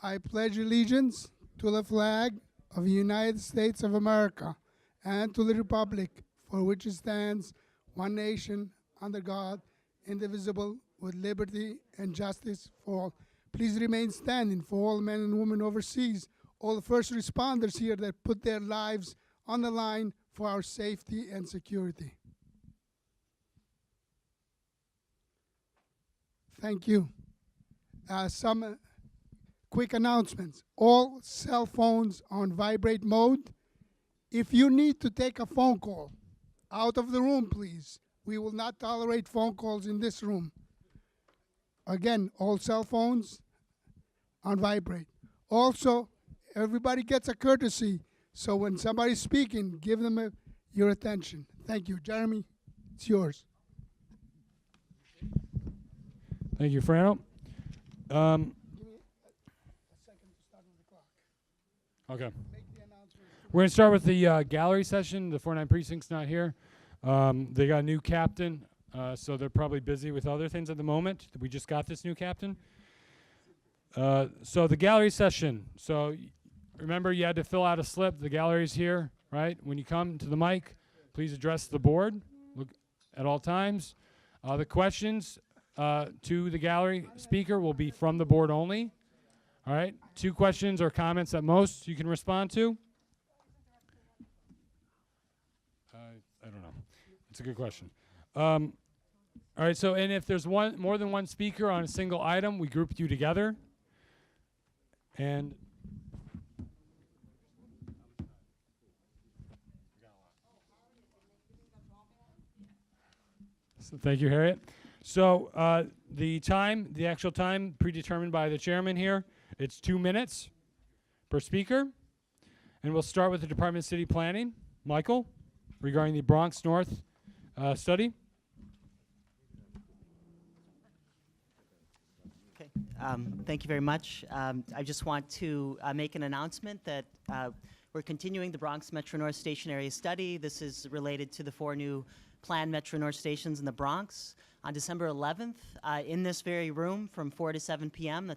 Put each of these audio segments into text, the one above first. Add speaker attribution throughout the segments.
Speaker 1: I pledge allegiance to the flag of the United States of America and to the republic for which it stands, one nation, under God, indivisible, with liberty and justice for all. Please remain standing for all men and women overseas, all the first responders here that put their lives on the line for our safety and security. Thank you. Some quick announcements. All cell phones on vibrate mode. If you need to take a phone call, out of the room, please. We will not tolerate phone calls in this room. Again, all cell phones on vibrate. Also, everybody gets a courtesy, so when somebody's speaking, give them your attention. Thank you. Jeremy, it's yours.
Speaker 2: Thank you, Frano.
Speaker 1: Give me a second to start with the clock.
Speaker 2: Okay.
Speaker 1: Make the announcement.
Speaker 2: We're going to start with the gallery session. The 49 Precinct's not here. They got a new captain, so they're probably busy with other things at the moment. We just got this new captain. So the gallery session. So remember, you had to fill out a slip. The gallery's here, right? When you come to the mic, please address the board. Look at all times. The questions to the gallery speaker will be from the board only. All right? 2 questions or comments at most you can respond to. I don't know. It's a good question. All right, so and if there's more than one speaker on a single item, we group you together. And so thank you, Harriet. So the actual time predetermined by the chairman here, it's 2 minutes per speaker. And we'll start with the Department of City Planning. Michael, regarding the Bronx North study.
Speaker 3: Okay. Thank you very much. I just want to make an announcement that we're continuing the Bronx Metro North Station Area Study. This is related to the 4 new planned Metro North stations in the Bronx. On December 11th, in this very room from 4 to 7 p.m.,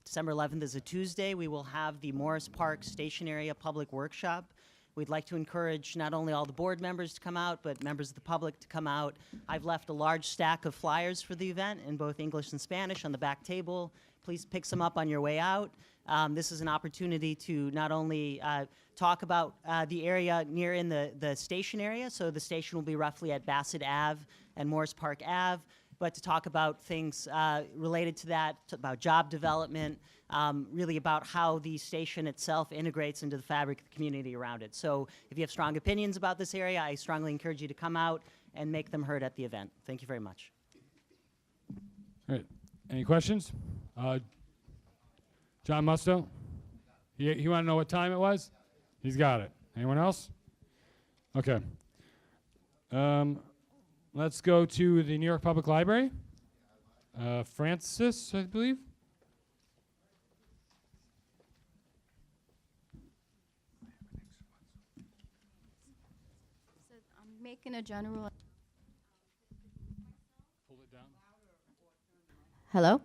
Speaker 3: December 11th is a Tuesday, we will have the Morris Park Station Area Public Workshop. We'd like to encourage not only all the board members to come out, but members of the public to come out. I've left a large stack of flyers for the event in both English and Spanish on the back table. Please pick some up on your way out. This is an opportunity to not only talk about the area near in the station area, so the station will be roughly at Bassett Ave and Morris Park Ave, but to talk about things related to that, about job development, really about how the station itself integrates into the fabric of the community around it. So if you have strong opinions about this area, I strongly encourage you to come out and make them heard at the event. Thank you very much.
Speaker 2: All right. Any questions? John Musto? You want to know what time it was? He's got it. Anyone else? Okay. Let's go to the New York Public Library. Francis, I believe.
Speaker 4: So I'm making a general.
Speaker 2: Pull it down.
Speaker 4: Hello?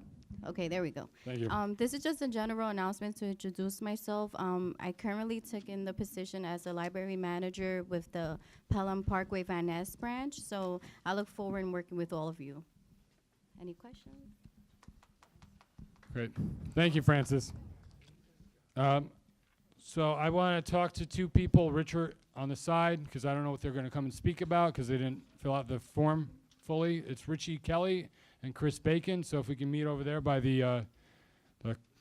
Speaker 4: Okay, there we go.
Speaker 2: Thank you.
Speaker 4: This is just a general announcement to introduce myself. I currently took in the position as a library manager with the Pelham Parkway Van Ness branch, so I look forward to working with all of you. Any questions?
Speaker 2: Great. Thank you, Francis. So I want to talk to 2 people, Richard on the side, because I don't know what they're going to come and speak about because they didn't fill out the form fully. It's Richie Kelly and Chris Bacon. So if we can meet over there by the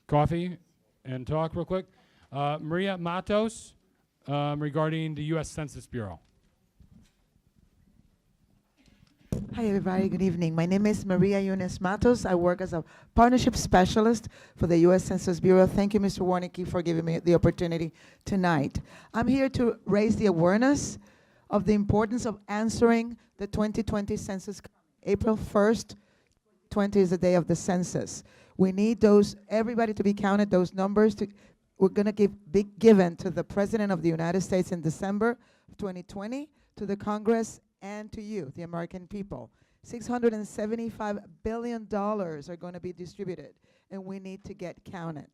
Speaker 2: coffee and talk real quick. Maria Matos, regarding the U.S. Census Bureau.
Speaker 5: Hi, everybody. Good evening. My name is Maria Yunes Matos. I work as a partnership specialist for the U.S. Census Bureau. Thank you, Mr. Warnicki, for giving me the opportunity tonight. I'm here to raise the awareness of the importance of answering the 2020 census. April 1st, 20 is the day of the census. We need everybody to be counted, those numbers. We're going to be given to the President of the United States in December of 2020, to the Congress, and to you, the American people. $675 billion are going to be distributed, and we need to get counted.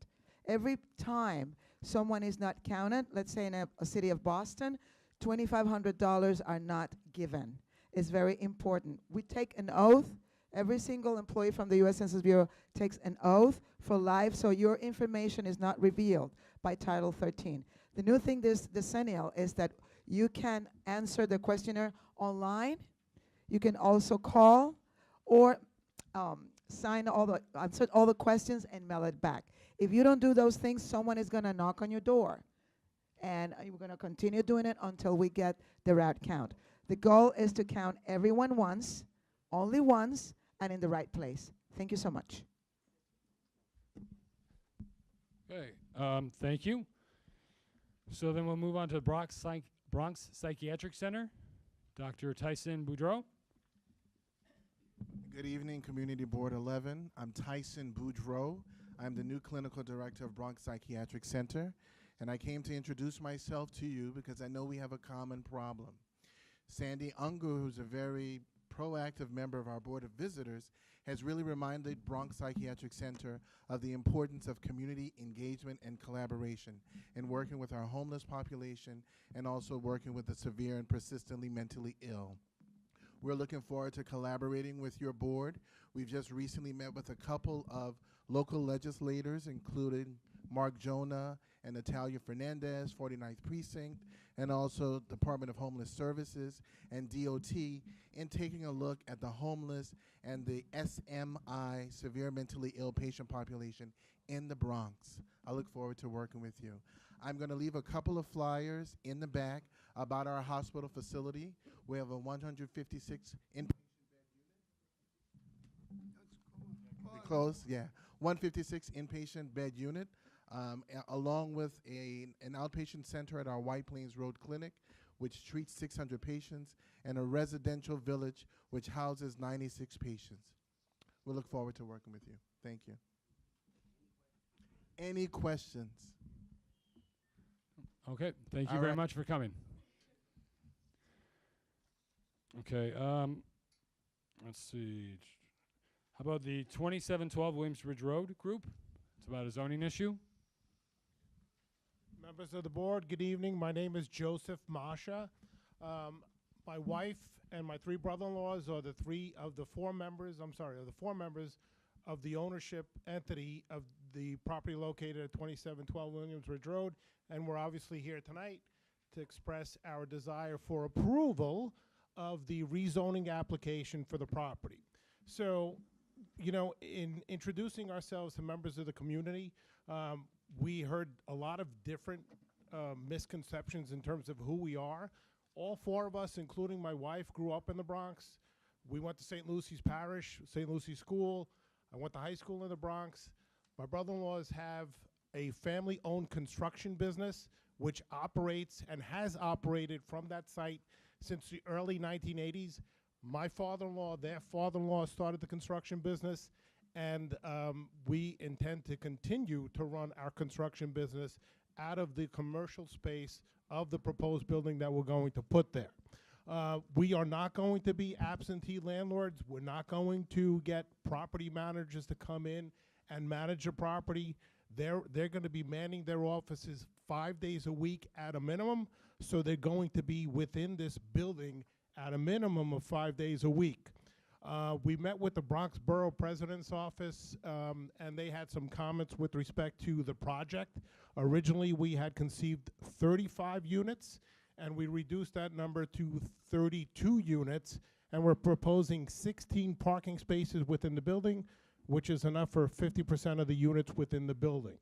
Speaker 5: Every time someone is not counted, let's say in a city of Boston, $2,500 are not given. It's very important. We take an oath. Every single employee from the U.S. Census Bureau takes an oath for life, so your information is not revealed by Title 13. The new thing this decennial is that you can answer the questionnaire online. You can also call or answer all the questions and mail it back. If you don't do those things, someone is going to knock on your door. And we're going to continue doing it until we get the right count. The goal is to count everyone once, only once, and in the right place. Thank you so much.
Speaker 2: Okay, thank you. So then we'll move on to the Bronx Psychiatric Center. Dr. Tyson Boudreau.
Speaker 6: Good evening, Community Board 11. I'm Tyson Boudreau. I'm the new clinical director of Bronx Psychiatric Center, and I came to introduce myself to you because I know we have a common problem. Sandy Unger, who's a very proactive member of our Board of Visitors, has really reminded Bronx Psychiatric Center of the importance of community engagement and collaboration in working with our homeless population and also working with the severe and persistently mentally ill. We're looking forward to collaborating with your board. We've just recently met with a couple of local legislators, including Mark Jonah and Natalia Fernandez, 49th Precinct, and also Department of Homeless Services and DOT, in taking a look at the homeless and the SMI, severe mentally ill patient population in the Bronx. I look forward to working with you. I'm going to leave a couple of flyers in the back about our hospital facility. We have a 156 inpatient bed unit. We close, yeah. 156 inpatient bed unit, along with an outpatient center at our White Plains Road Clinic, which treats 600 patients, and a residential village, which houses 96 patients. We look forward to working with you. Thank you. Any questions?
Speaker 2: Okay, thank you
Speaker 6: All
Speaker 2: very
Speaker 6: right.
Speaker 2: much for coming. Okay, let's see. How about the 2712 Williamsbridge Road group? It's about a zoning issue.
Speaker 7: Members of the board, good evening. My name is Joseph Masha. My wife and my three brother-in-laws are the four members of the ownership entity of the property located at 2712 Williamsbridge Road, and we're obviously here tonight to express our desire for approval of the rezoning application for the property. So, you know, in introducing ourselves to members of the community, we heard a lot of different misconceptions in terms of who we are. All four of us, including my wife, grew up in the Bronx. We went to St. Lucy's Parish, St. Lucy's School. I went to high school in the Bronx. My brother-in-laws have a family-owned construction business which operates and has operated from that site since the early 1980s. My father-in-law, their father-in-law started the construction business, and we intend to continue to run our construction business out of the commercial space of the proposed building that we're going to put there. We are not going to be absentee landlords. We're not going to get property managers to come in and manage a property. They're going to be manning their offices 5 days a week at a minimum, so they're going to be within this building at a minimum of 5 days a week. We met with the Bronx Borough President's Office, and they had some comments with respect to the project. Originally, we had conceived 35 units, and we reduced that number to 32 units, and we're proposing 16 parking spaces within the building, which is enough for 50% of the units within the building.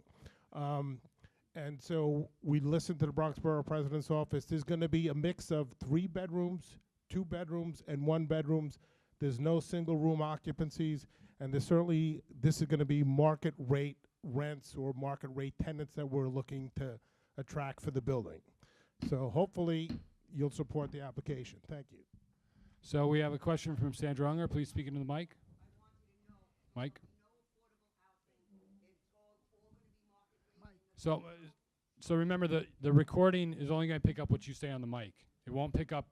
Speaker 7: And so we listened to the Bronx Borough President's Office. There's going to be a mix of 3 bedrooms, 2 bedrooms, and 1 bedrooms. There's no single room occupancies, and this is going to be market rate rents or market rate tenants that we're looking to attract for the building. So hopefully you'll support the application. Thank you.
Speaker 2: So we have a question from Sandra Unger. Please speak into the mic. Mike. So remember the recording is only going to pick up what you say on the mic. It won't pick up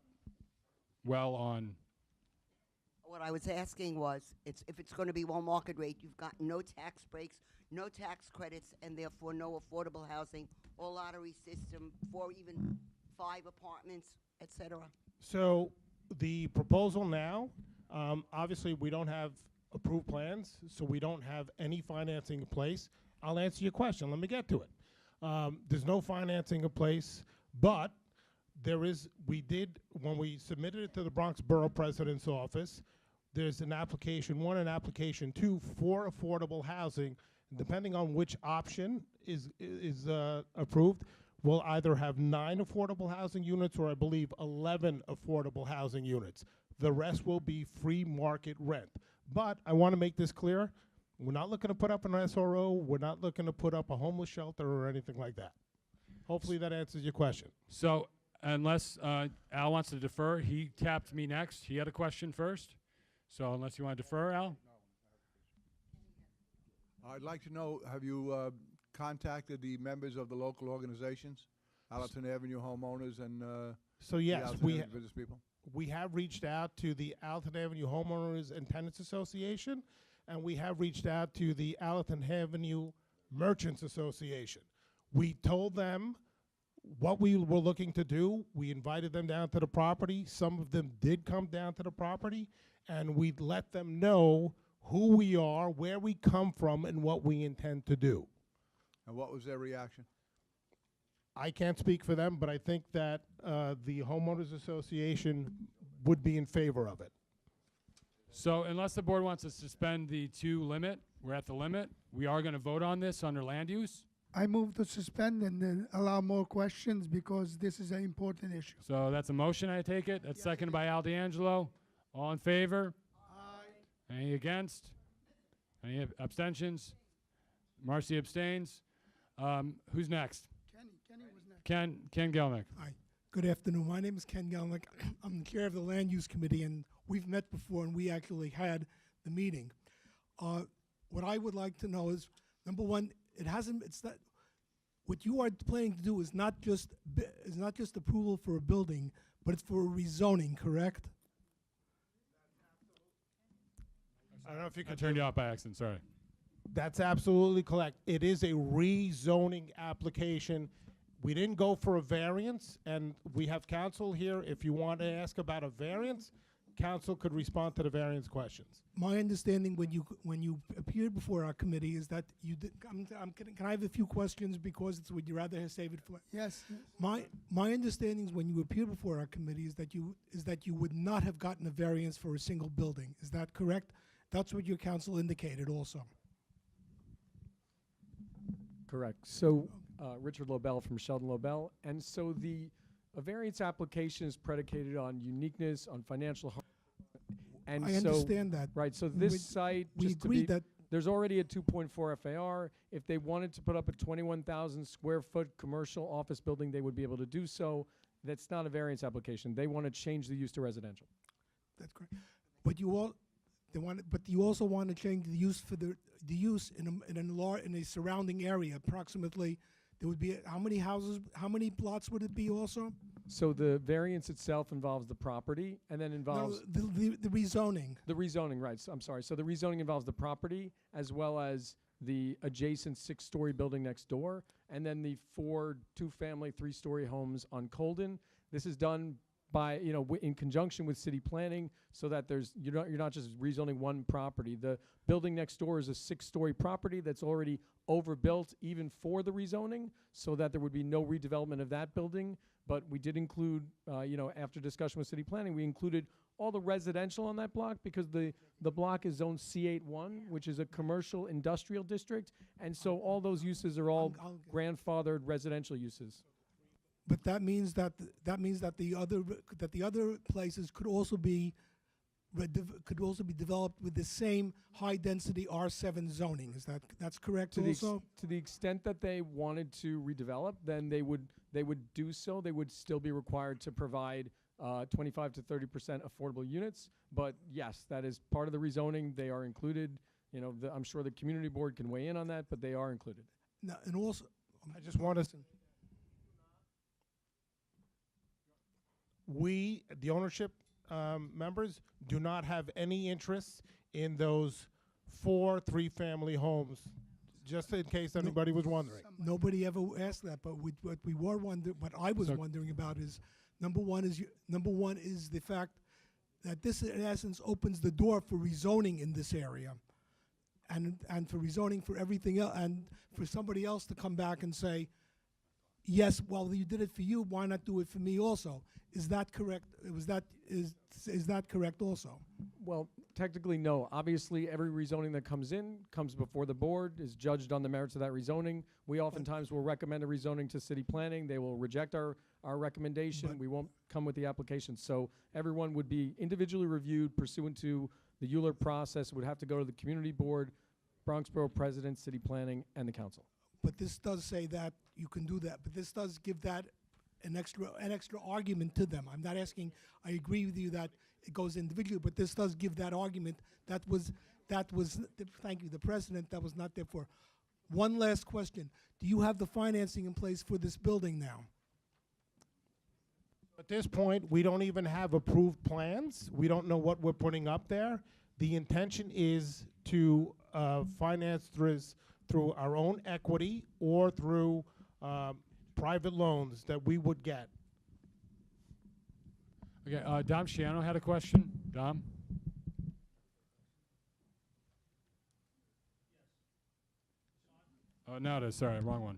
Speaker 2: well on.
Speaker 8: What I was asking was, if it's going to be one market rate, you've got no tax breaks, no tax credits, and therefore no affordable housing or lottery system for even 5 apartments, etc.
Speaker 7: So the proposal now, obviously we don't have approved plans, so we don't have any financing in place. I'll answer your question. Let me get to it. There's no financing in place, but there is, when we submitted it to the Bronx Borough President's office, there's an application 1 and application 2 for affordable housing. Depending on which option is approved, we'll either have 9 affordable housing units or I believe 11 affordable housing units. The rest will be free market rent. But I want to make this clear. We're not looking to put up an SRO. We're not looking to put up a homeless shelter or anything like that. Hopefully that answers your question.
Speaker 2: So unless Al wants to defer, he tapped me next. He had a question first. So unless you want to defer, Al?
Speaker 9: I'd like to know, have you contacted the members of the local organizations, Allison Avenue Homeowners and
Speaker 7: So
Speaker 9: the
Speaker 7: yes,
Speaker 9: Allison Avenue business people?
Speaker 7: we have reached out to the Allison Avenue Homeowners and Tenants Association, and we have reached out to the Allison Avenue Merchants Association. We told them what we were looking to do. We invited them down to the property. Some of them did come down to the property, and we let them know who we are, where we come from, and what we intend to do.
Speaker 9: And what was their reaction?
Speaker 7: I can't speak for them, but I think that the Homeowners Association would be in favor of it.
Speaker 2: So unless the board wants to suspend the 2 limit, we're at the limit. We are going to vote on this under land use.
Speaker 1: I move to suspend and then allow more questions because this is an important issue.
Speaker 2: So that's a motion, I take it. That's seconded by Al D'Angelo. All in favor? Aye. Any against? Any abstentions? Marcy abstains. Who's next?
Speaker 1: Kenny was next.
Speaker 2: Ken Gelnick.
Speaker 10: Hi, good afternoon. My name is Ken Gelnick. I'm the chair of the Land Use Committee, and we've met before, and we actually had the meeting. What I would like to know is, number one, it's not, what you are planning to do is not just approval for a building, but it's for a rezoning, correct?
Speaker 7: I don't know if you
Speaker 2: I
Speaker 7: can
Speaker 2: turned you off by accident, sorry.
Speaker 7: That's absolutely correct. It is a rezoning application. We didn't go for a variance, and we have counsel here. If you want to ask about a variance, counsel could respond to the variance questions.
Speaker 10: My understanding when you appeared before our committee is that you did. I'm kidding. Can I have a few questions because it's would you rather save it for?
Speaker 1: Yes.
Speaker 10: My understanding is when you appeared before our committee is that you would not have gotten a variance for a single building. Is that correct? That's what your counsel indicated also.
Speaker 11: Correct. So Richard Lobel from Sheldon Lobel. And so a variance application is predicated on uniqueness, on financial harm. And
Speaker 10: I understand that.
Speaker 11: Right. So this site,
Speaker 10: we
Speaker 11: just to
Speaker 10: agreed
Speaker 11: be,
Speaker 10: that
Speaker 11: there's already a 2.4 FAR. If they wanted to put up a 21,000 square foot commercial office building, they would be able to do so. That's not a variance application. They want to change the use to residential.
Speaker 10: That's correct. But you also want to change the use for the use in a surrounding area. Approximately, there would be how many houses? How many lots would it be also?
Speaker 11: So the variance itself involves the property, and then involves
Speaker 10: the rezoning.
Speaker 11: The rezoning, right? So, I'm sorry. So the rezoning involves the property as well as the adjacent 6-story building next door, and then the 4 2-family 3-story homes on Colden. This is done by in conjunction with city planning, so that you're not just rezoning one property. The building next door is a 6-story property that's already overbuilt even for the rezoning, so that there would be no redevelopment of that building. But we did include, after discussion with city planning, we included all the residential on that block because the block is zone C81, which is a commercial industrial district, and so all those uses are all grandfathered residential uses.
Speaker 10: But that means that the other places could also be developed with the same high density R7 zoning. That's correct?
Speaker 11: To the extent that they wanted to redevelop, then they would do so. They would still be required to provide 25 to 30% affordable units. But yes, that is part of the rezoning. They are included. I'm sure the community board can weigh in on that, but they are included.
Speaker 10: Now, and also,
Speaker 7: I just want to. The ownership members do not have any interest in those 4 3-family homes, just in case anybody was wondering.
Speaker 10: Nobody ever asked that, but what we were wondering, what I was wondering about is, number one is the fact that this, in essence, opens the door for rezoning in this area, and for rezoning for everything else, and for somebody else to come back and say, yes, well, you did it for you, why not do it for me also? Is that correct? Is that correct also?
Speaker 11: Well, technically, no. Obviously, every rezoning that comes in comes before the board, is judged on the merits of that rezoning. We oftentimes will recommend a rezoning to city planning. They will reject our recommendation. We won't come with the application. So everyone would be individually reviewed pursuant to the Euler process. It would have to go to the community board, Bronx Borough President, city planning, and the council.
Speaker 10: But this does say that you can do that, but this does give that an extra argument to them. I'm not asking, I agree with you that it goes individually, but this does give that argument that was, thank you, the precedent that was not there for. One last question. Do you have the financing in place for this building now?
Speaker 7: At this point, we don't even have approved plans. We don't know what we're putting up there. The intention is to finance through our own equity or through private loans that we would get.
Speaker 2: Okay, Dom Shiano had a question. Dom? Oh, no, it is. Sorry, wrong one.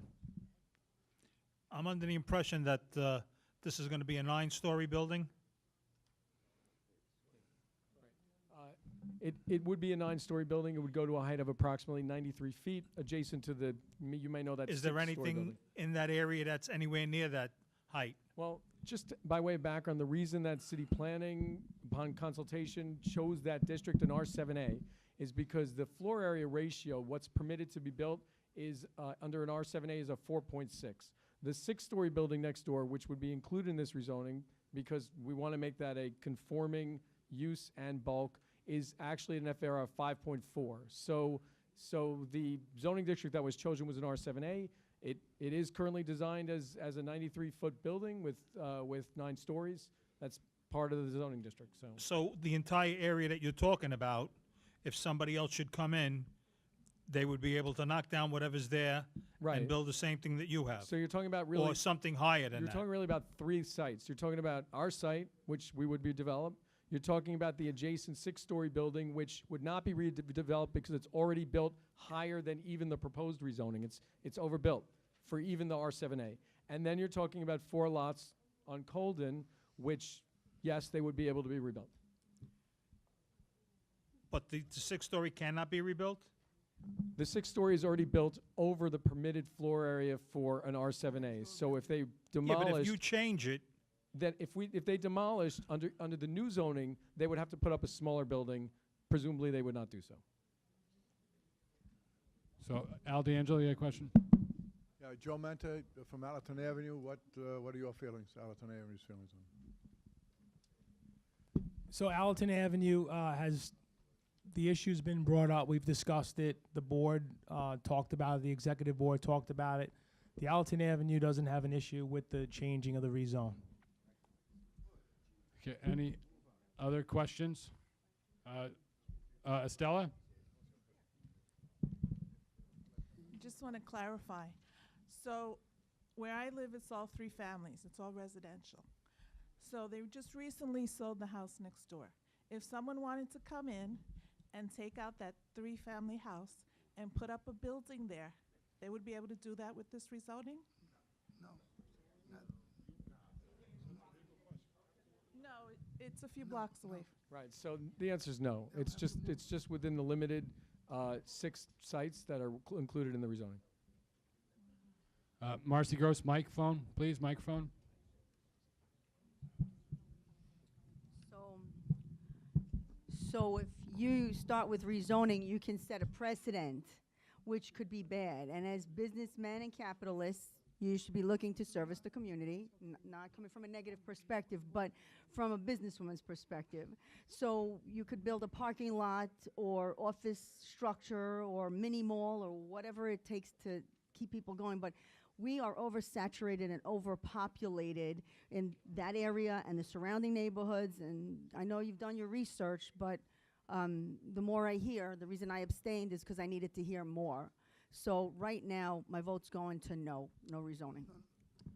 Speaker 12: I'm under the impression that this is going to be a 9-story building.
Speaker 11: It would be a 9-story building. It would go to a height of approximately 93 feet, adjacent to the, you may know that.
Speaker 12: Is there
Speaker 11: 6-story
Speaker 12: anything
Speaker 11: building.
Speaker 12: in that area that's anywhere near that height?
Speaker 11: Well, just by way of background, the reason that city planning, upon consultation, chose that district in R7A is because the floor area ratio, what's permitted to be built, is under an R7A is a 4.6. The 6-story building next door, which would be included in this rezoning, because we want to make that a conforming use and bulk, is actually an FAR of 5.4. So the zoning district that was chosen was an R7A. It is currently designed as a 93-foot building with 9 stories. That's part of the zoning district.
Speaker 12: So the entire area that you're talking about, if somebody else should come in, they would be able to knock down whatever's there and build the same thing that you have.
Speaker 11: So you're talking about really,
Speaker 12: or something higher than
Speaker 11: you're
Speaker 12: that.
Speaker 11: talking really about 3 sites. You're talking about our site, which we would be developed. You're talking about the adjacent 6-story building, which would not be redeveloped because it's already built higher than even the proposed rezoning. It's overbuilt for even the R7A. And then you're talking about 4 lots on Colden, which, yes, they would be able to be rebuilt.
Speaker 12: But the 6-story cannot be rebuilt?
Speaker 11: The 6-story is already built over the permitted floor area for an R7A. So if they demolish,
Speaker 12: Yeah, but if you change it,
Speaker 11: then if they demolished under the new zoning, they would have to put up a smaller building. Presumably, they would not do so.
Speaker 2: So, Al D'Angelo, you had a question?
Speaker 9: Yeah, Joe Menta from Allerton Avenue. What are your feelings, Allerton Avenue's feelings on?
Speaker 13: So Allerton Avenue has the issue's been brought up. We've discussed it. The board talked about it. The executive board talked about it. The Allerton Avenue doesn't have an issue with the changing of the rezone.
Speaker 2: Okay, any other questions? Estella?
Speaker 14: Just want to clarify. So where I live, it's all 3 families. It's all residential. So they just recently sold the house next door. If someone wanted to come in and take out that 3-family house and put up a building there, they would be able to do that with this rezoning? No, it's a few blocks away.
Speaker 11: Right. So the answer is no. It's just within the limited 6 sites that are included in the rezoning.
Speaker 2: Marcy Gross, microphone, please, microphone.
Speaker 15: So if you start with rezoning, you can set a precedent, which could be bad. And as businessmen and capitalists, you should be looking to service the community, not coming from a negative perspective, but from a businesswoman's perspective. So you could build a parking lot or office structure or mini mall or whatever it takes to keep people going, but we are oversaturated and overpopulated in that area and the surrounding neighborhoods. And I know you've done your research, but the more I hear, the reason I abstained is because I needed to hear more. So right now, my vote's going to no rezoning.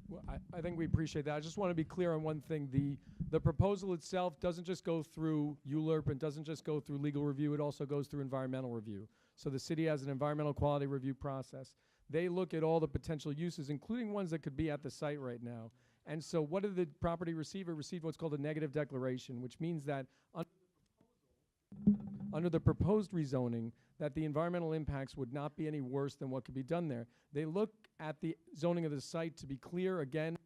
Speaker 11: Well, I think we appreciate that. I just want to be clear on one thing. The proposal itself doesn't just go through ULURP and doesn't just go through legal review. It also goes through environmental review. So the city has an environmental quality review process. They look at all the potential uses, including ones that could be at the site right now. And so what did the property receiver receive? What's called a negative declaration, which means that under the proposed rezoning, that the environmental impacts would not be any worse than what could be done there. They look at the zoning of the site to be clear. Again,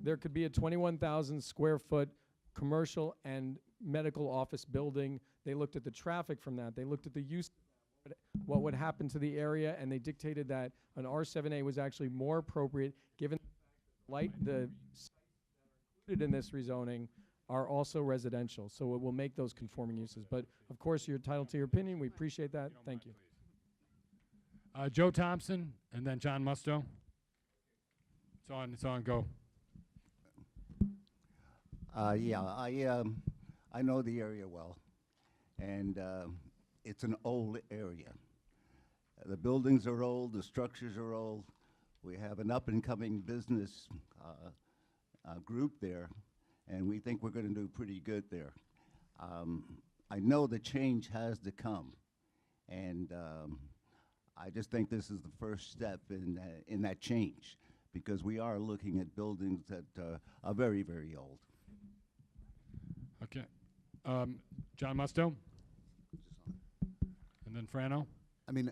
Speaker 11: there could be a 21,000 square foot commercial and medical office building. They looked at the traffic from that. They looked at the use, what would happen to the area, and they dictated that an R7A was actually more appropriate given the sites that are included in this rezoning are also residential, so it will make those conforming uses. But of course, you're entitled to your opinion. We appreciate that. Thank you.
Speaker 2: Joe Thompson, and then John Musto. It's on, go.
Speaker 16: Yeah, I know the area well, and it's an old area. The buildings are old, the structures are old. We have an up-and-coming business group there, and we think we're going to do pretty good there. I know the change has to come, and I just think this is the first step in that change, because we are looking at buildings that are very, very old.
Speaker 2: Okay. John Musto? And then Frano?
Speaker 17: I mean,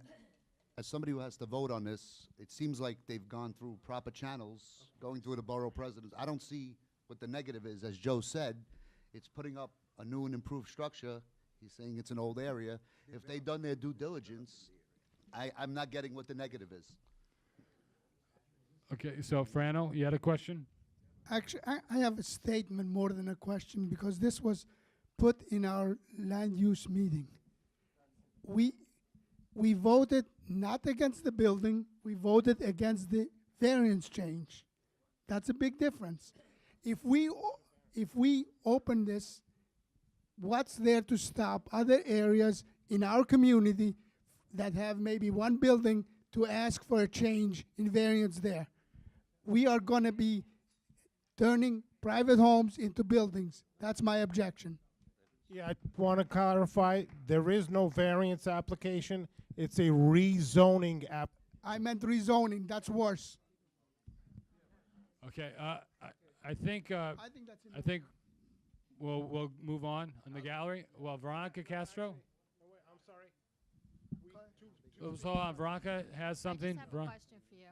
Speaker 17: as somebody who has to vote on this, it seems like they've gone through proper channels, going through the borough presidents. I don't see what the negative is. As Joe said, it's putting up a new and improved structure. He's saying it's an old area. If they've done their due diligence, I'm not getting what the negative is.
Speaker 2: Okay, so Frano, you had a question?
Speaker 1: Actually, I have a statement more than a question, because this was put in our land use meeting. We voted not against the building, we voted against the variance change. That's a big difference. If we open this, what's there to stop other areas in our community that have maybe one building to ask for a change in variance there? We are going to be turning private homes into buildings. That's my objection.
Speaker 7: Yeah, I want to clarify, there is no variance application. It's a rezoning app.
Speaker 1: I meant rezoning. That's worse.
Speaker 2: Okay, I think
Speaker 1: I think that's enough.
Speaker 2: I think we'll move on the gallery. Well, Veronica Castro.
Speaker 7: Oh, wait, I'm sorry.
Speaker 2: Hold on, Veronica has something.
Speaker 18: I just have a question for you.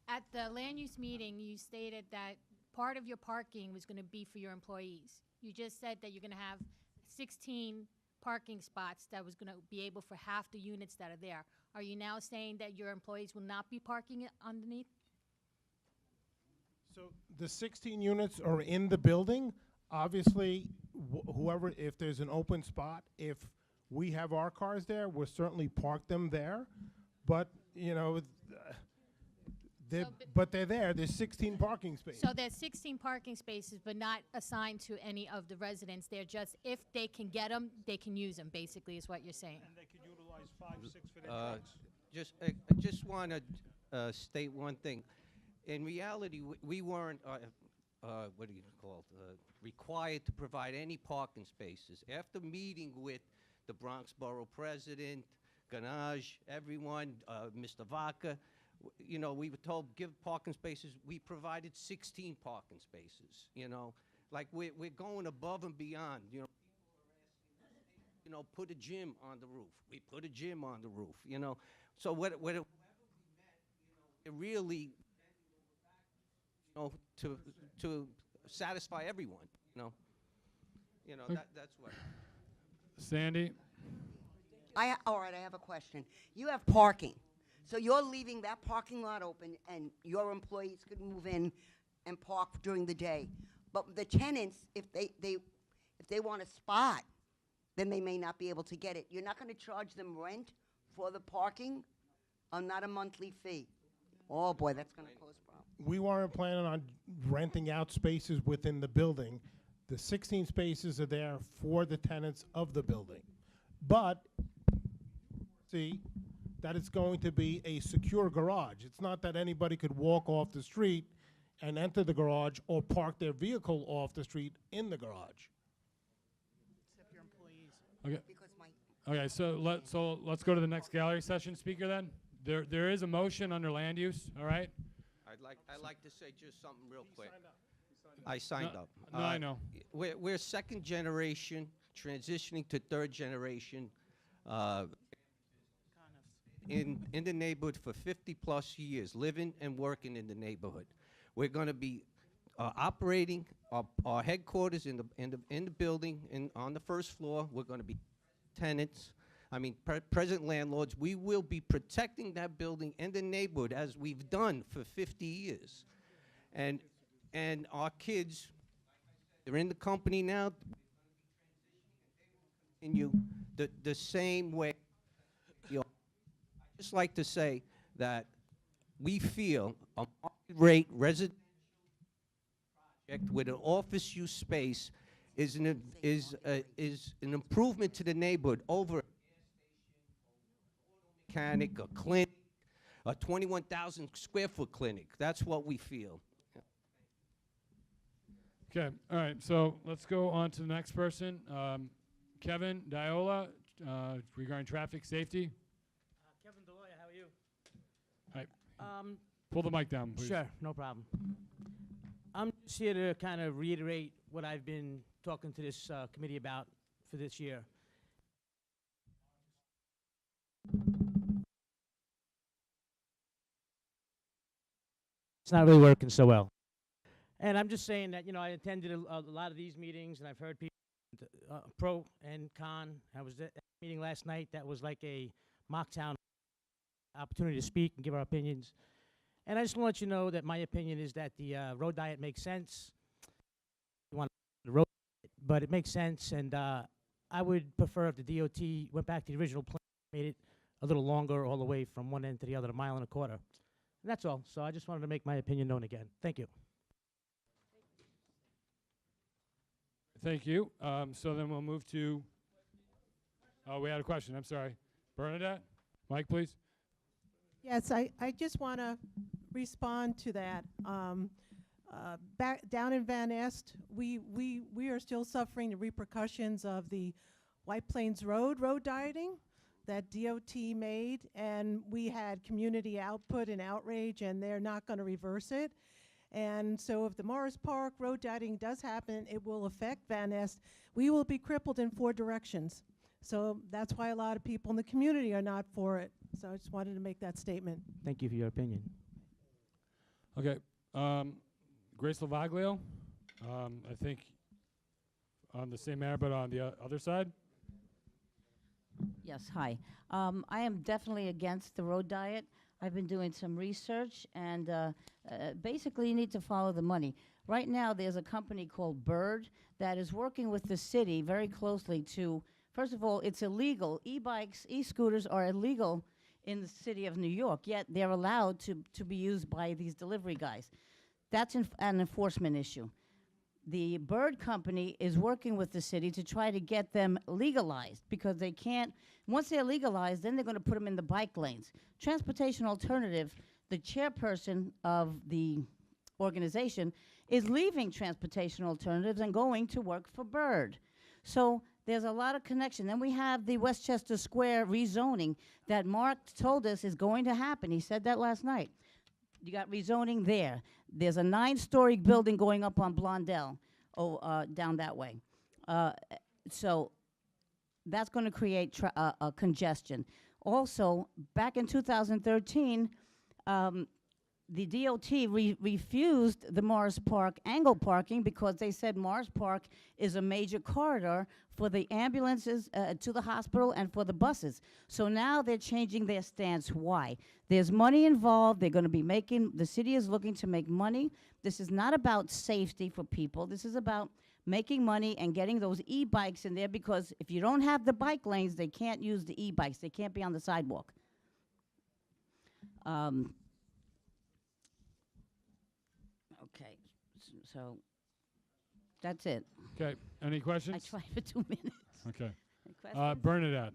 Speaker 18: At the land use meeting, you stated that part of your parking was going to be for your employees. You just said that you're going to have 16 parking spots that was going to be able for half the units that are there. Are you now saying that your employees will not be parking underneath?
Speaker 7: So the 16 units are in the building. Obviously, whoever, if there's an open spot, if we have our cars there, we'll certainly park them there. But, you know, but they're there. There's 16 parking spaces.
Speaker 18: So there's 16 parking spaces, but not assigned to any of the residents. They're just, if they can get them, they can use them, basically, is what you're saying.
Speaker 12: And they could utilize 5, 6 for their trucks.
Speaker 19: I just want to state one thing. In reality, we weren't, what do you call it, required to provide any parking spaces. After meeting with the Bronx Borough President, Ganaj, everyone, Mr. Vaca, you know, we were told give parking spaces. We provided 16 parking spaces. You know, like we're going above and beyond. You know, people are asking, you know, put a gym on the roof. We put a gym on the roof. You know, so whatever we met, you know, it really, you know, to satisfy everyone. You know, that's what.
Speaker 2: Sandy.
Speaker 8: All right, I have a question. You have parking. So you're leaving that parking lot open, and your employees could move in and park during the day. But the tenants, if they want a spot, then they may not be able to get it. You're not going to charge them rent for the parking not a monthly fee. Oh, boy, that's going to cause problems.
Speaker 7: We weren't planning on renting out spaces within the building. The 16 spaces are there for the tenants of the building. But, see, that it's going to be a secure garage. It's not that anybody could walk off the street and enter the garage or park their vehicle off the street in the garage.
Speaker 14: Except your employees.
Speaker 2: Okay.
Speaker 8: Because my
Speaker 2: Okay, so let's go to the next gallery session speaker then. There is a motion under land use, all right?
Speaker 19: I'd like to say just something real quick. I signed up.
Speaker 2: No, I know.
Speaker 19: We're second generation, transitioning to third generation. In the neighborhood for 50+ years, living and working in the neighborhood. We're going to be operating our headquarters in the building on the first floor. We're going to be tenants. I mean, present landlords. We will be protecting that building and the neighborhood as we've done for 50 years. And our kids, they're in the company now. Continue the same way. You know, I just like to say that we feel a market rate residential project with an office use space is an improvement to the neighborhood over a mechanic, a clinic, a 21,000 square foot clinic. That's what we feel.
Speaker 2: Okay, all right, so let's go on to the next person. Kevin Diola, regarding traffic safety.
Speaker 20: Kevin Deloya, how are you?
Speaker 2: All right. Pull the mic down, please.
Speaker 20: Sure, no problem. I'm just here to kind of reiterate what I've been talking to this committee about for this year. It's not really working so well. And I'm just saying that, you know, I attended a lot of these meetings, and I've heard people pro and con. I was at a meeting last night that was like a mock town opportunity to speak and give our opinions. And I just want to let you know that my opinion is that the road diet makes sense. You want the road, but it makes sense, and I would prefer if the DOT went back to the original plan, made it a little longer all the way from one end to the other, 1.25 miles. And that's all. So I just wanted to make my opinion known again. Thank you.
Speaker 2: Thank you. So then we'll move to, oh, we had a question, I'm sorry. Bernadette, mic, please.
Speaker 21: Yes, I just want to respond to that. Back down in Van Est, we are still suffering the repercussions of the White Plains road dieting that DOT made, and we had community output and outrage, and they're not going to reverse it. And so if the Morris Park road dieting does happen, it will affect Van Est. We will be crippled in 4 directions. So that's why a lot of people in the community are not for it. So I just wanted to make that statement.
Speaker 20: Thank you for your opinion.
Speaker 2: Okay. Grace Lavaglio, I think on the same air, but on the other side.
Speaker 22: Yes, hi. I am definitely against the road diet. I've been doing some research, and basically you need to follow the money. Right now there's a company called Bird that is working with the city very closely to, first of all, it's illegal. E-bikes, e-scooters are illegal in the city of New York, yet they're allowed to be used by these delivery guys. That's an enforcement issue. The Bird company is working with the city to try to get them legalized, because they can't, once they're legalized, then they're going to put them in the bike lanes. Transportation Alternative, the chairperson of the organization, is leaving Transportation Alternatives and going to work for Bird. So there's a lot of connection. Then we have the Westchester Square rezoning that Mark told us is going to happen. He said that last night. You got rezoning there. There's a 9-story building going up on Blondell, down that way. So that's going to create a congestion. Also, back in 2013, the DOT refused the Morris Park angle parking because they said Morris Park is a major corridor for the ambulances to the hospital and for the buses. So now they're changing their stance. Why? There's money involved. They're going to be making, the city is looking to make money. This is not about safety for people. This is about making money and getting those e-bikes in there, because if you don't have the bike lanes, they can't use the e-bikes. They can't be on the sidewalk. Okay, so that's it.
Speaker 2: Okay. Any questions?
Speaker 22: I tried for 2 minutes.
Speaker 2: Okay.
Speaker 22: Any questions?
Speaker 2: Bernadette.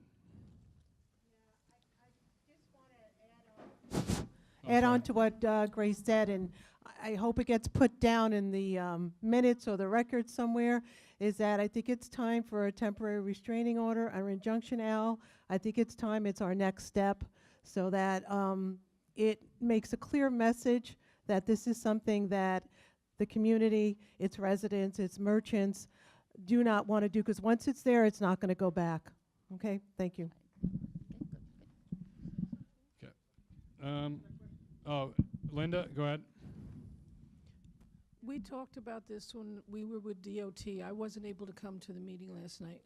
Speaker 21: Add on to what Grace said, and I hope it gets put down in the minutes or the record somewhere, is that I think it's time for a temporary restraining order or injunction, Al. I think it's time, it's our next step, so that it makes a clear message that this is something that the community, its residents, its merchants do not want to do, because once it's there, it's not going to go back. Okay, thank you.
Speaker 2: Okay. Oh, Linda, go ahead.
Speaker 3: We talked about this when we were with DOT. I wasn't able to come to the meeting last night.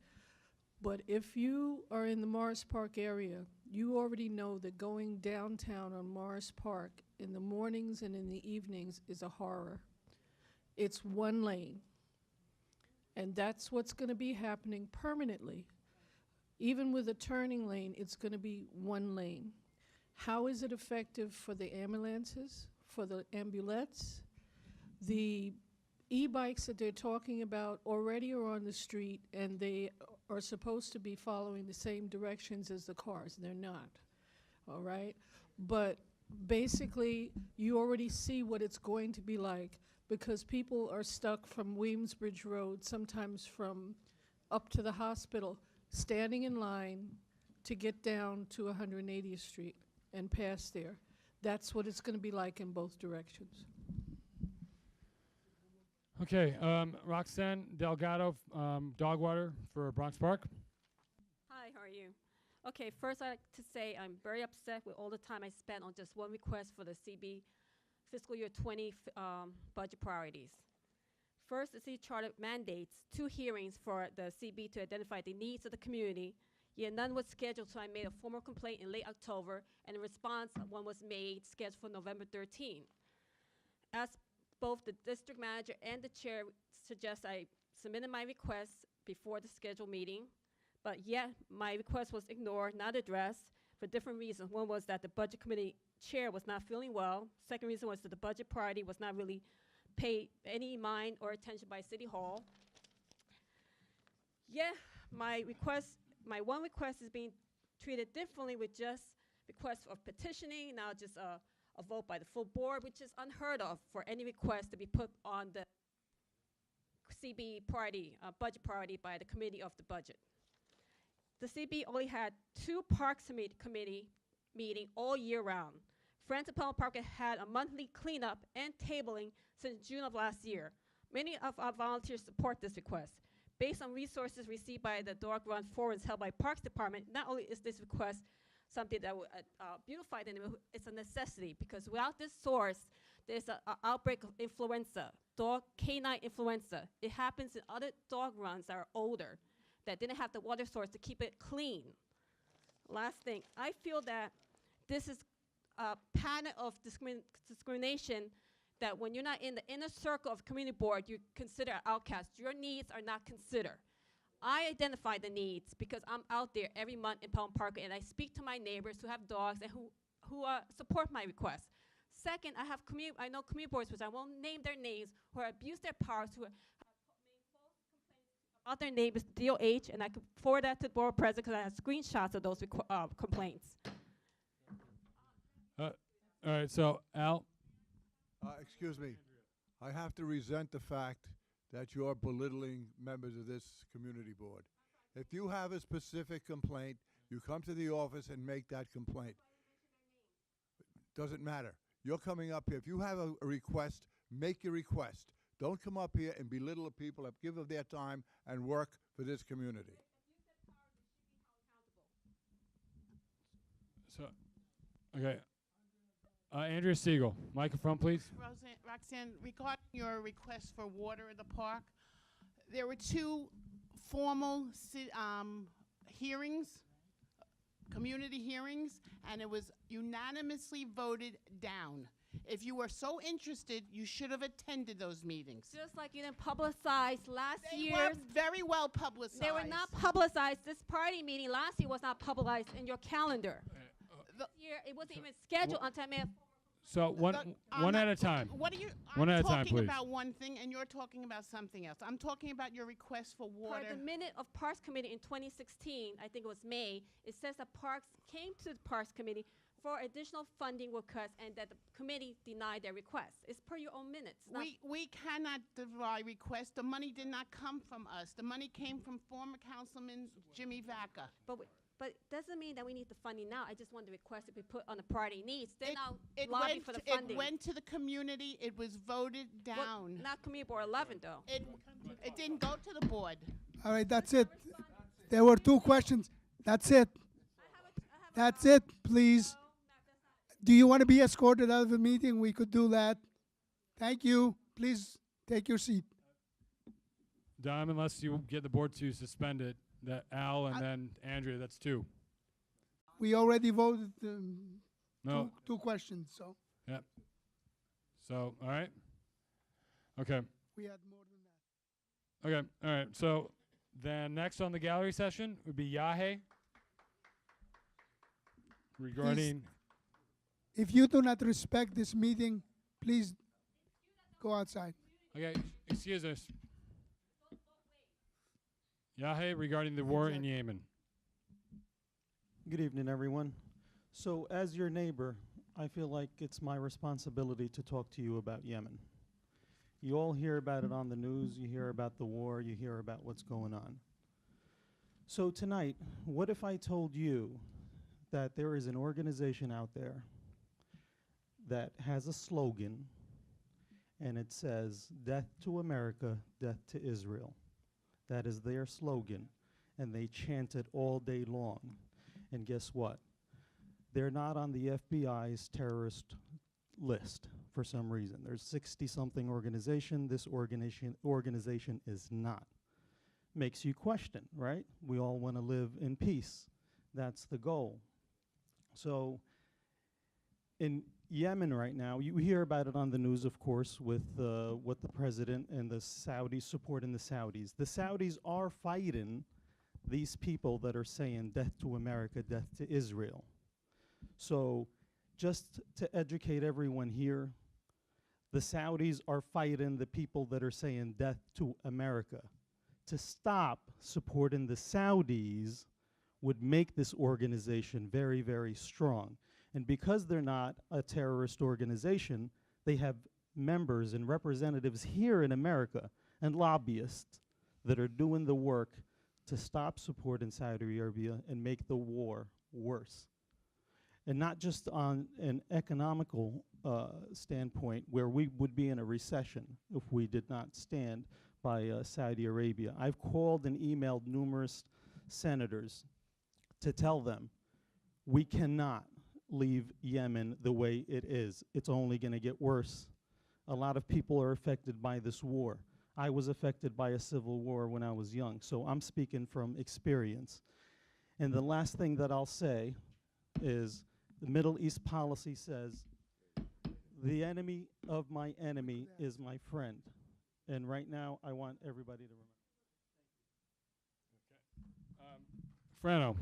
Speaker 3: But if you are in the Morris Park area, you already know that going downtown on Morris Park in the mornings and in the evenings is a horror. It's one lane. And that's what's going to be happening permanently. Even with a turning lane, it's going to be one lane. How is it effective for the ambulances, for the ambulettes? The e-bikes that they're talking about already are on the street, and they are supposed to be following the same directions as the cars. They're not, all right? But basically, you already see what it's going to be like, because people are stuck from Williamsbridge Road, sometimes from up to the hospital, standing in line to get down to 180th Street and pass there. That's what it's going to be like in both directions.
Speaker 2: Okay, Roxanne Delgado, Dogwater for Bronx Park.
Speaker 4: Hi, how are you? Okay, first I'd like to say I'm very upset with all the time I spent on just one request for the CB fiscal year 20 budget priorities. First, the city charter mandates 2 hearings for the CB to identify the needs of the community, yet none was scheduled, so I made a formal complaint in late October, and in response, one was made scheduled for November 13. As both the district manager and the chair suggest I submitted my request before the scheduled meeting, but yet my request was ignored, not addressed, for different reasons. One was that the budget committee chair was not feeling well. Second reason was that the budget priority was not really paid any mind or attention by City Hall. Yeah, my one request is being treated differently, with just requests of petitioning, now just a vote by the full board, which is unheard of for any request to be put on the CB priority, budget priority by the committee of the budget. The CB only had 2 Parks Committee meeting all year round. Friends of Pelham Park had a monthly cleanup and tabling since June of last year. Many of our volunteers support this request. Based on resources received by the dog run forums held by Parks Department, not only is this request something that will beautify the neighborhood, it's a necessity, because without this source, there's an outbreak of influenza, canine influenza. It happens in other dog runs that are older, that didn't have the water source to keep it clean. Last thing, I feel that this is a pattern of discrimination, that when you're not in the inner circle of community board, you consider an outcast. Your needs are not considered. I identify the needs because I'm out there every month in Pelham Park, and I speak to my neighbors who have dogs and who support my request. Second, I know community boards, which I won't name their names, who abuse their powers, who have made false complaints about their neighbors, DOH, and I could forward that to the board president because I have screenshots of those complaints.
Speaker 2: All right, so Al.
Speaker 9: Excuse me. I have to resent the fact that you're belittling members of this community board. If you have a specific complaint, you come to the office and make that complaint. Doesn't matter. You're coming up here. If you have a request, make your request. Don't come up here and belittle the people that give of their time and work for this community.
Speaker 2: So, okay. Andrea Siegel, microphone, please.
Speaker 23: Roxanne, regarding your request for water in the park, there were 2 formal hearings, community hearings, and it was unanimously voted down. If you were so interested, you should have attended those meetings.
Speaker 4: Just like you didn't publicize last year.
Speaker 23: They were very well publicized.
Speaker 4: They were not publicized. This party meeting last year was not publicized in your calendar. year, it wasn't even scheduled until May.
Speaker 2: So one at a time.
Speaker 23: What are you?
Speaker 2: One
Speaker 23: I'm
Speaker 2: at a time,
Speaker 23: talking
Speaker 2: please.
Speaker 23: about one thing, and you're talking about something else. I'm talking about your request for water.
Speaker 4: Per the minute of Parks Committee in 2016, I think it was May, it says that Parks came to the Parks Committee for additional funding requests and that the committee denied their request. It's per your own minutes.
Speaker 23: We cannot deny requests. The money did not come from us. The money came from former Councilman Jimmy Vaca.
Speaker 4: But it doesn't mean that we need the funding now. I just want the request to be put on the priority needs. They're now
Speaker 23: It
Speaker 4: lobbying
Speaker 23: went
Speaker 4: for the
Speaker 23: to-
Speaker 4: funding.
Speaker 23: It went to the community. It was voted down.
Speaker 4: Not Committee Board 11, though.
Speaker 23: It didn't go to the board.
Speaker 1: All right, that's it. There were 2 questions. That's it. That's it, please. Do you want to be escorted out of the meeting? We could do that. Thank you. Please take your seat.
Speaker 2: Dom, unless you get the board to suspend it, that Al and then Andrea, that's 2.
Speaker 1: We already voted
Speaker 2: No.
Speaker 1: two questions, so
Speaker 2: Yep. So, all right. Okay.
Speaker 1: we had more than that.
Speaker 2: Okay. All right. So then next on the gallery session would be Yahe regarding.
Speaker 1: If you do not respect this meeting, please go outside.
Speaker 2: Okay. Excuse us. Yahe regarding the war in Yemen.
Speaker 5: Good evening, everyone. So, as your neighbor, I feel like it's my responsibility to talk to you about Yemen. You all hear about it on the news, you hear about the war, you hear about what's going on. So tonight, what if I told you that there is an organization out there that has a slogan, and it says, "Death to America, death to Israel." That is their slogan, and they chant it all day long. And guess what? They're not on the FBI's terrorist list for some reason. There's 60-something organization. This organization is not. Makes you question, right? We all want to live in peace. That's the goal. So in Yemen right now, you hear about it on the news, of course, with what the president and the Saudis supporting the Saudis. The Saudis are fighting these people that are saying death to America, death to Israel. So just to educate everyone here, the Saudis are fighting the people that are saying death to America. To stop supporting the Saudis would make this organization very, very strong. And because they're not a terrorist organization, they have members and representatives here in America and lobbyists that are doing the work to stop supporting Saudi Arabia and make the war worse. And not just on an economical standpoint where we would be in a recession if we did not stand by Saudi Arabia. I've called and emailed numerous senators to tell them we cannot leave Yemen the way it is. It's only going to get worse. A lot of people are affected by this war. I was affected by a civil war when I was young, so I'm speaking from experience. And the last thing that I'll say is the Middle East policy says, the enemy of my enemy is my friend. And right now, I want everybody to remember.
Speaker 2: Frano.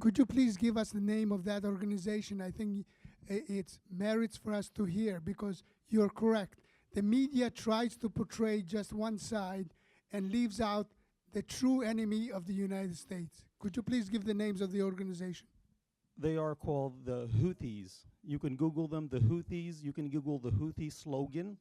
Speaker 1: Could you please give us the name of that organization? I think it's merits for us to hear, because you're correct. The media tries to portray just one side and leaves out the true enemy of the United States. Could you please give the names of the organization?
Speaker 5: They are called the Houthis. You can Google them, the Houthis. You can Google the Houthi slogan.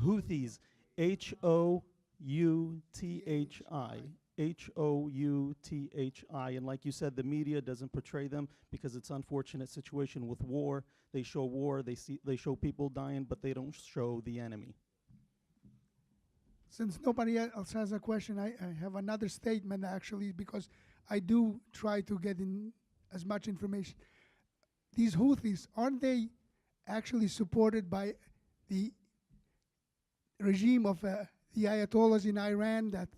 Speaker 5: Houthis, Houthi. Houthi. And like you said, the media doesn't portray them because it's an unfortunate situation with war. They show war, they show people dying, but they don't show the enemy.
Speaker 1: Since nobody else has a question, I have another statement actually, because I do try to get in as much information. These Houthis, aren't they actually supported by the regime of the Ayatollahs in Iran that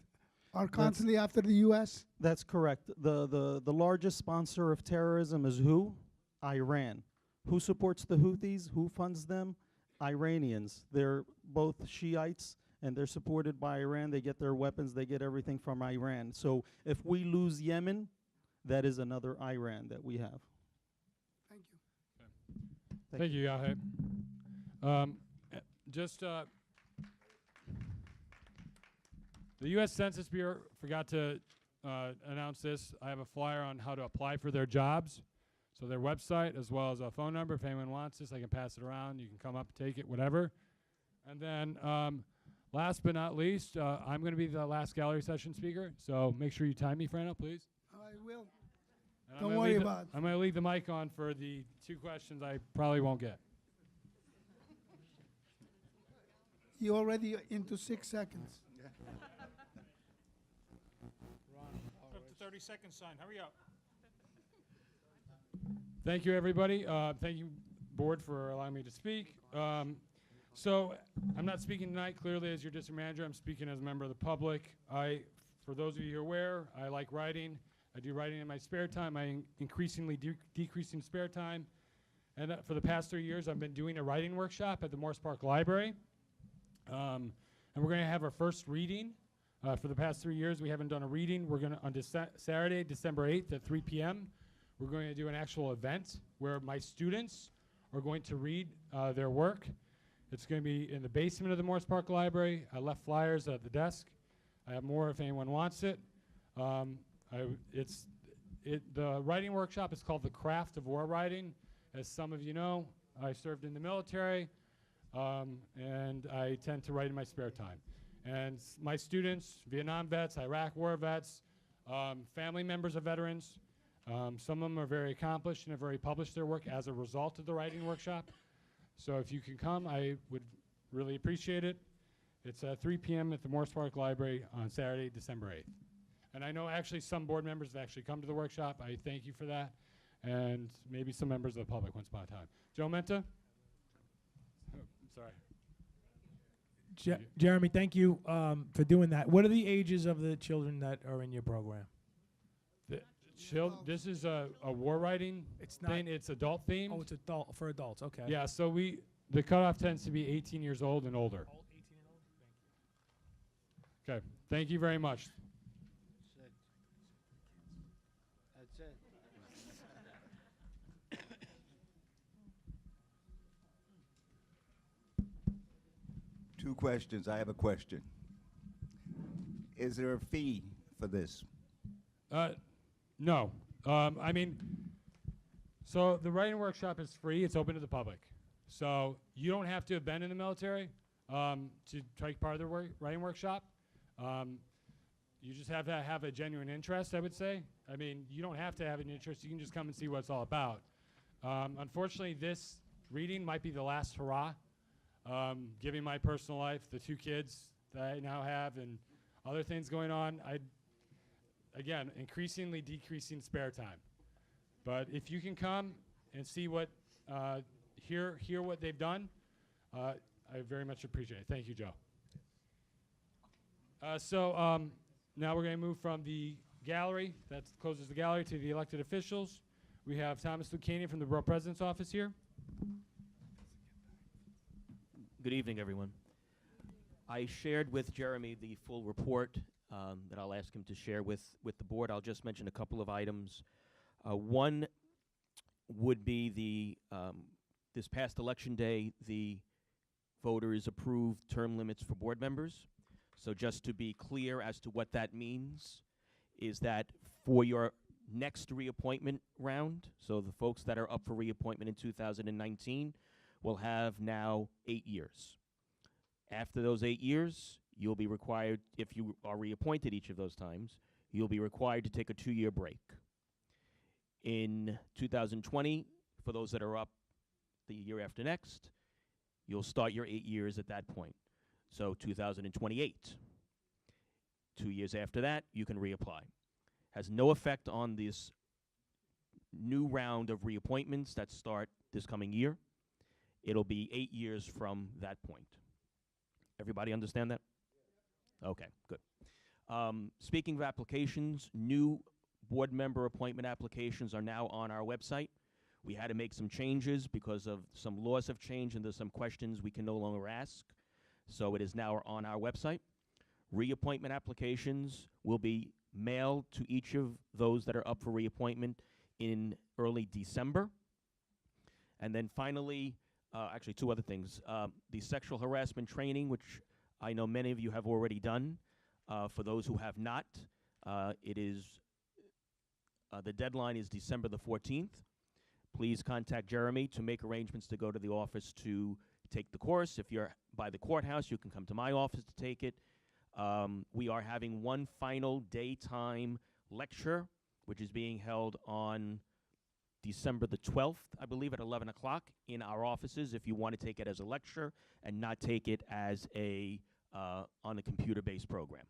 Speaker 1: are constantly after the U.S.?
Speaker 5: That's correct. The largest sponsor of terrorism is who? Iran. Who supports the Houthis? Who funds them? Iranians. They're both Shiites, and they're supported by Iran. They get their weapons, they get everything from Iran. So if we lose Yemen, that is another Iran that we have.
Speaker 2: Thank you, Yahe. Just the U.S. Census Bureau forgot to announce this. I have a flyer on how to apply for their jobs. So their website, as well as a phone number. If anyone wants this, I can pass it around. You can come up, take it, whatever. And then last but not least, I'm going to be the last gallery session speaker. So make sure you time me, Frano, please.
Speaker 1: I will.
Speaker 2: And
Speaker 1: Don't worry about it.
Speaker 2: I'm going to leave the mic on for the 2 questions I probably won't get.
Speaker 1: You're already into 6 seconds.
Speaker 12: Up to 30 seconds sign. Hurry up.
Speaker 2: Thank you, everybody. Thank you, board, for allowing me to speak. So I'm not speaking tonight clearly as your district manager. I'm speaking as a member of the public. For those of you who are aware, I like writing. I do writing in my spare time. I increasingly decreasing spare time. And for the past 3 years, I've been doing a writing workshop at the Morris Park Library. And we're going to have our first reading. For the past 3 years, we haven't done a reading. We're going to, on Saturday, December 8th at 3 p.m., we're going to do an actual event where my students are going to read their work. It's going to be in the basement of the Morris Park Library. I left flyers at the desk. I have more if anyone wants it. The writing workshop is called The Craft of War Writing. As some of you know, I served in the military, and I tend to write in my spare time. And my students, Vietnam vets, Iraq war vets, family members of veterans, some of them are very accomplished and have already published their work as a result of the writing workshop. So if you can come, I would really appreciate it. It's at 3 p.m. at the Morris Park Library on Saturday, December 8th. And I know actually some board members have actually come to the workshop. I thank you for that. And maybe some members of the public once upon a time. Joe Menta? Oh, sorry.
Speaker 6: Jeremy, thank you for doing that. What are the ages of the children that are in your program?
Speaker 2: This is a war writing thing. It's adult themed.
Speaker 6: Oh, it's adult for adults. Okay.
Speaker 2: Yeah, so the cutoff tends to be 18 years old and older.
Speaker 6: 18 and older? Thank you.
Speaker 2: Okay, thank you very much.
Speaker 10: That's it.
Speaker 16: 2 questions. I have a question. Is there a fee for this?
Speaker 2: No. I mean, so the writing workshop is free. It's open to the public. So you don't have to have been in the military to take part of the writing workshop. You just have to have a genuine interest, I would say. I mean, you don't have to have an interest. You can just come and see what it's all about. Unfortunately, this reading might be the last hurrah. Given my personal life, the 2 kids that I now have, and other things going on, again, increasingly decreasing spare time. But if you can come and see what, hear what they've done, I very much appreciate it. Thank you, Joe. Now we're going to move from the gallery, that closes the gallery, to the elected officials. We have Thomas Lucanian from the Borough President's office here.
Speaker 13: Good evening, everyone. I shared with Jeremy the full report that I'll ask him to share with the board. I'll just mention a couple of items. One would be this past election day, the voters approved term limits for board members. So just to be clear as to what that means is that for your next reappointment round, so the folks that are up for reappointment in 2019 will have now 8 years. After those 8 years, you'll be required, if you are reappointed each of those times, you'll be required to take a 2-year break. In 2020, for those that are up the year after next, you'll start your 8 years at that point. So 2028. 2 years after that, you can reapply. Has no effect on this new round of reappointments that start this coming year. It'll be 8 years from that point. Everybody understand that? Okay, good. Speaking of applications, new board member appointment applications are now on our website. We had to make some changes because of some laws have changed and there's some questions we can no longer ask. So it is now on our website. Reappointment applications will be mailed to each of those that are up for reappointment in early December. And then finally, actually two other things. The sexual harassment training, which I know many of you have already done. For those who have not, it is, the deadline is December the 14th. Please contact Jeremy to make arrangements to go to the office to take the course. If you're by the courthouse, you can come to my office to take it. We are having one final daytime lecture, which is being held on December the 12th, I believe, at 11 o'clock in our offices, if you want to take it as a lecture and not take it as on a computer-based program.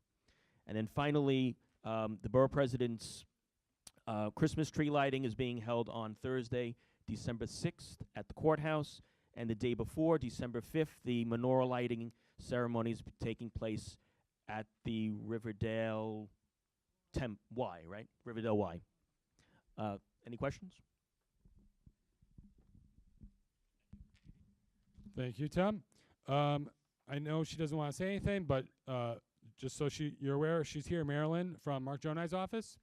Speaker 13: And then finally, the borough president's Christmas tree lighting is being held on Thursday, December 6th at the courthouse, and the day before, December 5th, the menorah lighting ceremony is taking place at the Riverdale Y, right? Riverdale Y. Any questions?
Speaker 2: Thank you, Tom. I know she doesn't want to say anything, but just so you're aware, she's here, Marilyn, from Mark Jonai's office.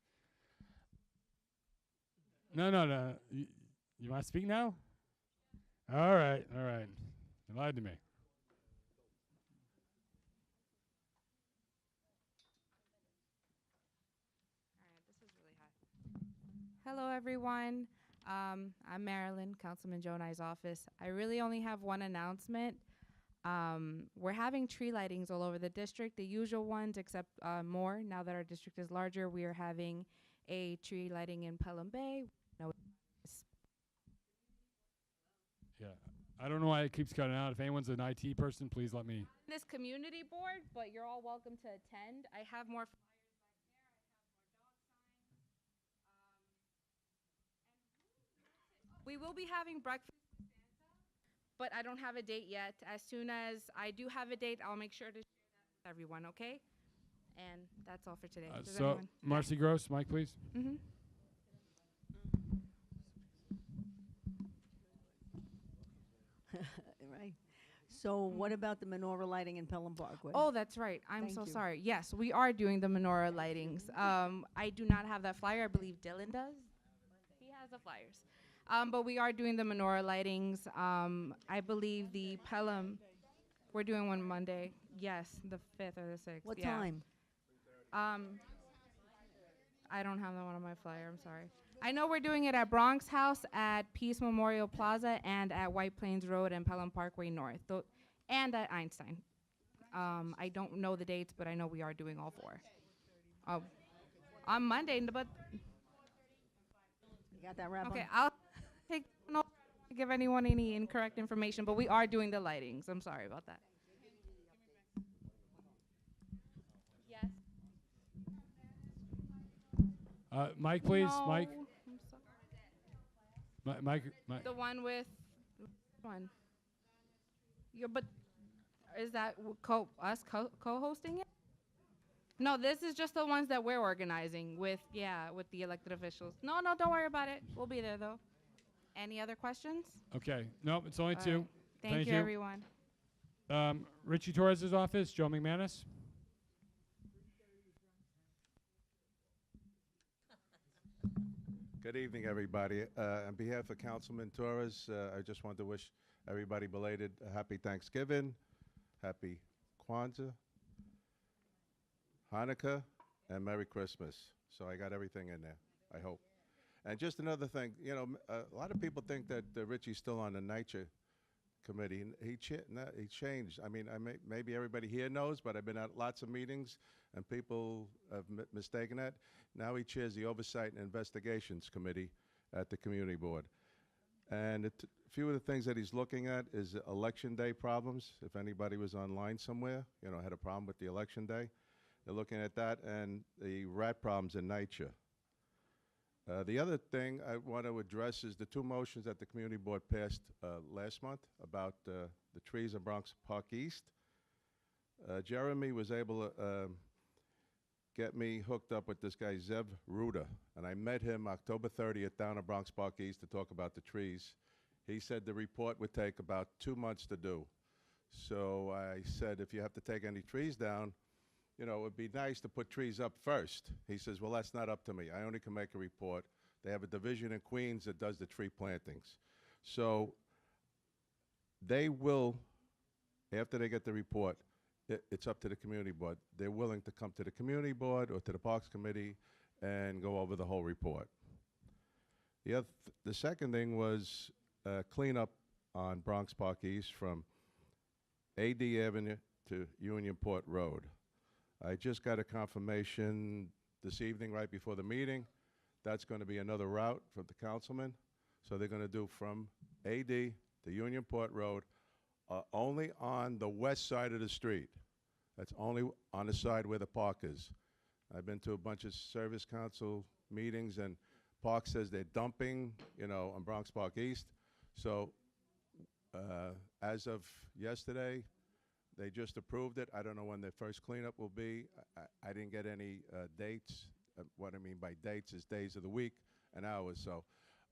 Speaker 2: No. You want to speak now? All right. You lied to me.
Speaker 11: Hello, everyone. I'm Marilyn, Councilman Jonai's office. I really only have one announcement. We're having tree lightings all over the district, the usual ones, except more. Now that our district is larger, we are having a tree lighting in Pelham Bay.
Speaker 2: Yeah. I don't know why it keeps cutting out. If anyone's an IT person, please let me.
Speaker 11: This community board, but you're all welcome to attend. I have more flyers back there. We will be having breakfast with Santa, but I don't have a date yet. As soon as I do have a date, I'll make sure to share that with everyone, okay? And that's all for today. Does
Speaker 2: So,
Speaker 11: everyone-
Speaker 2: Marcy Gross, Mike, please.
Speaker 11: Mm-hmm.
Speaker 15: Right. So what about the menorah lighting in Pelham Parkway?
Speaker 11: Oh, that's right. I'm
Speaker 15: Thank
Speaker 11: so
Speaker 15: you.
Speaker 11: sorry. Yes, we are doing the menorah lightings. I do not have that flyer. I believe Dylan does. He has the flyers. But we are doing the menorah lightings. I believe the Pelham, we're doing one Monday. Yes, the 5th or the 6th.
Speaker 15: What
Speaker 11: yeah.
Speaker 15: time?
Speaker 11: I don't have that one on my flyer. I'm sorry. I know we're doing it at Bronx House, at Peace Memorial Plaza, and at White Plains Road and Pelham Parkway North, and at Einstein. I don't know the dates, but I know we are doing all four. On Monday, but
Speaker 15: You got that wrap
Speaker 11: okay,
Speaker 15: on?
Speaker 11: I'll take no give anyone any incorrect information, but we are doing the lightings. I'm sorry about that. Yes.
Speaker 2: Mike, please.
Speaker 11: No,
Speaker 2: Mike.
Speaker 11: I'm sorry.
Speaker 2: Mike.
Speaker 11: The one with one. But is that us co-hosting it? No, this is just the ones that we're organizing with the elected officials. No, don't worry about it. We'll be there though. Any other questions?
Speaker 2: Okay. Nope, it's only
Speaker 11: All
Speaker 2: two.
Speaker 11: right. Thank you, everyone.
Speaker 2: Richie Torres' office, Joe McManus.
Speaker 17: Good evening, everybody. On behalf of Councilman Torres, I just want to wish everybody belated a happy Thanksgiving, happy Kwanzaa, Hanukkah, and Merry Christmas. So I got everything in there, I hope. And just another thing, you know, a lot of people think that Richie's still on the NYCHA committee. He changed. I mean, maybe everybody here knows, but I've been at lots of meetings, and people have mistaken that. Now he chairs the Oversight and Investigations Committee at the Community Board. And a few of the things that he's looking at is election day problems. If anybody was online somewhere, you know, had a problem with the election day, they're looking at that, and the rat problems in NYCHA. The other thing I want to address is the two motions that the Community Board passed last month about the trees in Bronx Park East. Jeremy was able to get me hooked up with this guy, Zev Ruda, and I met him October 30th down at Bronx Park East to talk about the trees. He said the report would take about 2 months to do. So I said, if you have to take any trees down, you know, it would be nice to put trees up first. He says, well, that's not up to me. I only can make a report. They have a division in Queens that does the tree plantings. So they will, after they get the report, it's up to the community board. They're willing to come to the community board or to the Parks Committee and go over the whole report. The second thing was cleanup on Bronx Park East from AD Avenue to Unionport Road. I just got a confirmation this evening right before the meeting. That's going to be another route from the councilman. So they're going to do from AD to Unionport Road only on the west side of the street. That's only on the side where the park is. I've been to a bunch of service council meetings, and Park says they're dumping, on Bronx Park East. So as of yesterday, they just approved it. I don't know when their first cleanup will be. I didn't get any dates. What I mean by dates is days of the week and hours. So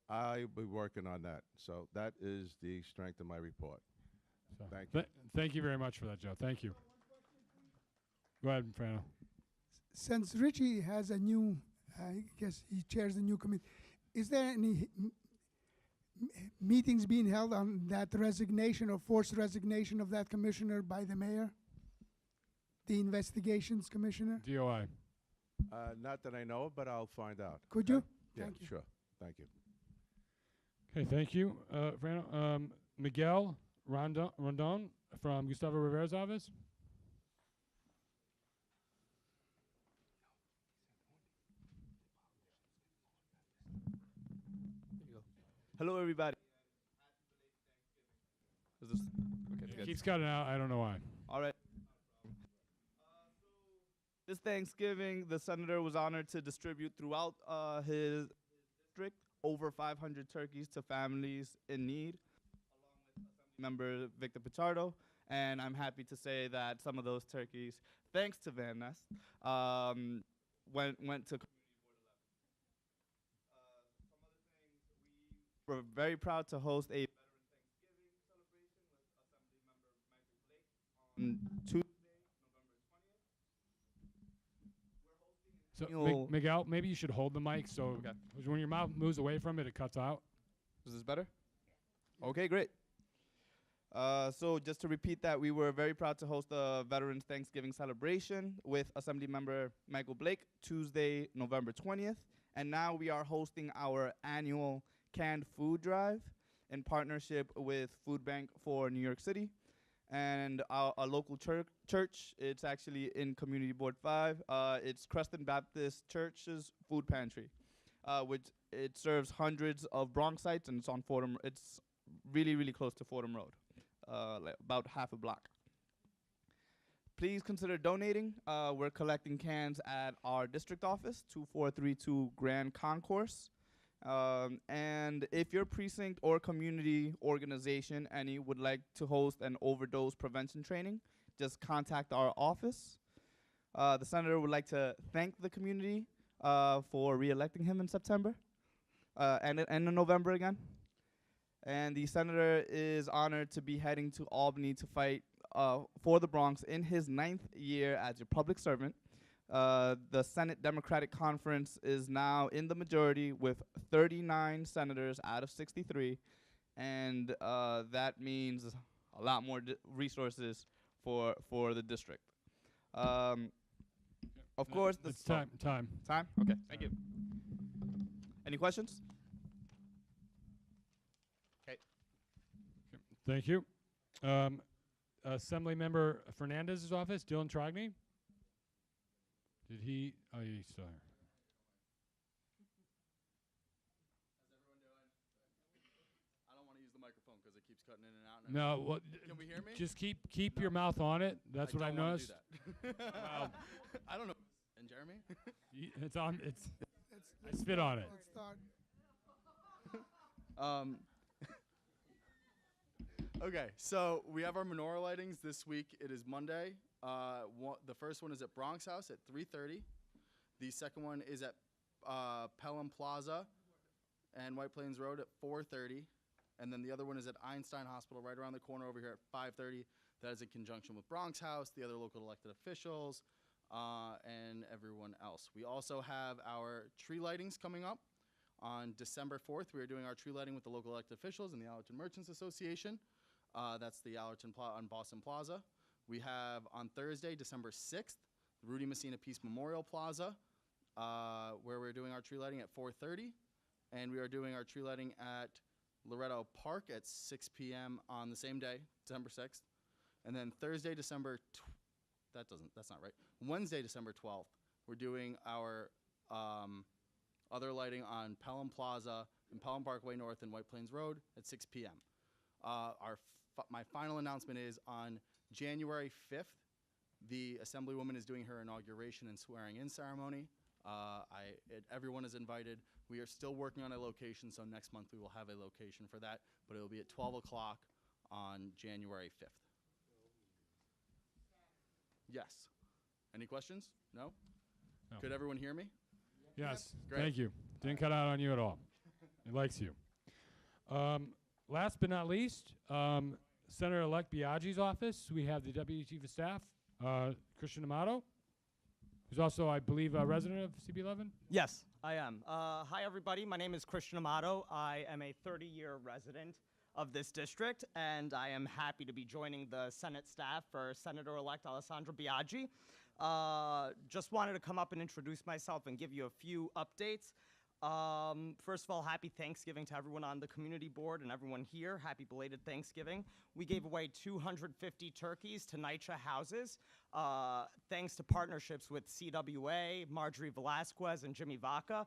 Speaker 17: I'll be working on that. So that is the strength of my report.
Speaker 2: So
Speaker 17: Thank you.
Speaker 2: Thank you very much for that, Joe. Thank you. Go ahead, Frano.
Speaker 1: Since Richie has a new, I guess he chairs the new committee, is there any meetings being held on that resignation or forced resignation of that commissioner by the mayor? The investigations commissioner?
Speaker 2: DOI.
Speaker 17: Not that I know of, but I'll find out.
Speaker 1: Could you?
Speaker 17: Yeah,
Speaker 1: Thank you.
Speaker 17: sure. Thank you.
Speaker 2: Okay, thank you, Frano. Miguel Rondon from Gustavo Rivera's office.
Speaker 7: Hello, everybody. Is this okay?
Speaker 2: It
Speaker 7: Good.
Speaker 2: keeps cutting out. I don't know why.
Speaker 7: All right. This Thanksgiving, the senator was honored to distribute throughout his district over 500 turkeys to families in need, along with Assembly Member Victor Pichardo. And I'm happy to say that some of those turkeys, thanks to Van Ness, went to community board 11. We're very proud to host a Veteran Thanksgiving celebration with Assembly Member Michael Blake on Tuesday,
Speaker 2: So,
Speaker 7: Annual-
Speaker 2: Miguel, maybe you should hold the mic so when your mouth moves away from it, it cuts out.
Speaker 7: Is this better? Okay, great. So just to repeat that, we were very proud to host the Veterans Thanksgiving celebration with Assembly Member Michael Blake Tuesday, November 20th. And now we are hosting our annual canned food drive in partnership with Food Bank for New York City and a local church. It's actually in Community Board 5. It's Creston Baptist Church's food pantry, which it serves hundreds of Bronxites, and it's on Fordham. It's really, really close to Fordham Road, like about half a block. Please consider donating. We're collecting cans at our district office, 2432 Grand Concourse. And if your precinct or community organization, any, would like to host an overdose prevention training, just contact our office. The senator would like to thank the community for re-electing him in September and in November again. And the senator is honored to be heading to Albany to fight for the Bronx in his 9th year as a public servant. The Senate Democratic Conference is now in the majority with 39 senators out of 63, and that means a lot more resources for the district. Of course,
Speaker 2: it's time.
Speaker 7: Time? Okay, thank you. Any questions? Okay.
Speaker 2: Thank you. Assembly Member Fernandez's office, Dylan Trogny. Did he? Oh, he's still here.
Speaker 14: I don't want to use the microphone because it keeps cutting in and out.
Speaker 2: No, well,
Speaker 14: Can we hear me?
Speaker 2: just keep your mouth on it. That's what I've
Speaker 14: don't wanna
Speaker 2: noticed.
Speaker 14: do that.
Speaker 2: Well,
Speaker 14: I don't know. And Jeremy?
Speaker 2: It's on. I spit on it.
Speaker 1: Let's start.
Speaker 14: Okay, so we have our menorah lightings this week. It is Monday. The first one is at Bronx House at 3:30. The second one is at Pelham Plaza and White Plains Road at 4:30. And then the other one is at Einstein Hospital right around the corner over here at 5:30. That is in conjunction with Bronx House, the other local elected officials, and everyone else. We also have our tree lightings coming up On December 4th, we are doing our tree lighting with the local elected officials and the Allerton Merchants Association. That's the Allerton on Boston Plaza. We have on Thursday, December 6th, Rudy Messina Peace Memorial Plaza, where we're doing our tree lighting at 4:30. And we are doing our tree lighting at Loretto Park at 6 p.m. on the same day, December 6th. And then Thursday, that's not right. Wednesday, December 12th, we're doing our other lighting on Pelham Plaza and Pelham Parkway North and White Plains Road at 6 p.m. My final announcement is on January 5th, the Assemblywoman is doing her inauguration and swearing in ceremony. Everyone is invited. We are still working on a location, so next month we will have a location for that, but it will be at 12 o'clock on January 5th. Yes. Any questions? No?
Speaker 2: No.
Speaker 14: Could everyone hear me?
Speaker 2: Yes.
Speaker 14: Great.
Speaker 2: Thank you. Didn't cut out on you at all. He likes you. Last but not least, Senator-elect Biaggi's office. We have the Deputy Chief of Staff, Christian Amato, who's also, I believe, a resident of CB11.
Speaker 8: Yes, I am. Hi, everybody. My name is Christian Amato. I am a 30-year resident of this district, and I am happy to be joining the Senate staff for Senator-elect Alessandra Biaggi. Just wanted to come up and introduce myself and give you a few updates. First of all, happy Thanksgiving to everyone on the community board and everyone here. Happy belated Thanksgiving. We gave away 250 turkeys to NYCHA houses, thanks to partnerships with CWA, Marjorie Velasquez, and Jimmy Vaca.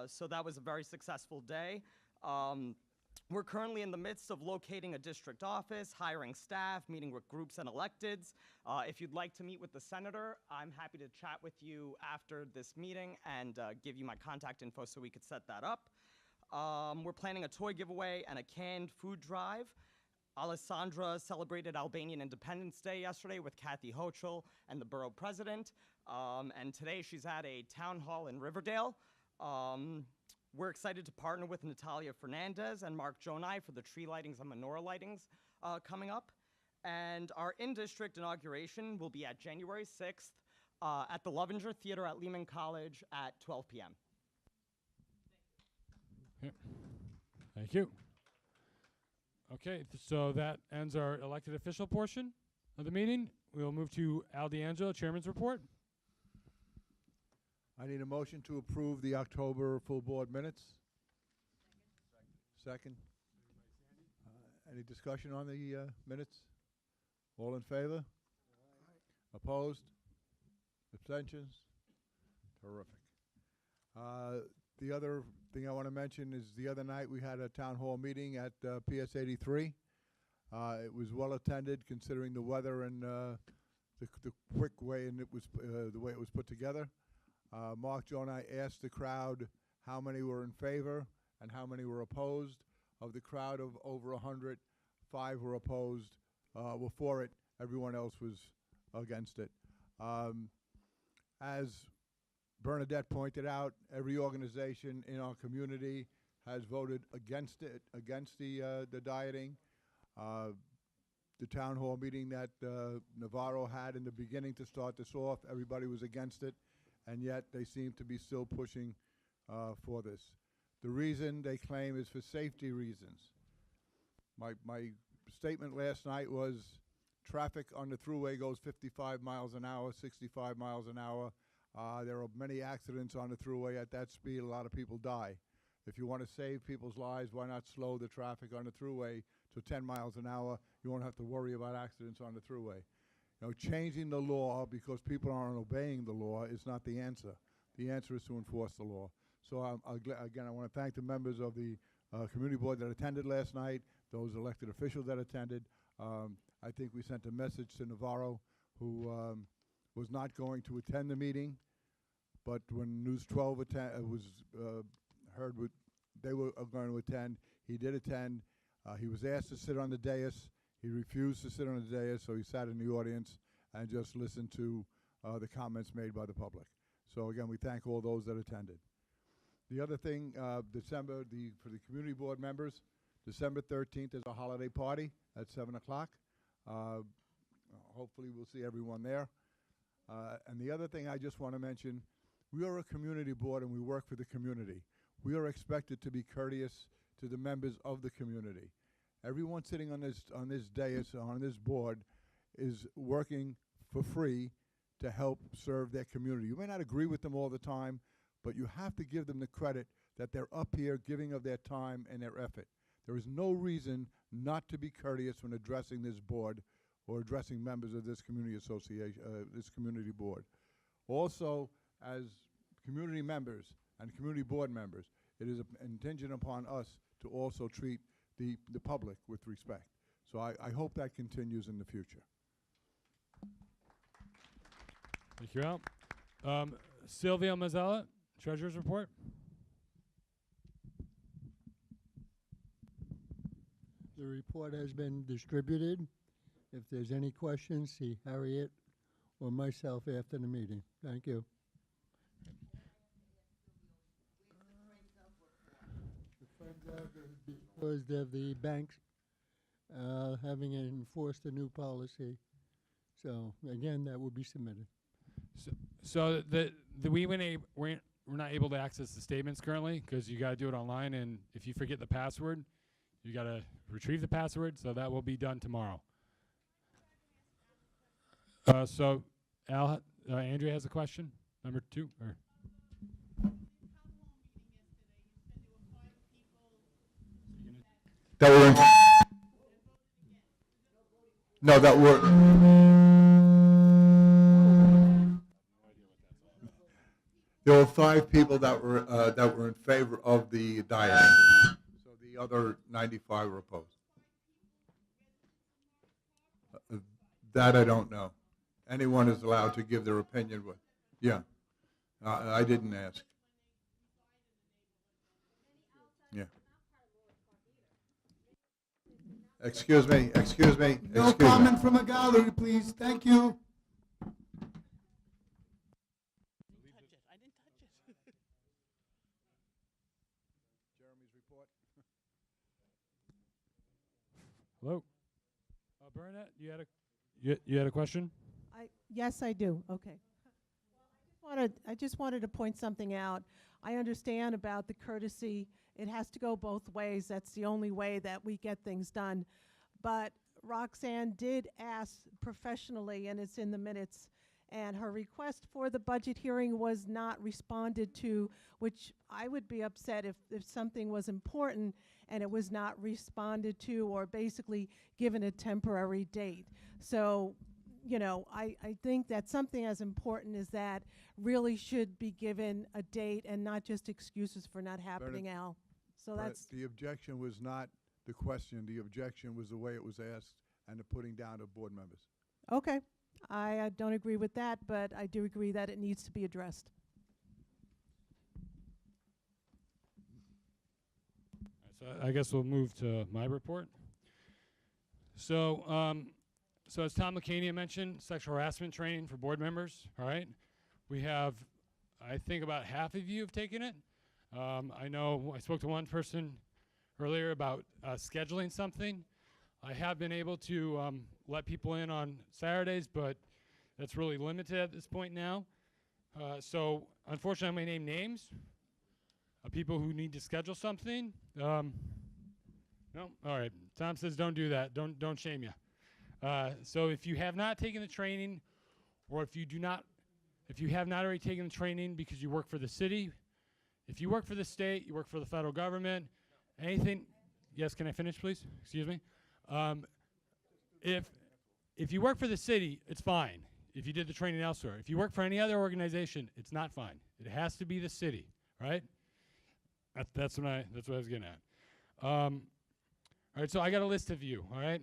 Speaker 8: So that was a very successful day. We're currently in the midst of locating a district office, hiring staff, meeting with groups and electeds. If you'd like to meet with the senator, I'm happy to chat with you after this meeting and give you my contact info so we could set that up. We're planning a toy giveaway and a canned food drive. Alessandra celebrated Albanian Independence Day yesterday with Kathy Hochul and the borough president. And today she's at a town hall in Riverdale. We're excited to partner with Natalia Fernandez and Mark Jonai for the tree lightings and menorah lightings coming up. And our in-district inauguration will be at January 6th at the Lovinger Theater at Lehman College at 12 p.m.
Speaker 2: Yep. Thank you. Okay, so that ends our elected official portion of the meeting. We will move to Al D'Angelo, Chairman's report.
Speaker 9: I need a motion to approve the October full board minutes. Second. Any discussion on the minutes? All in favor? Opposed? Abstentions? Terrific. The other thing I want to mention is the other night we had a town hall meeting at PS 83. It was well attended considering the weather and the quick way and the way it was put together. Mark Jonai asked the crowd how many were in favor and how many were opposed. Of the crowd of over 100, 5 were opposed, were for it. Everyone else was against it. As Bernadette pointed out, every organization in our community has voted against it, against the dieting. The town hall meeting that Navarro had in the beginning to start this off, everybody was against it, and yet they seem to be still pushing for this. The reason they claim is for safety reasons. My statement last night was traffic on the thruway goes 55 miles an hour, 65 miles an hour. There are many accidents on the thruway at that speed. A lot of people die. If you want to save people's lives, why not slow the traffic on the thruway to 10 miles an hour? You won't have to worry about accidents on the thruway. You know, changing the law because people aren't obeying the law is not the answer. The answer is to enforce the law. So again, I want to thank the members of the community board that attended last night, those elected officials that attended. I think we sent a message to Navarro, who was not going to attend the meeting, but when News 12 was heard they were going to attend, he did attend. He was asked to sit on the dais. He refused to sit on the dais, so he sat in the audience and just listened to the comments made by the public. So again, we thank all those that attended. The other thing, for the community board members, December 13th is a holiday party at 7 o'clock. Hopefully we'll see everyone there. And the other thing I just want to mention, we are a community board and we work for the community. we are expected to be courteous to the members of the community. Everyone sitting on this dais, on this board, is working for free to help serve their community. You may not agree with them all the time, but you have to give them the credit that they're up here giving of their time and their effort. There is no reason not to be courteous when addressing this board or addressing members of this community association, this community board. Also, as community members and community board members, it is contingent upon us to also treat the public with respect. So I hope that continues in the future.
Speaker 2: Thank you, Al. Sylvia Mazzella, Treasurer's Report.
Speaker 10: The report has been distributed. If there's any questions, see Harriet or myself after the meeting. Thank you. The funds are because of the banks having enforced a new policy. So again, that will be submitted.
Speaker 2: So we're not able to access the statements currently because you got to do it online, and if you forget the password, you got to retrieve the password. So that will be done tomorrow. So Andrea has a question. Number 2. Or
Speaker 9: That were no, that were. There were 5 people that were in favor of the diet. So the other 95 were opposed. That I don't know. Anyone is allowed to give their opinion. But yeah, I didn't ask. Yeah. Excuse me.
Speaker 1: No comment from a gallery, please. Thank you.
Speaker 2: hello, Burnett, you had a question?
Speaker 21: Yes, I do. Okay. I just wanted to point something out. I understand about the courtesy. It has to go both ways. That's the only way that we get things done. But Roxanne did ask professionally, and it's in the minutes, and her request for the budget hearing was not responded to, which I would be upset if something was important and it was not responded to or basically given a temporary date. So, you know, I think that something as important as that really should be given a date and not just excuses for not happening, Al. So that's
Speaker 9: the objection was not the question. The objection was the way it was asked and the putting down of board members.
Speaker 21: okay. I don't agree with that, but I do agree that it needs to be addressed.
Speaker 2: So I guess we'll move to my report. So, so as Tom McCaney mentioned, sexual harassment training for board members. All right, we have, I think about half of you have taken it. I know I spoke to one person earlier about scheduling something. I have been able to let people in on Saturdays, but that's really limited at this point now. So unfortunately, I'm going to name names of people who need to schedule something. No, all right. Tom says don't do that. Don't shame you. So if you have not taken the training, or if you have not already taken the training because you work for the city, if you work for the state, you work for the federal government, anything. Yes, can I finish, please? Excuse me. If you work for the city, it's fine if you did the training elsewhere. If you work for any other organization, it's not fine. It has to be the city, right? That's what I was getting at. All right, so I got a list of you. All right,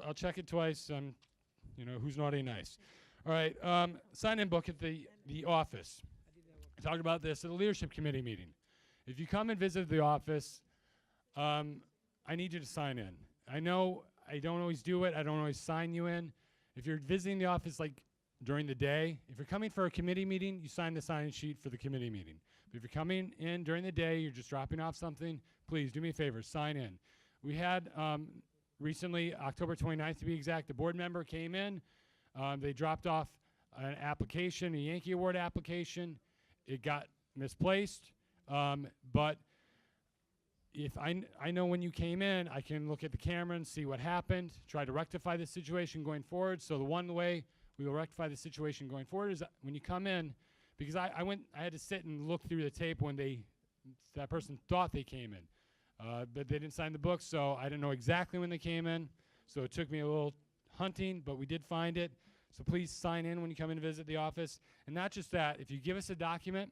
Speaker 2: I'll check it twice. You know, who's naughty and nice. All right, sign-in book at the office. I talked about this at the leadership committee meeting. If you come and visit the office, I need you to sign in. I know I don't always do it. I don't always sign you in. If you're visiting the office like during the day, if you're coming for a committee meeting, you sign the sign-in sheet for the committee meeting. But if you're coming in during the day, you're just dropping off something, please do me a favor, sign in. We had recently, October 29th to be exact, the board member came in. They dropped off an application, a Yankee Award application. It got misplaced. But if I know when you came in, I can look at the camera and see what happened, try to rectify the situation going forward. So the one way we will rectify the situation going forward is when you come in, because I had to sit and look through the tape when that person thought they came in. But they didn't sign the book, so I didn't know exactly when they came in. So it took me a little hunting, but we did find it. So please sign in when you come in to visit the office. And not just that, if you give us a document,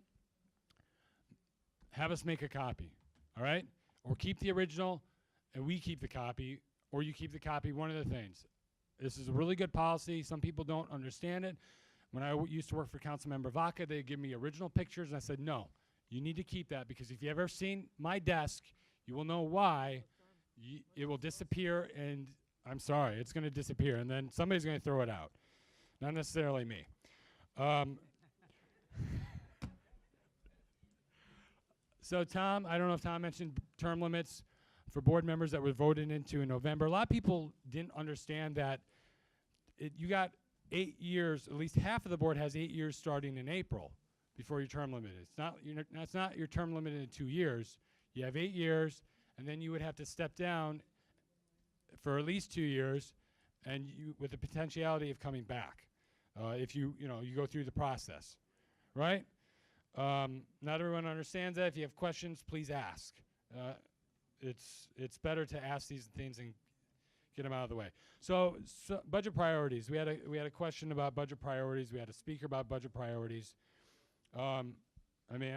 Speaker 2: have us make a copy, all right? Or keep the original, and we keep the copy, or you keep the copy, one of the things. This is a really good policy. Some people don't understand it. When I used to work for Councilmember Vaca, they'd give me original pictures, and I said, no, you need to keep that, because if you've ever seen my desk, you will know why. It will disappear, and I'm sorry, it's going to disappear, and then somebody's going to throw it out. Not necessarily me. So Tom, I don't know if Tom mentioned term limits for board members that were voted into in November. A lot of people didn't understand that you got 8 years, at least half of the board has 8 years starting in April before your term limit. It's not your term limit in 2 years. You have 8 years, and then you would have to step down for at least 2 years, and with the potentiality of coming back if you go through the process, right? Not everyone understands that. If you have questions, please ask. It's better to ask these things and get them out of the way. So budget priorities. We had a question about budget priorities. We had a speaker about budget priorities. I mean,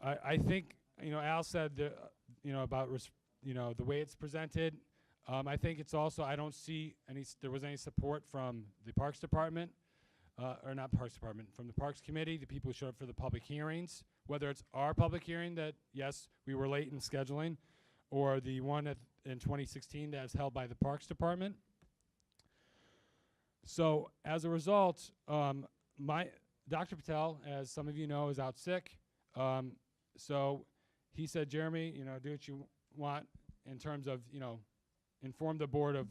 Speaker 2: I think Al said about the way it's presented. I think it's also, I don't see there was any support from the Parks Department. Or not Parks Department, from the Parks Committee, the people who showed up for the public hearings, whether it's our public hearing that, yes, we were late in scheduling, or the one in 2016 that is held by the Parks Department. So as a result, Dr. Patel, as some of you know, is out sick. So he said, Jeremy, do what you want in terms of, inform the board of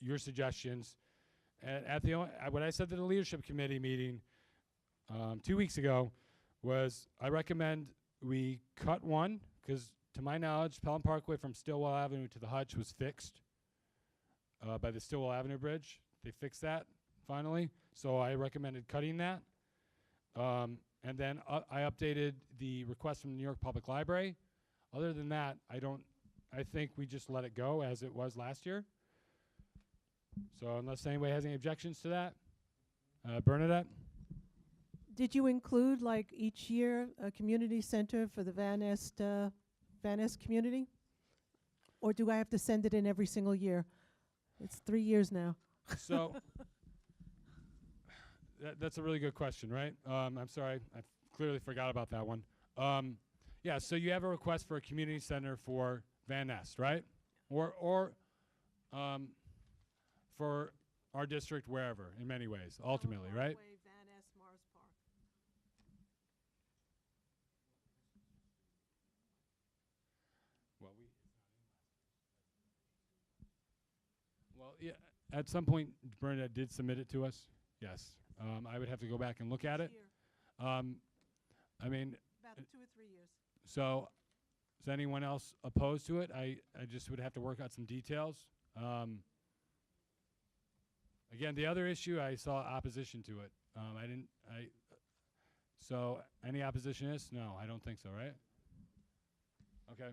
Speaker 2: your suggestions. What I said to the leadership committee meeting 2 weeks ago was I recommend we cut one, because to my knowledge, Pelham Parkway from Stillwell Avenue to the Hutch was fixed by the Stillwell Avenue Bridge. They fixed that finally, so I recommended cutting that. And then I updated the request from the New York Public Library. Other than that, I think we just let it go as it was last year. So unless anybody has any objections to that, Bernadette?
Speaker 21: Did you include, like, each year a community center for the Van Ness community? Or do I have to send it in every single year? It's 3 years now.
Speaker 2: So that's a really good question, right? I'm sorry, I clearly forgot about that one. Yeah, so you have a request for a community center for Van Ness, right? Or for our district, wherever, in many ways, ultimately, right?
Speaker 21: Van Ness, Morris Park.
Speaker 2: Well, yeah, at some point, Bernadette did submit it to us. Yes. I would have to go back and look at it. I mean,
Speaker 21: about 2 or 3 years.
Speaker 2: So is anyone else opposed to it? I just would have to work out some details. Again, the other issue, I saw opposition to it. So any oppositionists? No, I don't think so, right? Okay.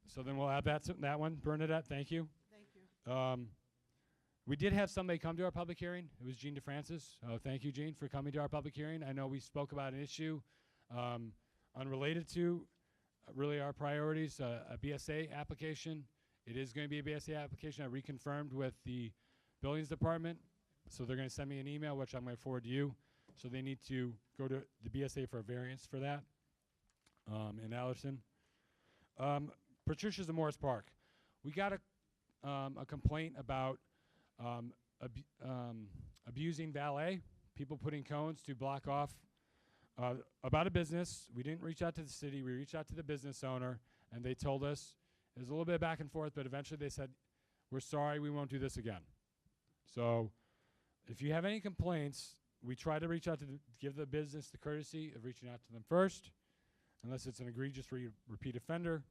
Speaker 2: So then we'll have that one. Bernadette, thank you.
Speaker 21: Thank you.
Speaker 2: We did have somebody come to our public hearing. It was Jean DeFrancis. Thank you, Jean, for coming to our public hearing. I know we spoke about an issue unrelated to really our priorities, a BSA application. It is going to be a BSA application. I reconfirmed with the Buildings Department. So they're going to send me an email, which I'm going to forward to you. So they need to go to the BSA for a variance for that in Allison. Patricia's in Morris Park. We got a complaint about abusing valet, people putting cones to block off about a business. We didn't reach out to the city. We reached out to the business owner, and they told us, it was a little bit back and forth, but eventually they said, we're sorry, we won't do this again. So if you have any complaints, we try to reach out to give the business the courtesy of reaching out to them first, unless it's an egregious repeat offender.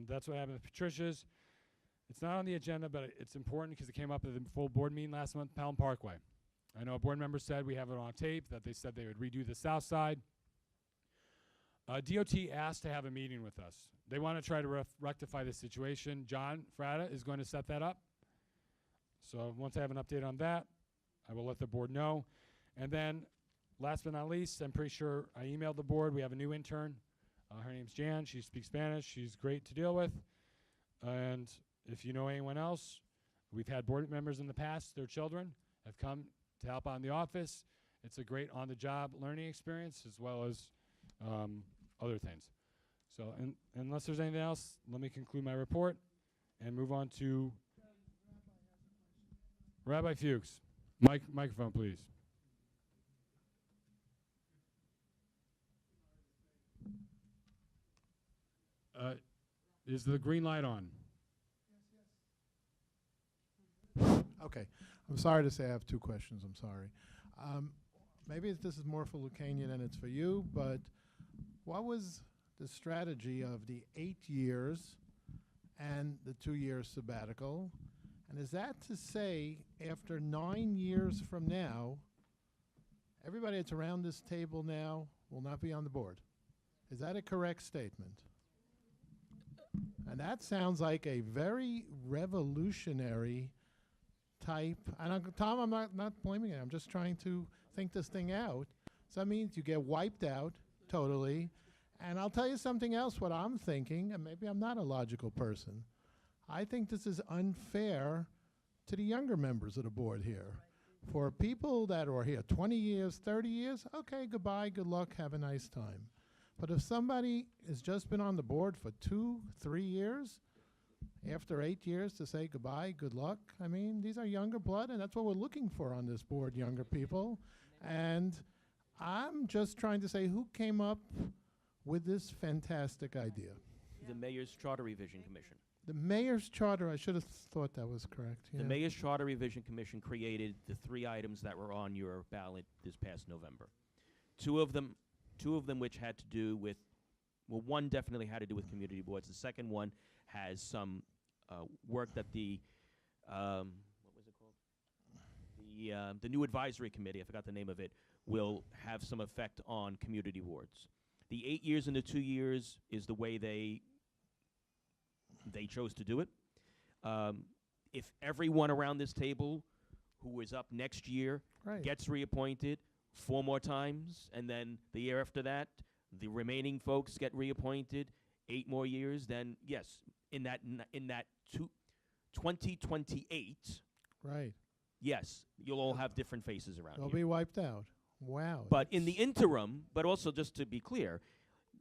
Speaker 2: That's what happened with Patricia's. It's not on the agenda, but it's important because it came up at the full board meeting last month, Pelham Parkway. I know a board member said, we have it on tape, that they said they would redo the south side. DOT asked to have a meeting with us. They want to try to rectify the situation. John Fratta is going to set that up. So once I have an update on that, I will let the board know. And then, last but not least, I'm pretty sure I emailed the board. We have a new intern. Her name's Jan. She speaks Spanish. She's great to deal with. And if you know anyone else, we've had board members in the past, their children have come to help out in the office. It's a great on-the-job learning experience as well as other things. So unless there's anything else, let me conclude my report and move on to Rabbi Fuchs. Microphone, please. Is the green light on?
Speaker 18: Okay. I'm sorry to say I have two questions. I'm sorry. Maybe this is more for Lucania than it's for you, but what was the strategy of the 8 years and the 2-year sabbatical? And is that to say, after 9 years from now, everybody that's around this table now will not be on the board? Is that a correct statement? And that sounds like a very revolutionary type. And Tom, I'm not blaming it. I'm just trying to think this thing out. So that means you get wiped out totally. And I'll tell you something else, what I'm thinking, and maybe I'm not a logical person. I think this is unfair to the younger members of the board here. For people that are here 20 years, 30 years, okay, goodbye, good luck, have a nice time. But if somebody has just been on the board for 2, 3 years, after 8 years to say goodbye, good luck, I mean, these are younger blood, and that's what we're looking for on this board, younger people. And I'm just trying to say, who came up with this fantastic idea?
Speaker 13: The Mayor's Charter Revision Commission.
Speaker 18: The Mayor's Charter, I should have thought that was correct.
Speaker 13: The Mayor's Charter Revision Commission created the 3 items that were on your ballot this past November. Two of them which had to do with, well, one definitely had to do with community boards. The second one has some work that the, what was it called? The new advisory committee, I forgot the name of it, will have some effect on community boards. The 8 years and the 2 years is the way they chose to do it. If everyone around this table who is up next year gets reappointed 4 more times, and then the year after that, the remaining folks get reappointed 8 more years, then yes, in that 2028,
Speaker 18: right?
Speaker 13: Yes, you'll all have different faces around
Speaker 18: They'll
Speaker 13: here.
Speaker 18: be wiped out. Wow.
Speaker 13: But in the interim, but also just to be clear,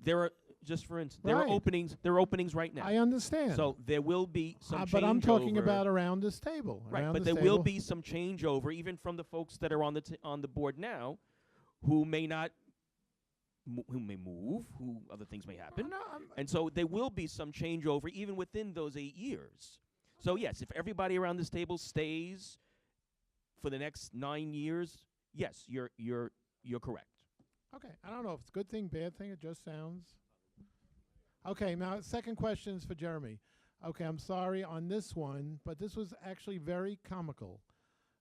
Speaker 13: there are, just for instance, there are openings right now.
Speaker 18: I understand.
Speaker 13: So there will be some
Speaker 18: but I'm talking
Speaker 13: changeover.
Speaker 18: about around this table.
Speaker 13: Right,
Speaker 18: around
Speaker 13: but
Speaker 18: this
Speaker 13: there will
Speaker 18: table.
Speaker 13: be some changeover, even from the folks that are on the board now, who may not, who may move, who other things may happen, and so there will be some changeover even within those 8 years. So yes, if everybody around this table stays for the next 9 years, yes, you're correct.
Speaker 18: Okay, I don't know if it's a good thing, bad thing. It just sounds. Okay, now second question is for Jeremy. Okay, I'm sorry on this one, but this was actually very comical.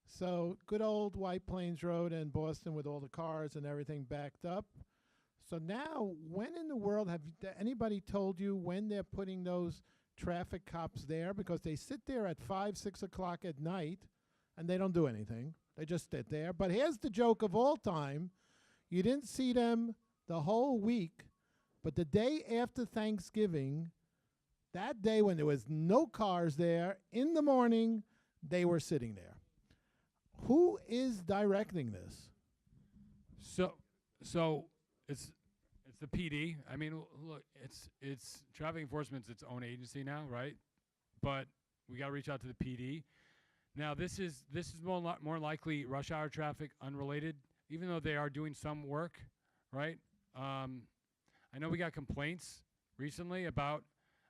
Speaker 18: So good old White Plains Road in Boston with all the cars and everything backed up. So now, when in the world have anybody told you when they're putting those traffic cops there? Because they sit there at 5, 6 o'clock at night, and they don't do anything. They just sit there. But here's the joke of all time. You didn't see them the whole week, but the day after Thanksgiving, that day when there was no cars there, in the morning, they were sitting there. Who is directing this?
Speaker 2: So it's the PD. I mean, look, it's traffic enforcement's its own agency now, right? But we got to reach out to the PD. Now this is more likely rush hour traffic, unrelated, even though they are doing some work, right? I know we got complaints recently about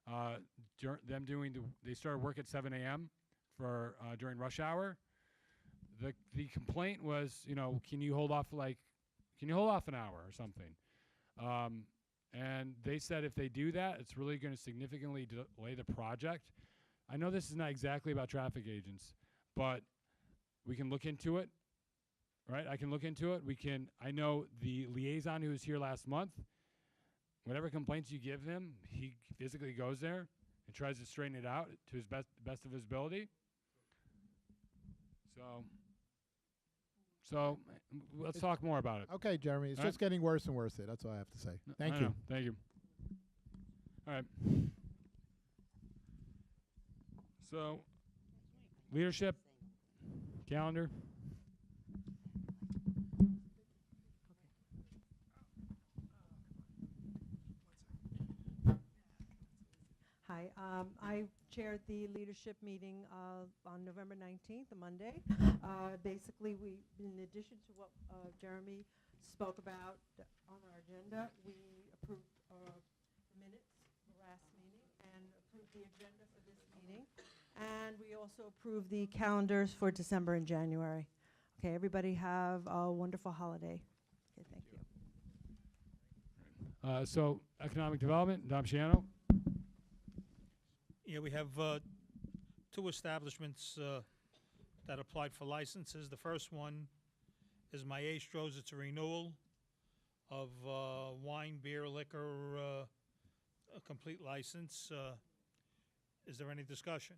Speaker 2: them doing they started work at 7 a.m. for during rush hour. the complaint was, you know, can you hold off an hour or something? And they said if they do that, it's really going to significantly delay the project. I know this is not exactly about traffic agents, but we can look into it, right? I can look into it. I know the liaison who was here last month, whatever complaints you give him, he physically goes there and tries to straighten it out to his best of his ability. So let's talk more about it.
Speaker 18: Okay, Jeremy, it's
Speaker 2: All
Speaker 18: just getting worse and worse here. That's all I have to say. Thank
Speaker 2: I
Speaker 18: you.
Speaker 2: know. Thank you. All right. So, leadership, calendar.
Speaker 19: Hi, I chaired the leadership meeting on November 19th, a Monday. Basically, in addition to what Jeremy spoke about on our agenda, we approved minutes for last meeting and approved the agenda for this meeting. And we also approved the calendars for December and January. Okay, everybody have a wonderful holiday. Okay, thank you.
Speaker 2: So, economic development, Dom Shiano.
Speaker 12: Yeah, we have two establishments that applied for licenses. The first one is Maestro's. It's a renewal of wine, beer, liquor, a complete license. Is there any discussion?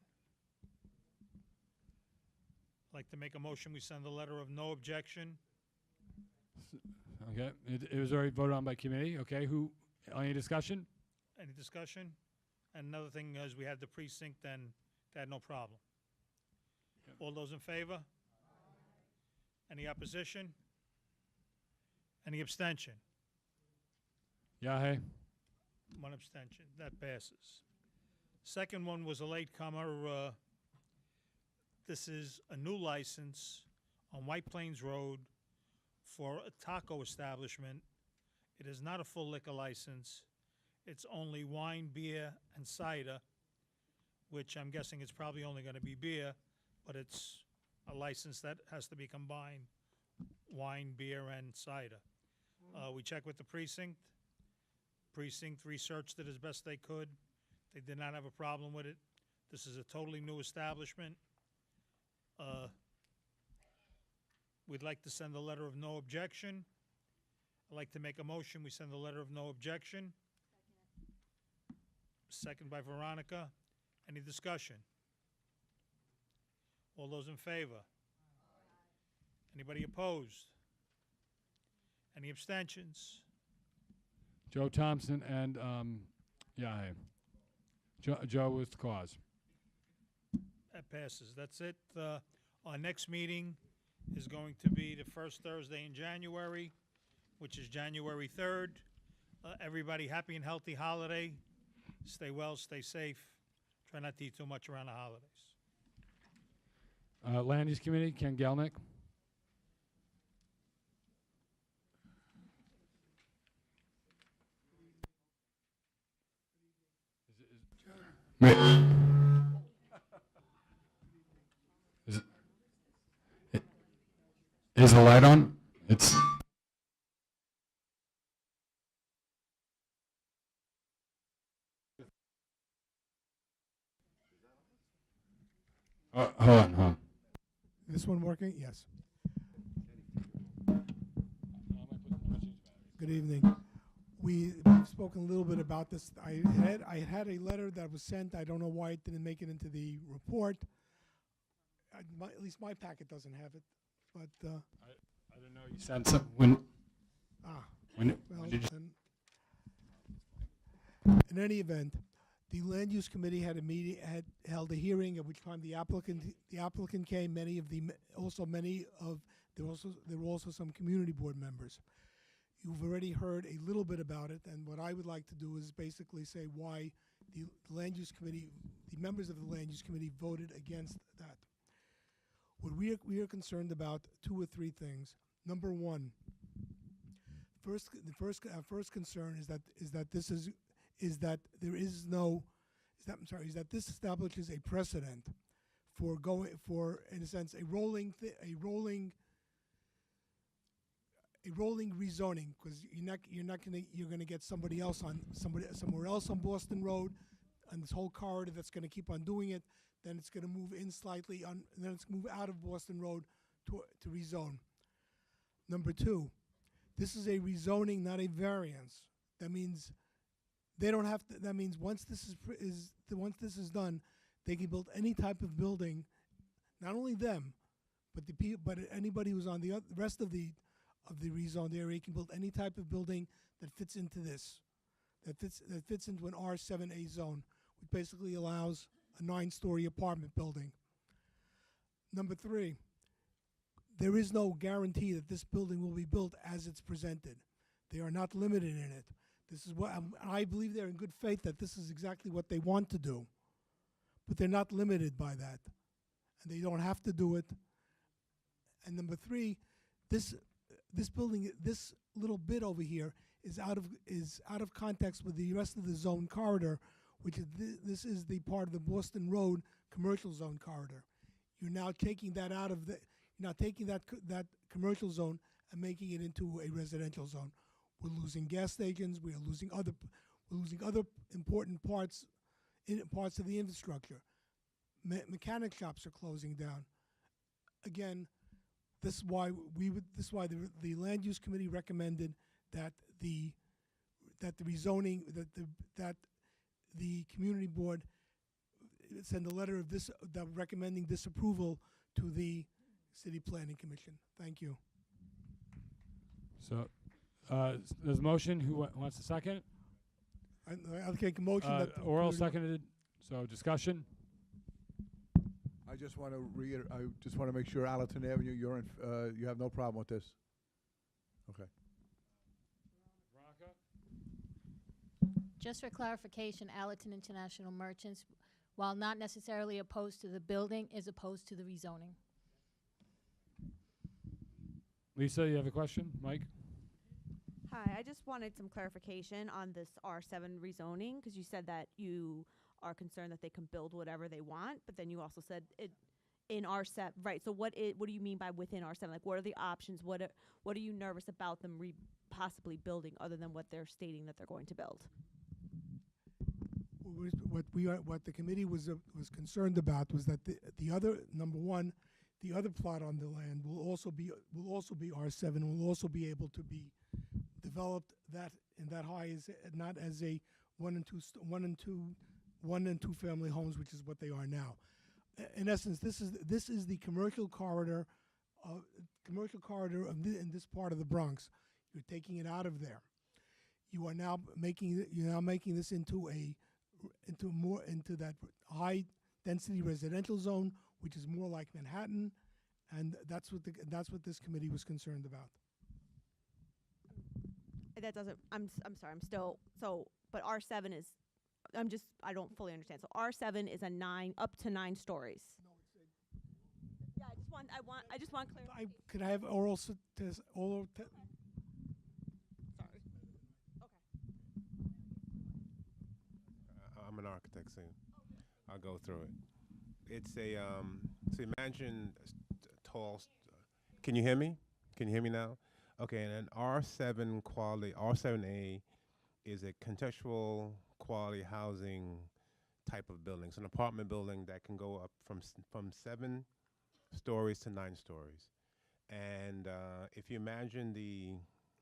Speaker 12: I'd like to make a motion. We send a letter of no objection.
Speaker 2: Okay, it was already voted on by committee. Okay, any discussion?
Speaker 12: Any discussion? And another thing is we had the precinct and they had no problem. All those in favor? Any opposition? Any abstention?
Speaker 2: Yeah, hey.
Speaker 12: One abstention. That passes. Second one was a latecomer. This is a new license on White Plains Road for a taco establishment. It is not a full liquor license. It's only wine, beer, and cider, which I'm guessing it's probably only going to be beer, but it's a license that has to be combined, wine, beer, and cider. We checked with the precinct. Precinct researched it as best they could. They did not have a problem with it. This is a totally new establishment. We'd like to send a letter of no objection. I'd like to make a motion. We send a letter of no objection. Second by Veronica. Any discussion? All those in favor? Anybody opposed? Any abstentions?
Speaker 2: Joe Thompson and yeah, hey. Joe with cause.
Speaker 12: That passes. That's it. Our next meeting is going to be the first Thursday in January, which is January 3rd. Everybody happy and healthy holiday. Stay well, stay safe. Try not to eat too much around the holidays.
Speaker 2: Land Use Committee, Ken Gelnick. Is the light on? It's. Hold on.
Speaker 6: This one working? Yes. Good evening. We've spoken a little bit about this. I had a letter that was sent. I don't know why it didn't make it into the report. At least my packet doesn't have it. But
Speaker 2: I don't know. You sent some when. When did you?
Speaker 6: In any event, the Land Use Committee had held a hearing at which time the applicant came. There were also some community board members. You've already heard a little bit about it, and what I would like to do is basically say why the Land Use Committee, the members of the Land Use Committee voted against that. What we are concerned about, two or three things. Number one, our first concern is that this establishes a precedent for in a sense a rolling rezoning, because you're gonna get somewhere else on Boston Road, on this whole corridor that's gonna keep on doing it. Then it's gonna move in slightly and then it's move out of Boston Road to rezone. Number two, this is a rezoning, not a variance. That means they don't have to. That means once this is done, they can build any type of building. Not only them, but anybody who's on the rest of the rezoned area can build any type of building that fits into this, that fits into an R7A zone, which basically allows a 9-story apartment building. Number three, there is no guarantee that this building will be built as it's presented. They are not limited in it. This is what I believe they're in good faith that this is exactly what they want to do, but they're not limited by that, and they don't have to do it. And number three, this building, this little bit over here is out of context with the rest of the zone corridor, which is this is the part of the Boston Road commercial zone corridor. You're now taking that out of that commercial zone and making it into a residential zone. We're losing gas stations. We're losing other important parts of the infrastructure. Mechanic shops are closing down. Again, this is why the land use committee recommended that the rezoning that the community board send a letter of recommending disapproval to the city planning commission. Thank you.
Speaker 2: So, there's a motion. Who wants a second?
Speaker 6: I'll take a motion. That
Speaker 2: Oral seconded. So discussion.
Speaker 9: I just want to I just want to make sure Allison Avenue, you have no problem with this. Okay.
Speaker 3: Just for clarification, Allerton International Merchants, while not necessarily opposed to the building, is opposed to the rezoning.
Speaker 2: Lisa, you have a question? Mike?
Speaker 20: Hi, I just wanted some clarification on this R7 rezoning, because you said that you are concerned that they can build whatever they want, but then you also said it in R7, right? So what do you mean by within R7? Like, what are the options? What are you nervous about them possibly building other than what they're stating that they're going to build?
Speaker 6: What the committee was concerned about was that the other plot on the land will also be R7, will also be able to be developed that high, as not as a one and two family homes, which is what they are now. In essence, this is the commercial corridor in this part of the Bronx. You're taking it out of there. You are now making this into that high density residential zone, which is more like Manhattan, and that's what this committee was concerned about.
Speaker 20: That doesn't. I'm sorry. I'm still but R7 is. I don't fully understand. So R7 is up to 9 stories. No, yeah, I just want clarification.
Speaker 6: Could I have oral? Sorry. Okay.
Speaker 22: I'm an architect, so I'll go through it. It's a so imagine tall. Can you hear me? Can you hear me now? Okay, and an R7 quality, R7A is a contextual quality housing type of building. It's an apartment building that can go up from 7 stories to 9 stories. And if you imagine the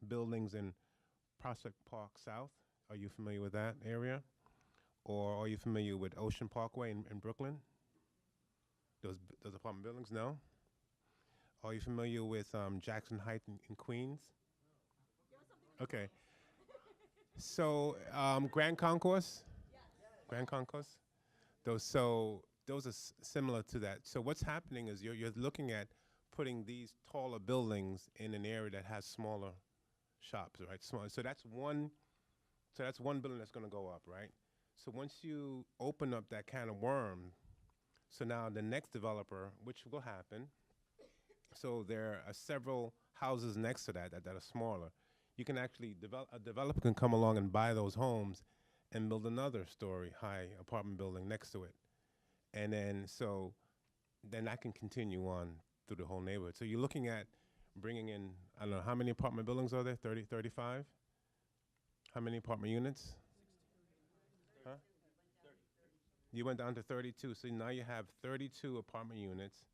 Speaker 22: buildings in Prospect Park South, are you familiar with that area? Or are you familiar with Ocean Parkway in Brooklyn? Those apartment buildings, no? Are you familiar with Jackson Heights in Queens? Okay. So Grand Concourse? Grand Concourse? Those are similar to that. So what's happening is you're looking at putting these taller buildings in an area that has smaller shops, right? So that's one building that's going to go up, right? So once you open up that can of worm, so now the next developer, which will happen, so there are several houses next to that are smaller. You can actually a developer can come along and buy those homes and build another story high apartment building next to it. And then so then that can continue on through the whole neighborhood. So you're looking at bringing in, I don't know, how many apartment buildings are there? 30, 35? How many apartment units? Huh? You went down to 32, so now you have 32 apartment units,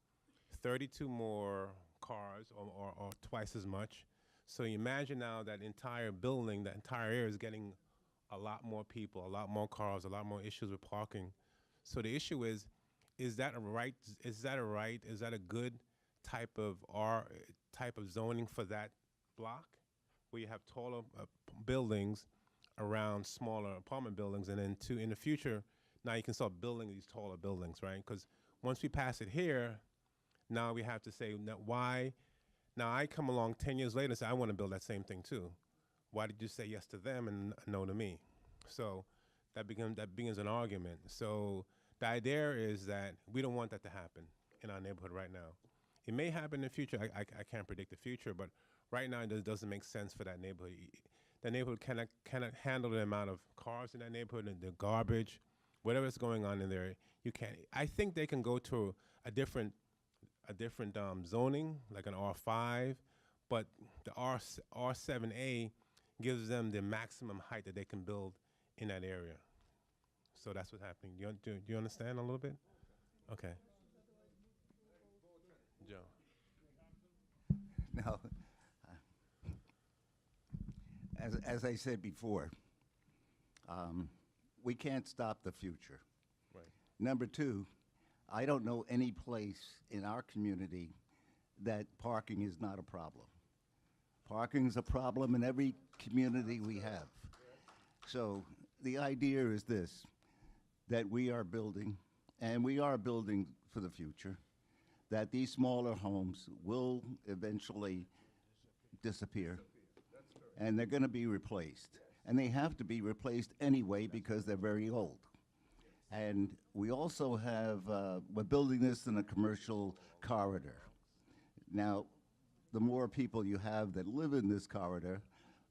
Speaker 22: 32 more cars, or twice as much. So you imagine now that entire building, that entire area is getting a lot more people, a lot more cars, a lot more issues with parking. So the issue is that a right? Is that a right? Is that a good type of zoning for that block, where you have taller buildings around smaller apartment buildings, and then in the future, now you can start building these taller buildings, right? Because once we pass it here, now we have to say why. Now I come along 10 years later and say I want to build that same thing too. Why did you say yes to them and no to me? So that begins an argument. So the idea is that we don't want that to happen in our neighborhood right now. It may happen in the future. I can't predict the future, but right now it doesn't make sense for that neighborhood. The neighborhood cannot handle the amount of cars in that neighborhood and the garbage, whatever's going on in there. You can't. I think they can go to a different zoning, like an R5, but the R7A gives them the maximum height that they can build in that area. So that's what's happening. Do you understand a little bit? Okay. Joe.
Speaker 16: Now, as I said before, we can't stop the future.
Speaker 22: Right.
Speaker 16: Number two, I don't know any place in our community that parking is not a problem. Parking is a problem in every community we have. So the idea is this, that we are building, and we are building for the future, that these smaller homes will eventually disappear, and they're going to be replaced. And they have to be replaced anyway because they're very old. And we also have, we're building this in a commercial corridor. Now, the more people you have that live in this corridor,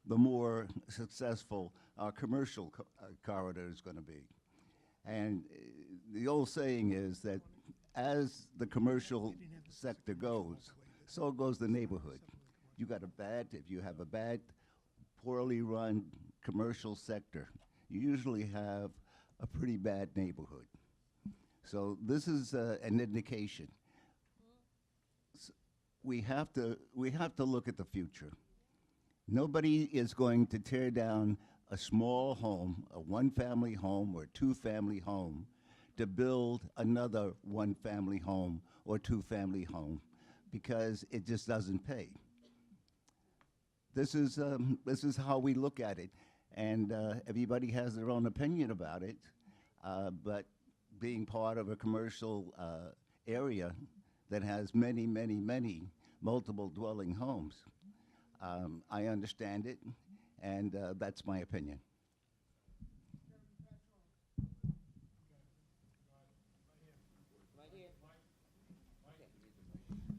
Speaker 16: the more successful our commercial corridor is going to be. And the old saying is that as the commercial sector goes, so goes the neighborhood. If you have a bad, poorly run commercial sector, you usually have a pretty bad neighborhood. So this is an indication. We have to look at the future. Nobody is going to tear down a small home, a one-family home or two-family home, to build another one-family home or two-family home, because it just doesn't pay. This is how we look at it, and everybody has their own opinion about it. But being part of a commercial area that has many, many, many multiple dwelling homes, I understand it, and that's my opinion.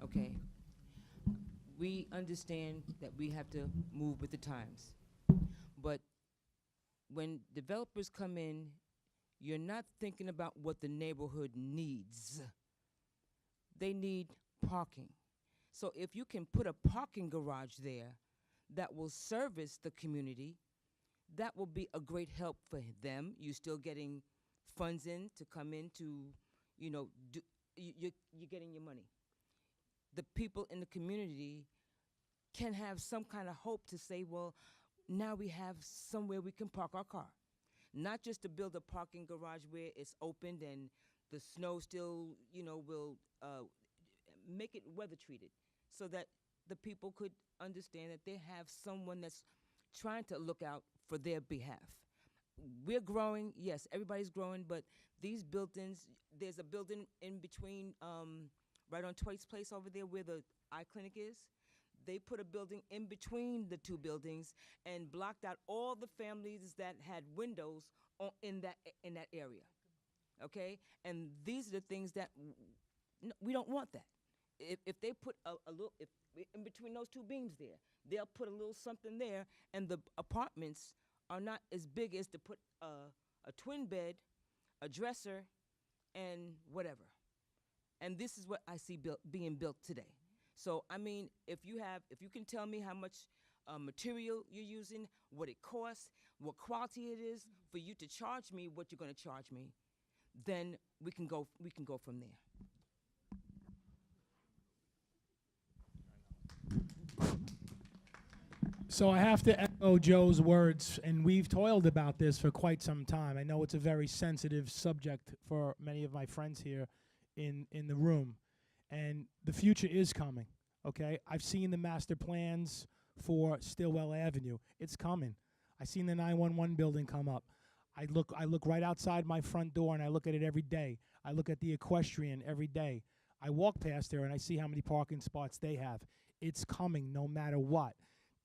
Speaker 4: Okay. We understand that we have to move with the times. But when developers come in, you're not thinking about what the neighborhood needs. They need parking. So if you can put a parking garage there that will service the community, that will be a great help for them. You're still getting funds in to come in to, you're getting your money. The people in the community can have some kind of hope to say, well, now we have somewhere we can park our car. Not just to build a parking garage where it's opened and the snow still, will make it weather treated, so that the people could understand that they have someone that's trying to look out for their behalf. We're growing, yes, everybody's growing, but these buildings, there's a building in between, right on Twait's Place over there where the eye clinic is. They put a building in between the two buildings and blocked out all the families that had windows in that area. Okay? And these are the things that we don't want that. If they put a little, if in between those two beams there, they'll put a little something there, and the apartments are not as big as to put a twin bed, a dresser, and whatever. And this is what I see being built today. So, I mean, if you can tell me how much material you're using, what it costs, what quality it is, for you to charge me what you're going to charge me, then we can go from there.
Speaker 5: So I have to echo Joe's words, and we've toiled about this for quite some time. I know it's a very sensitive subject for many of my friends here in the room, and the future is coming, okay? I've seen the master plans for Stillwell Avenue. It's coming. I've seen the 911 building come up. I look right outside my front door, and I look at it every day. I look at the equestrian every day. I walk past there, and I see how many parking spots they have. It's coming no matter what.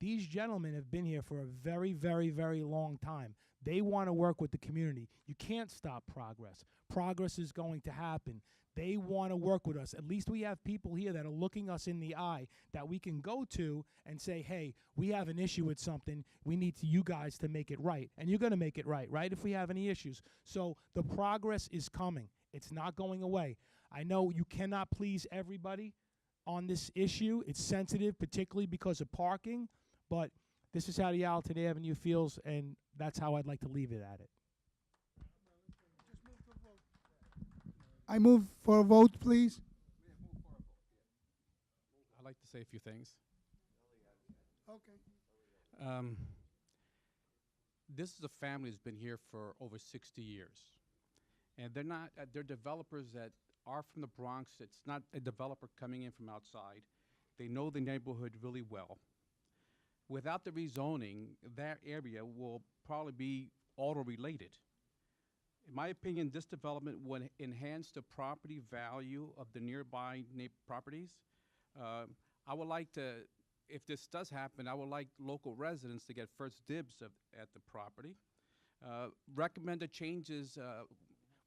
Speaker 5: These gentlemen have been here for a very, very, very long time. They want to work with the community. You can't stop progress. Progress is going to happen. They want to work with us. At least we have people here that are looking us in the eye that we can go to and say, hey, we have an issue with something. We need you guys to make it right. And you're going to make it right, if we have any issues. So the progress is coming. It's not going away. I know you cannot please everybody on this issue. It's sensitive, particularly because of parking. But this is how the Alton Avenue feels, and that's how I'd like to leave it at it.
Speaker 1: I move for a vote, please.
Speaker 15: I'd like to say a few things.
Speaker 1: Okay.
Speaker 15: This is a family that's been here for over 60 years. And they're developers that are from the Bronx. It's not a developer coming in from outside. They know the neighborhood really well. Without the rezoning, that area will probably be auto-related. In my opinion, this development would enhance the property value of the nearby properties. I would like to, if this does happen, I would like local residents to get first dibs at the property. Recommended changes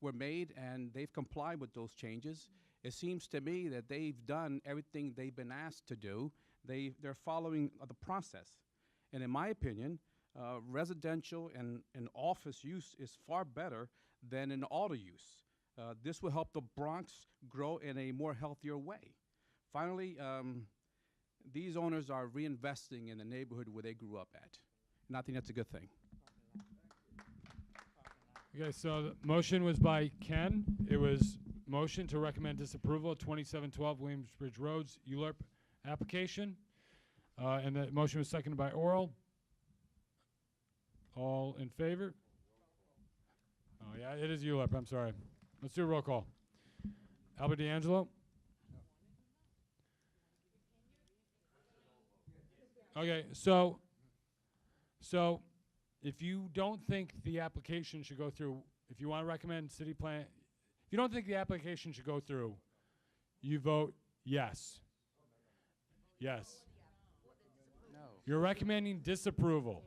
Speaker 15: were made, and they've complied with those changes. It seems to me that they've done everything they've been asked to do. They're following the process. And in my opinion, residential and office use is far better than an auto use. This will help the Bronx grow in a more healthier way. Finally, these owners are reinvesting in the neighborhood where they grew up at. And I think that's a good thing.
Speaker 2: Okay, so the motion was by Ken. It was motion to recommend disapproval of 2712 Williamsbridge Road's ULURP application. And the motion was seconded by Oral. All in favor? Oh, yeah, it is ULURP. I'm sorry. Let's do a roll call. Albert D'Angelo? Okay, so if you don't think the application should go through, if you want to recommend city plan, if you don't think the application should go through, you vote yes. Yes.
Speaker 15: No.
Speaker 2: You're recommending disapproval.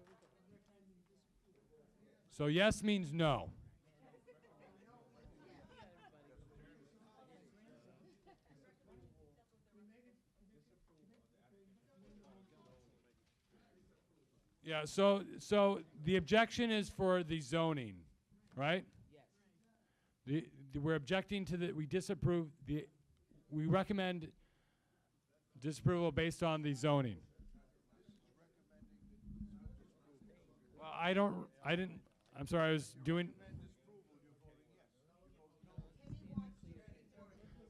Speaker 2: So yes means no. Yeah, so the objection is for the zoning, right? Yes. We're objecting to we disapprove we recommend disapproval based on the zoning. Well, I'm sorry, I was doing.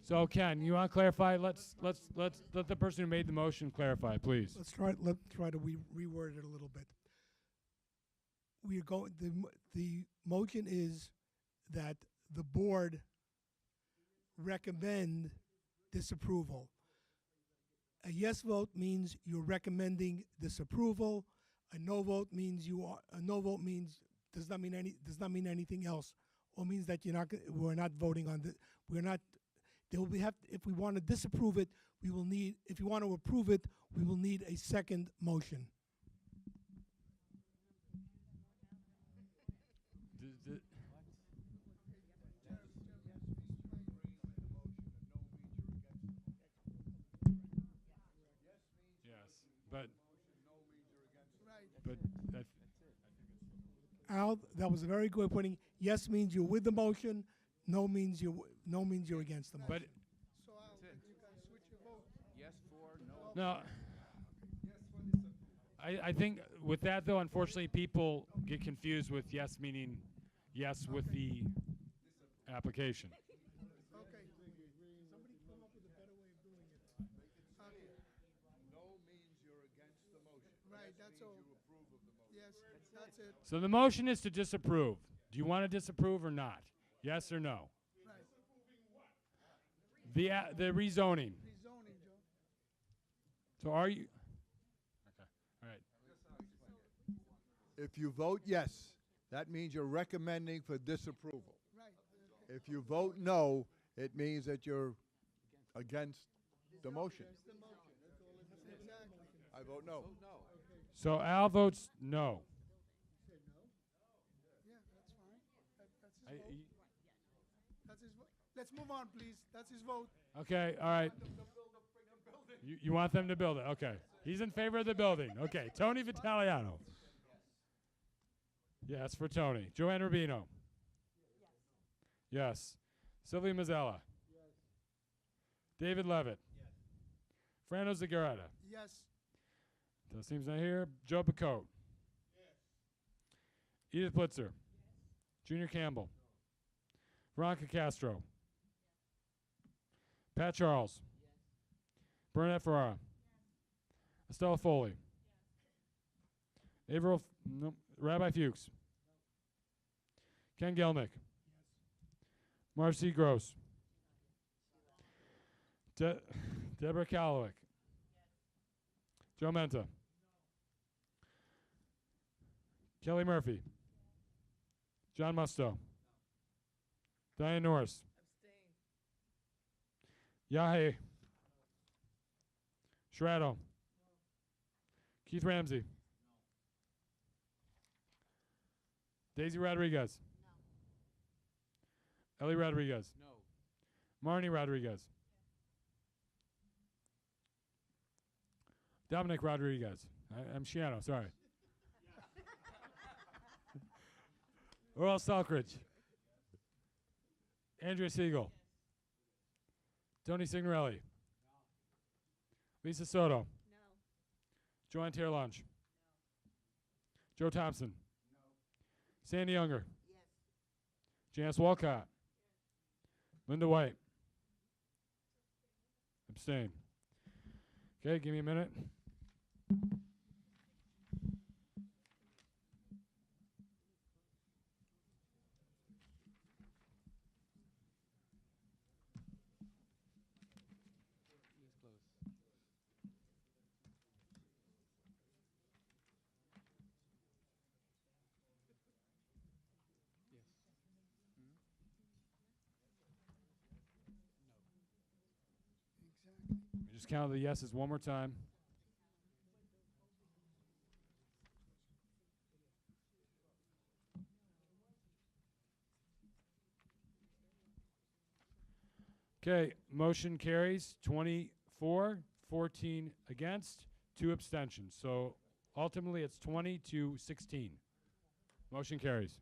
Speaker 2: So Ken, you want to clarify? Let's let the person who made the motion clarify, please.
Speaker 6: Let's try to reword it a little bit. The motion is that the board recommend disapproval. A yes vote means you're recommending disapproval. A no vote means does not mean anything else, or means that we're not voting on if we want to disapprove it, we will need, if you want to approve it, we will need a second motion.
Speaker 2: But
Speaker 6: Al, that was a very good pointing. Yes means you're with the motion. No means you're against the motion.
Speaker 2: No. I think with that, though, unfortunately, people get confused with yes meaning yes with the application.
Speaker 1: Okay. Somebody come up with a better way of doing it. Okay.
Speaker 9: No means you're against the motion.
Speaker 1: Right,
Speaker 9: Yes
Speaker 1: that's
Speaker 9: means
Speaker 1: all.
Speaker 9: you approve of the motion.
Speaker 1: Yes, that's it.
Speaker 2: So the motion is to disapprove. Do you want to disapprove or not? Yes or no?
Speaker 1: Right.
Speaker 2: The rezoning.
Speaker 1: Rezoning, Joe.
Speaker 2: So are you? Okay. All right.
Speaker 9: If you vote yes, that means you're recommending for disapproval.
Speaker 1: Right.
Speaker 9: If you vote no, it means that you're against the motion.
Speaker 1: Exactly.
Speaker 9: I vote no.
Speaker 2: So Al votes no.
Speaker 1: Yeah, that's fine. That's
Speaker 2: I-
Speaker 1: his vote. That's his vote. Let's move on, please. That's his vote.
Speaker 2: Okay. All right. You want them to build it? Okay. He's in favor of the building. Okay. Tony Vitaliano. Yes, for Tony. Joanne Rubino. Yes. Sylvia Mazzella. David Levitt. Frano Zagaretta.
Speaker 1: Yes.
Speaker 2: That seems not here. Joe Picote. Edith Blitzer. Junior Campbell. Veronica Castro. Pat Charles. Bernadette Ferrara. Estella Foley. Averill, no, Rabbi Fuchs. Ken Gelnick. Marcy Gross. Deborah Kalowick. Joe Menta. Kelly Murphy. John Musto. Diane Norris. Yahe. Shrado. Keith Ramsey. Daisy Rodriguez. Ellie Rodriguez. Marnie Rodriguez. Dominic Rodriguez. I'm Shiano, sorry. Earl Selkridge. Andrea Siegel. Tony Signorelli. Lisa Soto. Joanne Terlunch. Joe Thompson. Sandy Younger. Janice Walcott. Linda White. Abstain. Okay, give me a minute. Just count the yeses one more time. Okay, motion carries 24, 14 against, 2 abstentions. So ultimately it's 20 to 16. Motion carries.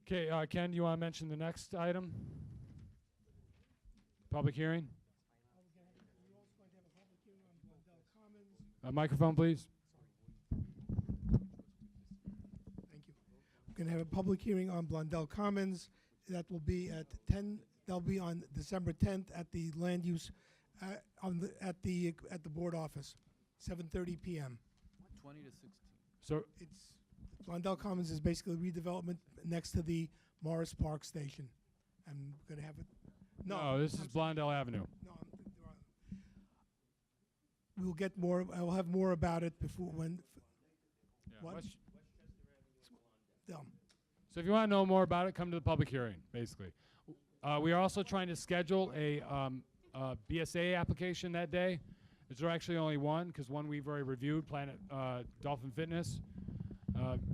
Speaker 2: Okay, Ken, do you want to mention the next item? Public hearing? Microphone, please.
Speaker 6: Thank you. We're going to have a public hearing on Blondell Commons. That will be at 10. That'll be on December 10th at the land use, at the board office, 7:30 p.m.
Speaker 11: 20 to 16.
Speaker 2: So
Speaker 6: it's Blondell Commons is basically redevelopment next to the Morris Park station. I'm going to have it.
Speaker 2: No, this is Blondell Avenue.
Speaker 6: We'll get more. I will have more about it before when. What?
Speaker 2: So if you want to know more about it, come to the public hearing, basically. We are also trying to schedule a BSA application that day. There's actually only one, because one we've already reviewed, Planet Dolphin Fitness.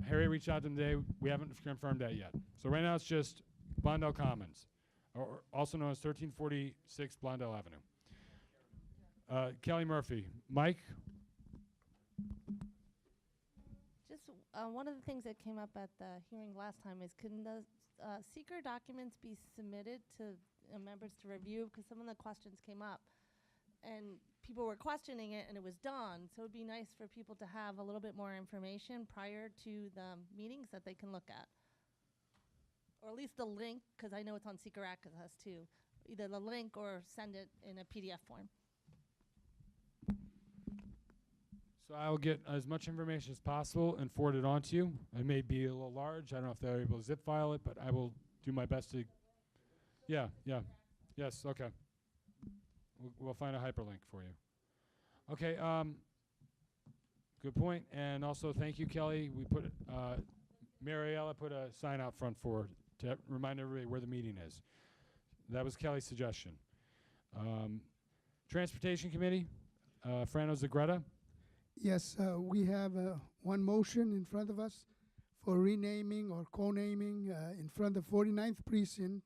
Speaker 2: Harry reached out to them today. We haven't confirmed that yet. So right now it's just Blondell Commons, or also known as 1346 Blondell Avenue. Kelly Murphy. Mike?
Speaker 20: Just
Speaker 11: one of the things that came up at the hearing last time is, can the seeker documents be submitted to members to review? Because some of the questions came up, and people were questioning it, and it was done. So it'd be nice for people to have a little bit more information prior to the meetings that they can look at, or at least the link, because I know it's on Seeker Access too. Either the link or send it in a PDF form.
Speaker 2: So I will get as much information as possible and forward it on to you. It may be a little large. I don't know if they're able to zip file it, but I will do my best to. Yeah, yeah. Yes, okay. We'll find a hyperlink for you. Okay, good point. And also, thank you, Kelly. We put, Mariella put a sign out front to remind everybody where the meeting is. That was Kelly's suggestion. Transportation Committee, Frano Zagretta.
Speaker 1: Yes, we have one motion in front of us for renaming or co-naming in front of 49th Precinct,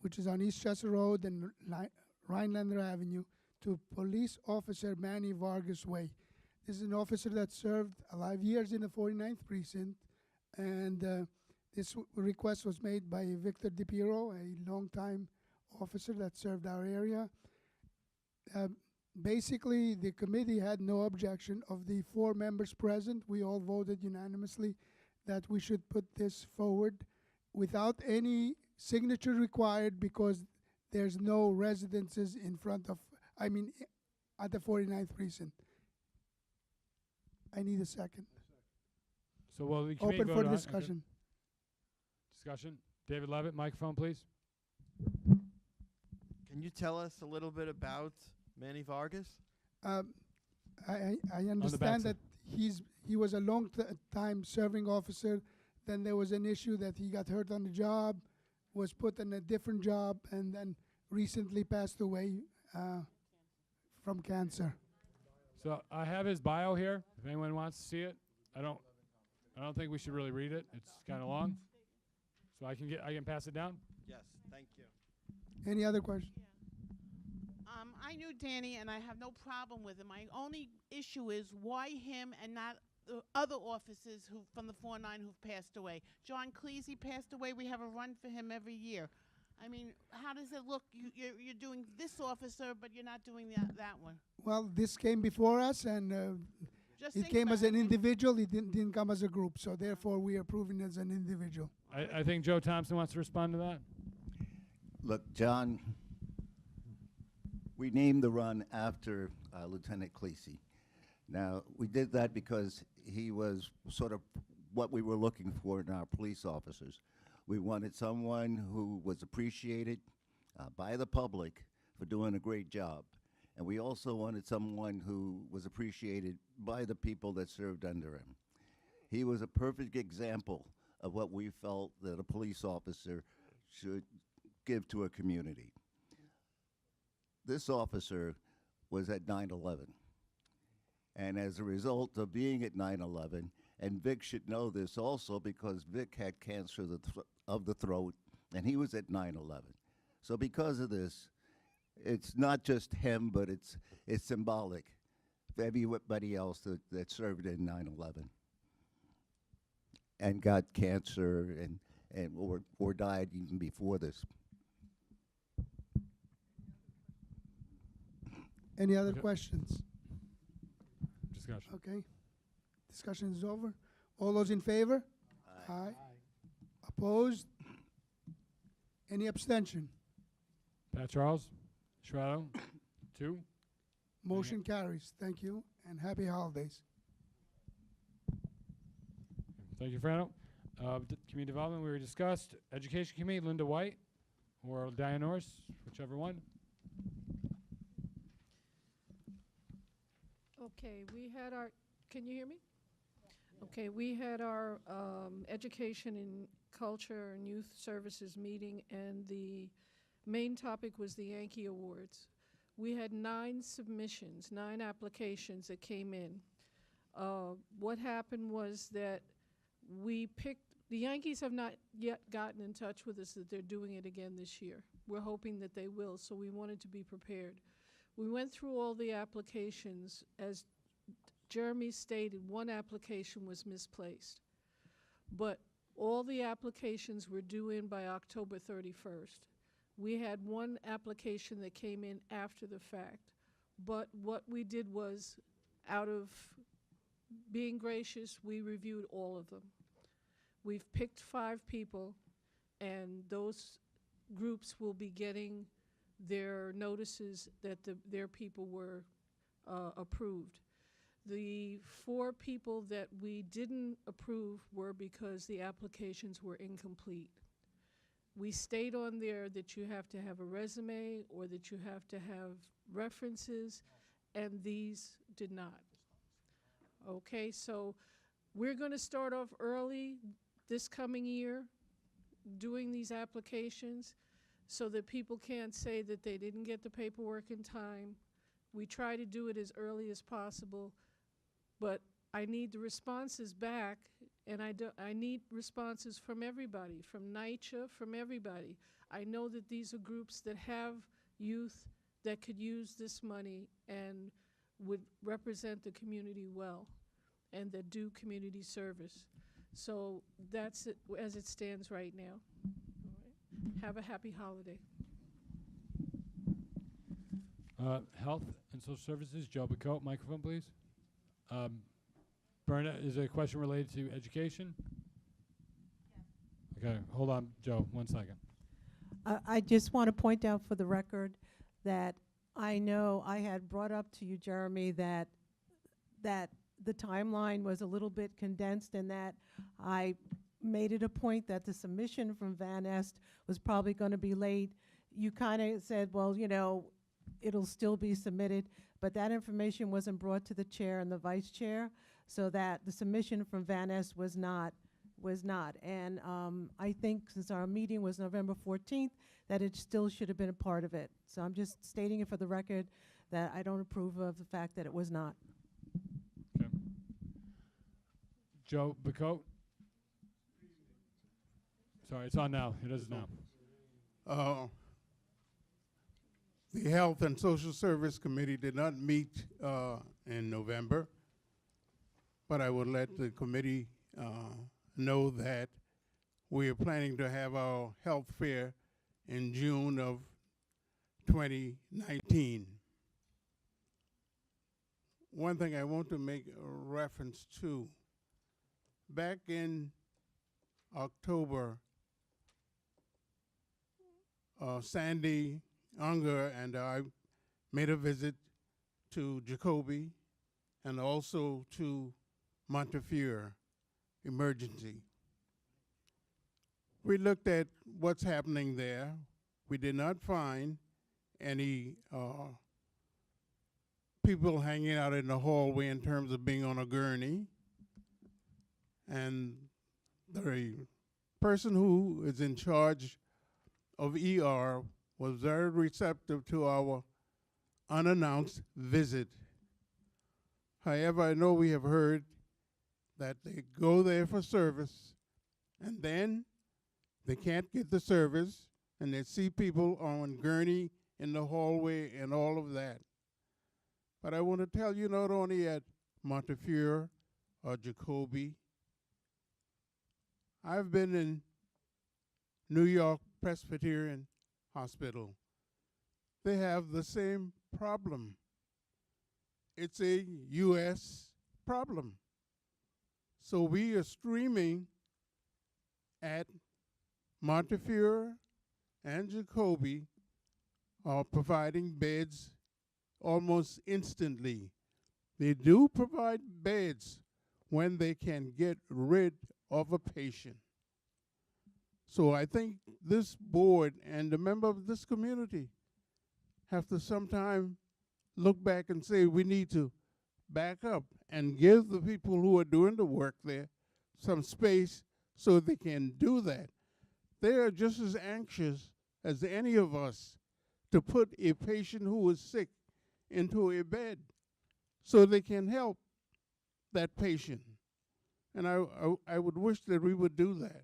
Speaker 1: which is on East Chester Road and Rhinelander Avenue, to Police Officer Manny Vargas Way. This is an officer that served 5 years in the 49th Precinct, and this request was made by Victor DiPiero, a longtime officer that served our area. Basically, the committee had no objection. Of the 4 members present, we all voted unanimously that we should put this forward without any signature required, because there's no residences in front of, at the 49th Precinct. I need a second.
Speaker 2: So will the committee
Speaker 1: Open
Speaker 2: vote
Speaker 1: for
Speaker 2: on it?
Speaker 1: discussion.
Speaker 2: Okay. Discussion. David Levitt, microphone, please.
Speaker 17: Can you tell us a little bit about Manny Vargas?
Speaker 1: I understand that he was a long time serving officer. Then there was an issue that he got hurt on the job, was put in a different job, and then recently passed away from cancer.
Speaker 2: So I have his bio here. If anyone wants to see it, I don't think we should really read it. It's kind of long. So I can pass it down.
Speaker 17: Yes, thank you.
Speaker 1: Any other questions?
Speaker 23: I knew Danny, and I have no problem with him. My only issue is why him and not other officers from the 4-9 who've passed away. John Cleese passed away. We have a run for him every year. I mean, how does it look? You're doing this officer, but you're not doing that one.
Speaker 1: Well, this came before us, and
Speaker 23: Just
Speaker 1: it
Speaker 23: think
Speaker 1: came as
Speaker 23: about
Speaker 1: an individual. It didn't come as a group. So therefore, we are approving as an individual.
Speaker 2: I think Joe Thompson wants to respond to that.
Speaker 16: Look, John, we named the run after Lieutenant Cleese. Now, we did that because he was sort of what we were looking for in our police officers. We wanted someone who was appreciated by the public for doing a great job. And we also wanted someone who was appreciated by the people that served under him. He was a perfect example of what we felt that a police officer should give to a community. This officer was at 9/11. And as a result of being at 9/11, and Vic should know this also because Vic had cancer of the throat, and he was at 9/11. So because of this, it's not just him, but it's symbolic for everybody else that served in 9/11 and got cancer or died even before this.
Speaker 1: Any other questions?
Speaker 2: Discussion.
Speaker 1: Okay. Discussion is over. All those in favor? Aye. Opposed? Any abstention?
Speaker 2: Pat Charles, Shrado, 2.
Speaker 1: Motion carries. Thank you, and happy holidays.
Speaker 2: Thank you, Frano. Community Development, we already discussed. Education Committee, Linda White or Diane Norris, whichever one.
Speaker 24: Okay, we had our, can you hear me? Okay, we had our Education and Culture and Youth Services meeting, and the main topic was the Yankee Awards. We had 9 submissions, 9 applications that came in. What happened was that we picked, the Yankees have not yet gotten in touch with us that they're doing it again this year. We're hoping that they will, so we wanted to be prepared. We went through all the applications. As Jeremy stated, one application was misplaced. but all the applications were due in by October 31st. We had one application that came in after the fact, but what we did was, out of being gracious, we reviewed all of them. We've picked 5 people, and those groups will be getting their notices that their people were approved. The 4 people that we didn't approve were because the applications were incomplete. We state on there that you have to have a resume or that you have to have references, and these did not. Okay, so we're going to start off early this coming year doing these applications so that people can't say that they didn't get the paperwork in time. We try to do it as early as possible, but I need the responses back, and I need responses from everybody, from NYCHA, from everybody. I know that these are groups that have youth that could use this money and would represent the community well and that do community service. So that's it as it stands right now. All right. Have a happy holiday.
Speaker 2: Health and Social Services, Joe Bacote, microphone please. Berna, is there a question related to education? Yes. Okay, hold on, Joe, 1 second.
Speaker 21: I just want to point out for the record that I know I had brought up to you, Jeremy, that the timeline was a little bit condensed and that I made it a point that the submission from Van Est was probably going to be late. You kind of said, well, you know, it'll still be submitted, but that information wasn't brought to the chair and the vice chair, so that the submission from Van Est was not. And I think since our meeting was November 14th, that it still should have been a part of it. So I'm just stating it for the record that I don't approve of the fact that it was not.
Speaker 2: Okay. Joe Bacote? Sorry, it's on now. It is now.
Speaker 7: The Health and Social Service Committee did not meet in November, but I would let the committee know that we are planning to have our health fair in June of 2019. One thing I want to make a reference to, back in October, Sandy Unger and I made a visit to Jacoby and also to Montefiore Emergency. We looked at what's happening there. We did not find any people hanging out in the hallway in terms of being on a gurney. And the person who is in charge of ER was very receptive to our unannounced visit. However, I know we have heard that they go there for service, and then they can't get the service, and they see people on gurney in the hallway and all of that. But I want to tell you, not only at Montefiore or Jacoby, I've been in New York Presbyterian Hospital. They have the same problem. It's a U.S. problem. So we are streaming at Montefiore and Jacoby are providing beds almost instantly. They do provide beds when they can get rid of a patient. So I think this board and the member of this community have to sometime look back and say we need to back up and give the people who are doing the work there some space so they can do that. They are just as anxious as any of us to put a patient who is sick into a bed so they can help that patient. And I would wish that we would do that.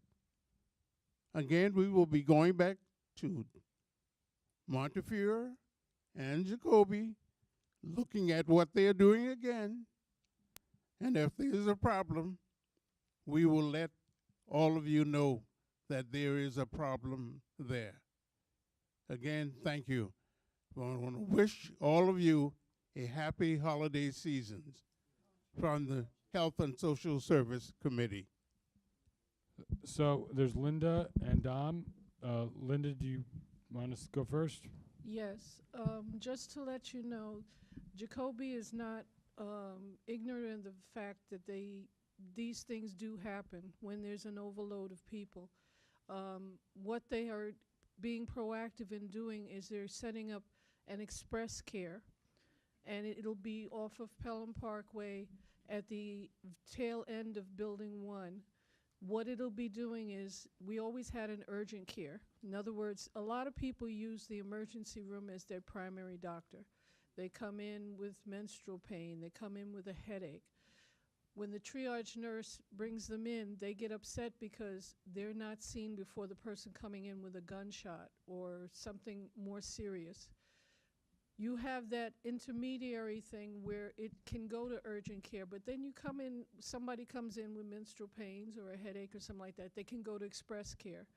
Speaker 7: Again, we will be going back to Montefiore and Jacoby, looking at what they're doing again. And if there's a problem, we will let all of you know that there is a problem there. Again, thank you. I want to wish all of you a happy holiday seasons from the Health and Social Service Committee.
Speaker 2: So there's Linda and Dom. Linda, do you want to go first?
Speaker 24: Yes, just to let you know, Jacoby is not ignorant of the fact that these things do happen when there's an overload of people. What they are being proactive in doing is they're setting up an express care, and it'll be off of Pelham Parkway at the tail end of Building 1. What it'll be doing is, we always had an urgent care. In other words, a lot of people use the emergency room as their primary doctor. They come in with menstrual pain, they come in with a headache. When the triage nurse brings them in, they get upset because they're not seen before the person coming in with a gunshot or something more serious. You have that intermediary thing where it can go to urgent care, but then you come in, somebody comes in with menstrual pains or a headache or something like that, they can go to express care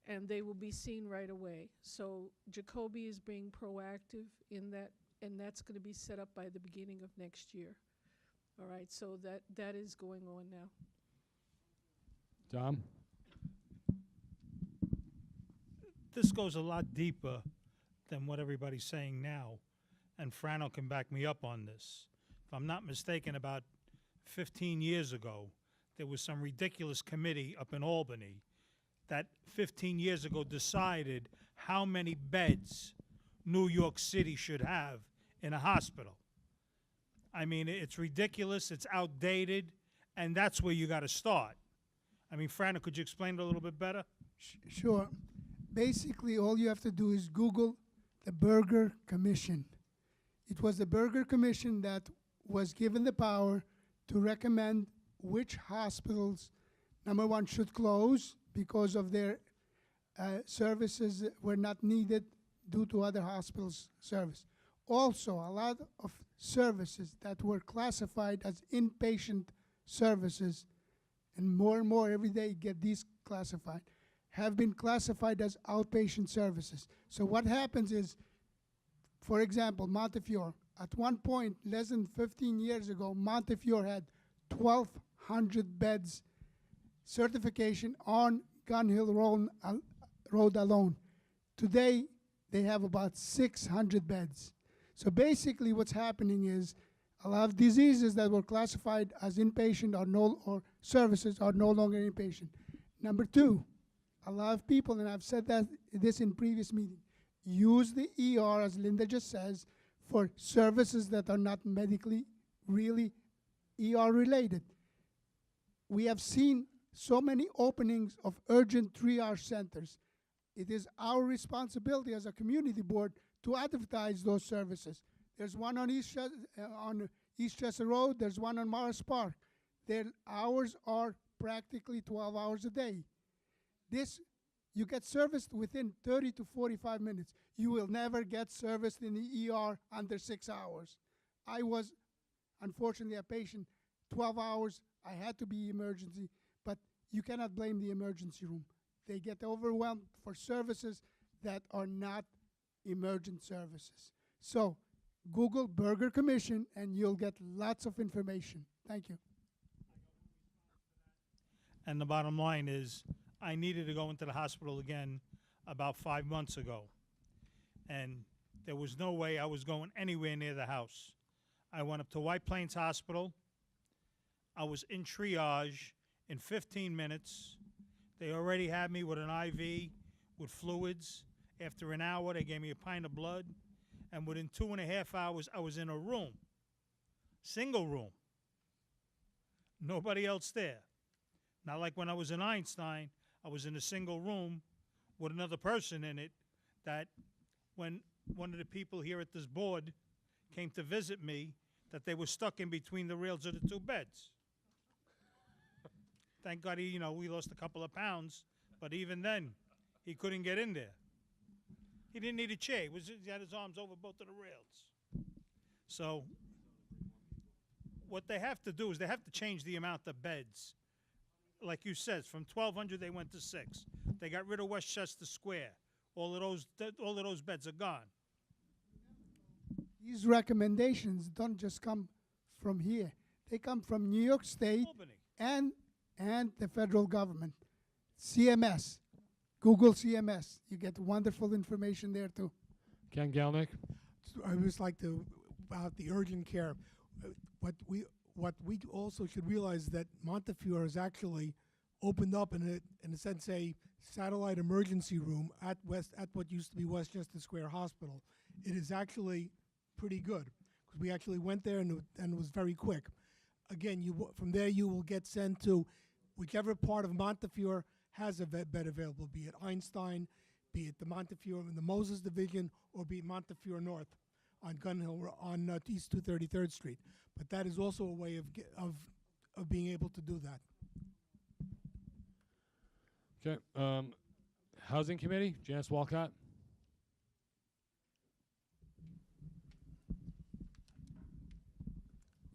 Speaker 24: and they will be seen right away. So Jacoby is being proactive in that, and that's going to be set up by the beginning of next year. All right, so that is going on now.
Speaker 2: Dom?
Speaker 12: This goes a lot deeper than what everybody's saying now, and Frano can back me up on this. If I'm not mistaken, about 15 years ago, there was some ridiculous committee up in Albany that 15 years ago decided how many beds New York City should have in a hospital. I mean, it's ridiculous, it's outdated, and that's where you got to start. I mean, Frano, could you explain it a little bit better?
Speaker 1: Sure. Basically, all you have to do is Google the Berger Commission. It was the Berger Commission that was given the power to recommend which hospitals, number one, should close because of their services were not needed due to other hospitals' service. Also, a lot of services that were classified as inpatient services, and more every day get declassified, have been classified as outpatient services. So what happens is, for example, Montefiore, at one point, less than 15 years ago, Montefiore had 1,200 beds certification on Gun Hill Road alone. Today, they have about 600 beds. So basically what's happening is a lot of diseases that were classified as inpatient or services are no longer inpatient. Number two, a lot of people, and I've said this in previous meetings, use the ER, as Linda just says, for services that are not medically really ER related. We have seen so many openings of urgent triage centers. It is our responsibility as a community board to advertise those services. There's one on Eastchester Road, there's one on Morris Park. Their hours are practically 12 hours a day. You get serviced within 30 to 45 minutes. You will never get serviced in the ER under 6 hours. I was, unfortunately, a patient 12 hours. I had to be emergency, but you cannot blame the emergency room. They get overwhelmed for services that are not emergent services. So Google Berger Commission and you'll get lots of information. Thank you.
Speaker 12: And the bottom line is, I needed to go into the hospital again about 5 months ago. And there was no way I was going anywhere near the house. I went up to White Plains Hospital. I was in triage in 15 minutes. They already had me with an IV with fluids. After an hour, they gave me a pint of blood. And within 2.5 hours, I was in a room, single room. Nobody else there. Not like when I was in Einstein, I was in a single room with another person in it, that when one of the people here at this board came to visit me, that they were stuck in between the rails of the two beds. Thank God we lost a couple of pounds, but even then, he couldn't get in there. He didn't need a chair. He had his arms over both of the rails. So what they have to do is they have to change the amount of beds like you said, from 1,200 they went to 6. They got rid of Westchester Square. All of those beds are gone.
Speaker 1: These recommendations don't just come from here. They come from New York State and the federal government. CMS, Google CMS. You get wonderful information there too.
Speaker 2: Ken Galnick.
Speaker 6: I would just like to, about the urgent care, what we also should realize that Montefiore has actually opened up in a sense a satellite emergency room at what used to be Westchester Square Hospital. It is actually pretty good because we actually went there and it was very quick. Again, from there you will get sent to whichever part of Montefiore has a bed available, be it Einstein, be it the Montefiore in the Moses Division, or be it Montefiore North on Gun Hill on East 233rd Street. But that is also a way of being able to do that.
Speaker 2: Okay. Housing Committee, Janice Walcott.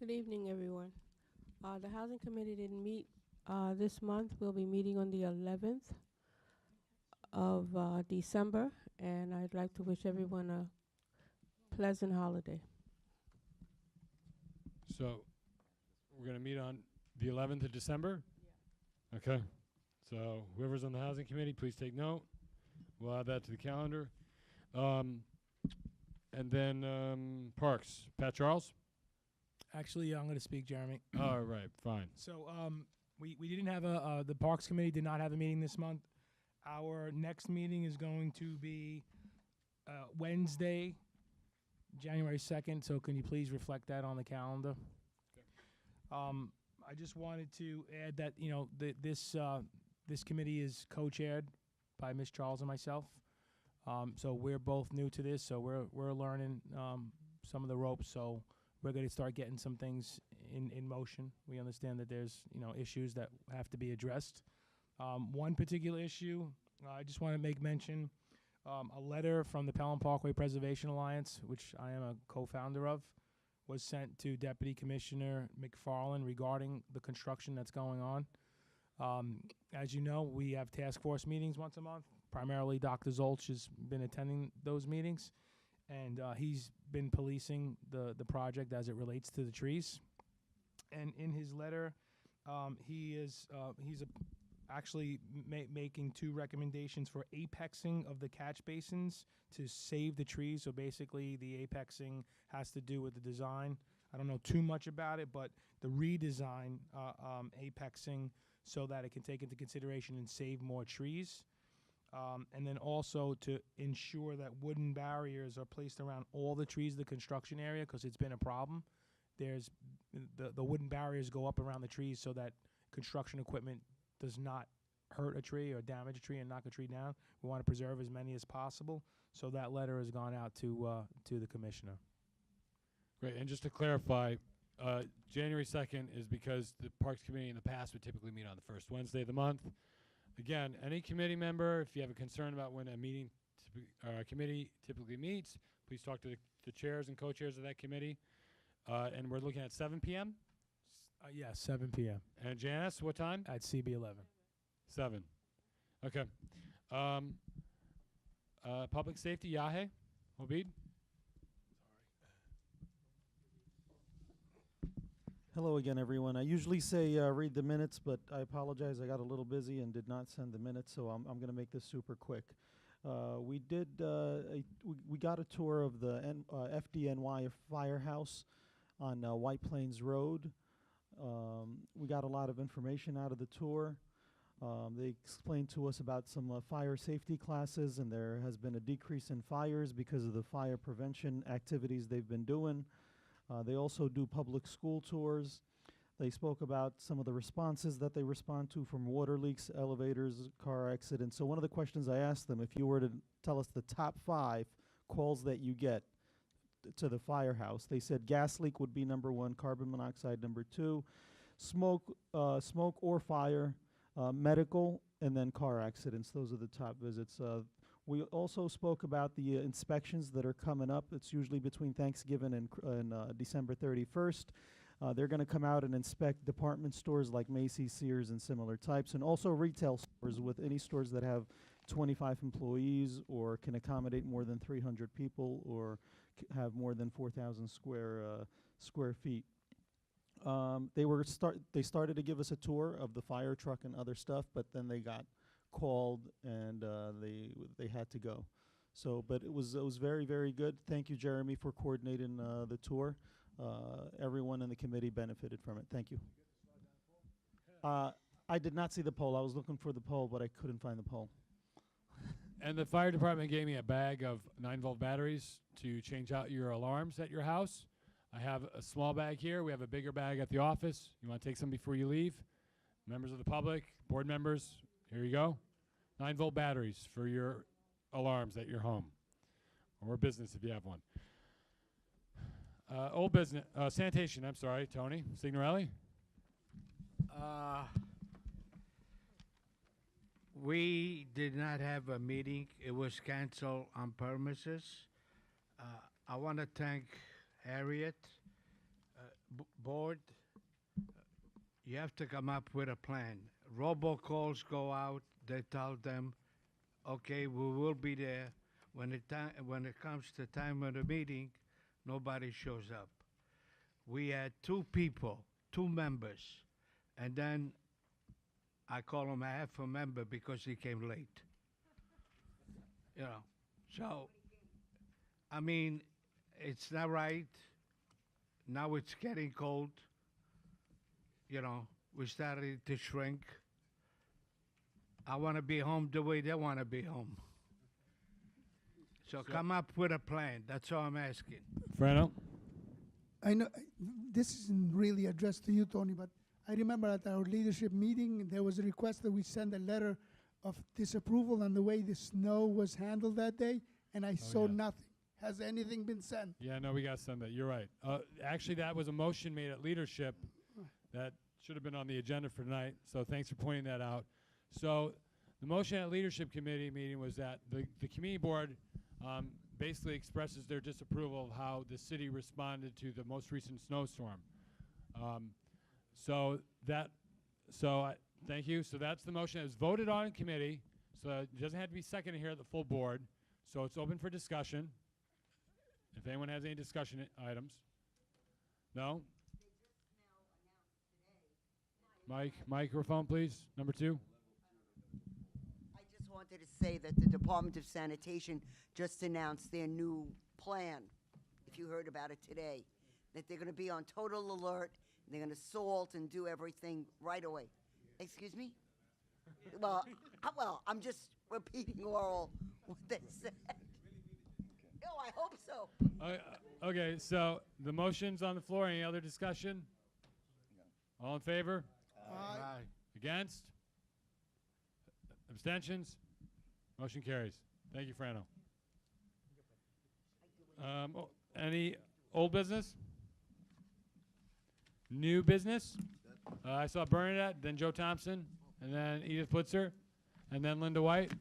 Speaker 8: Good evening, everyone. The Housing Committee didn't meet this month. We'll be meeting on the 11th of December, and I'd like to wish everyone a pleasant holiday.
Speaker 2: So we're going to meet on the 11th of December? Yeah. Okay. So whoever's on the Housing Committee, please take note. We'll add that to the calendar. And then Parks, Pat Charles?
Speaker 5: Actually, I'm going to speak, Jeremy.
Speaker 2: All right, fine.
Speaker 5: So we didn't have the Parks Committee did not have a meeting this month. Our next meeting is going to be Wednesday, January 2nd. So can you please reflect that on the calendar? Okay. I just wanted to add that this committee is co-chaired by Ms. Charles and myself. So we're both new to this, so we're learning some of the ropes. So we're going to start getting some things in motion. We understand that there's issues that have to be addressed. One particular issue, I just want to make mention, a letter from the Pelham Parkway Preservation Alliance, which I am a co-founder of, was sent to Deputy Commissioner McFarland regarding the construction that's going on. As you know, we have task force meetings once a month. Primarily, Dr. Zolch has been attending those meetings, and he's been policing the project as it relates to the trees. And in his letter, he's actually making 2 recommendations for apexing of the catch basins to save the trees. So basically, the apexing has to do with the design. I don't know too much about it, but the redesign apexing so that it can take into consideration and save more trees. And then also to ensure that wooden barriers are placed around all the trees in the construction area, because it's been a problem. There's the wooden barriers go up around the trees so that construction equipment does not hurt a tree or damage a tree and knock a tree down. We want to preserve as many as possible. So that letter has gone out to the commissioner.
Speaker 2: Great. And just to clarify, January 2nd is because the Parks Committee in the past would typically meet on the first Wednesday of the month. Again, any committee member, if you have a concern about when a meeting committee typically meets, please talk to the chairs and co-chairs of that committee. And we're looking at 7 p.m.?
Speaker 5: Yes, 7 p.m.
Speaker 2: And Janice, what time?
Speaker 5: At CB 11.
Speaker 2: 7. Okay. Public safety, Yahe, Obid.
Speaker 10: Hello again, everyone. I usually say read the minutes, but I apologize. I got a little busy and did not send the minutes, so I'm going to make this super quick. We got a tour of the FDNY firehouse on White Plains Road. We got a lot of information out of the tour. They explained to us about some fire safety classes, and there has been a decrease in fires because of the fire prevention activities they've been doing. They also do public school tours. They spoke about some of the responses that they respond to from water leaks, elevators, car accidents. So one of the questions I asked them, if you were to tell us the top 5 calls that you get to the firehouse, they said gas leak would be number 1, carbon monoxide number 2, smoke or fire, medical, and then car accidents. Those are the top visits. We also spoke about the inspections that are coming up. It's usually between Thanksgiving and December 31st. They're going to come out and inspect department stores like Macy's, Sears, and similar types, and also retail stores with any stores that have 25 employees or can accommodate more than 300 people or have more than 4,000 square feet. They started to give us a tour of the fire truck and other stuff, but then they got called and they had to go. So, but it was very, very good. Thank you, Jeremy, for coordinating the tour. Everyone in the committee benefited from it. Thank you. I did not see the poll. I was looking for the poll, but I couldn't find the poll.
Speaker 2: And the fire department gave me a bag of 9-volt batteries to change out your alarms at your house. I have a small bag here. We have a bigger bag at the office. You want to take some before you leave? Members of the public, board members, here you go. 9-volt batteries for your alarms at your home or business if you have one. Old business, sanitation, I'm sorry, Tony Signorelli.
Speaker 13: We did not have a meeting. It was canceled on premises. I want to thank Harriet, board. You have to come up with a plan. Robocalls go out. They tell them, okay, we will be there. When it comes to time of the meeting, nobody shows up. We had 2 people, 2 members, and then I call him a half a member because he came late. You know, so, I mean, it's not right. Now it's getting cold. You know, we started to shrink. I want to be home the way they want to be home. So come up with a plan. That's all I'm asking.
Speaker 2: Frano?
Speaker 1: I know this isn't really addressed to you, Tony, but I remember at our leadership meeting, there was a request that we send a letter of disapproval on the way the snow was handled that day, and I saw nothing. Has anything been sent?
Speaker 2: Yeah, no, we got to send that. You're right. Actually, that was a motion made at leadership that should have been on the agenda for tonight, so thanks for pointing that out. So the motion at leadership committee meeting was that the community board basically expresses their disapproval of how the city responded to the most recent snowstorm. Thank you. So that's the motion that was voted on in committee. So it doesn't have to be seconded here at the full board. So it's open for discussion. If anyone has any discussion items. No? Microphone, please. Number 2.
Speaker 14: I just wanted to say that the Department of Sanitation just announced their new plan, if you heard about it today, that they're going to be on total alert. They're going to salt and do everything right away. Excuse me? Well, I'm just repeating oral what they said. Oh, I hope so.
Speaker 2: Okay, so the motion's on the floor. Any other discussion? All in favor?
Speaker 1: Aye.
Speaker 2: Against? Abstentions? Motion carries. Thank you, Frano. Any old business? New business? I saw Bernadette, then Joe Thompson, and then Edith Putzer, and then Linda White.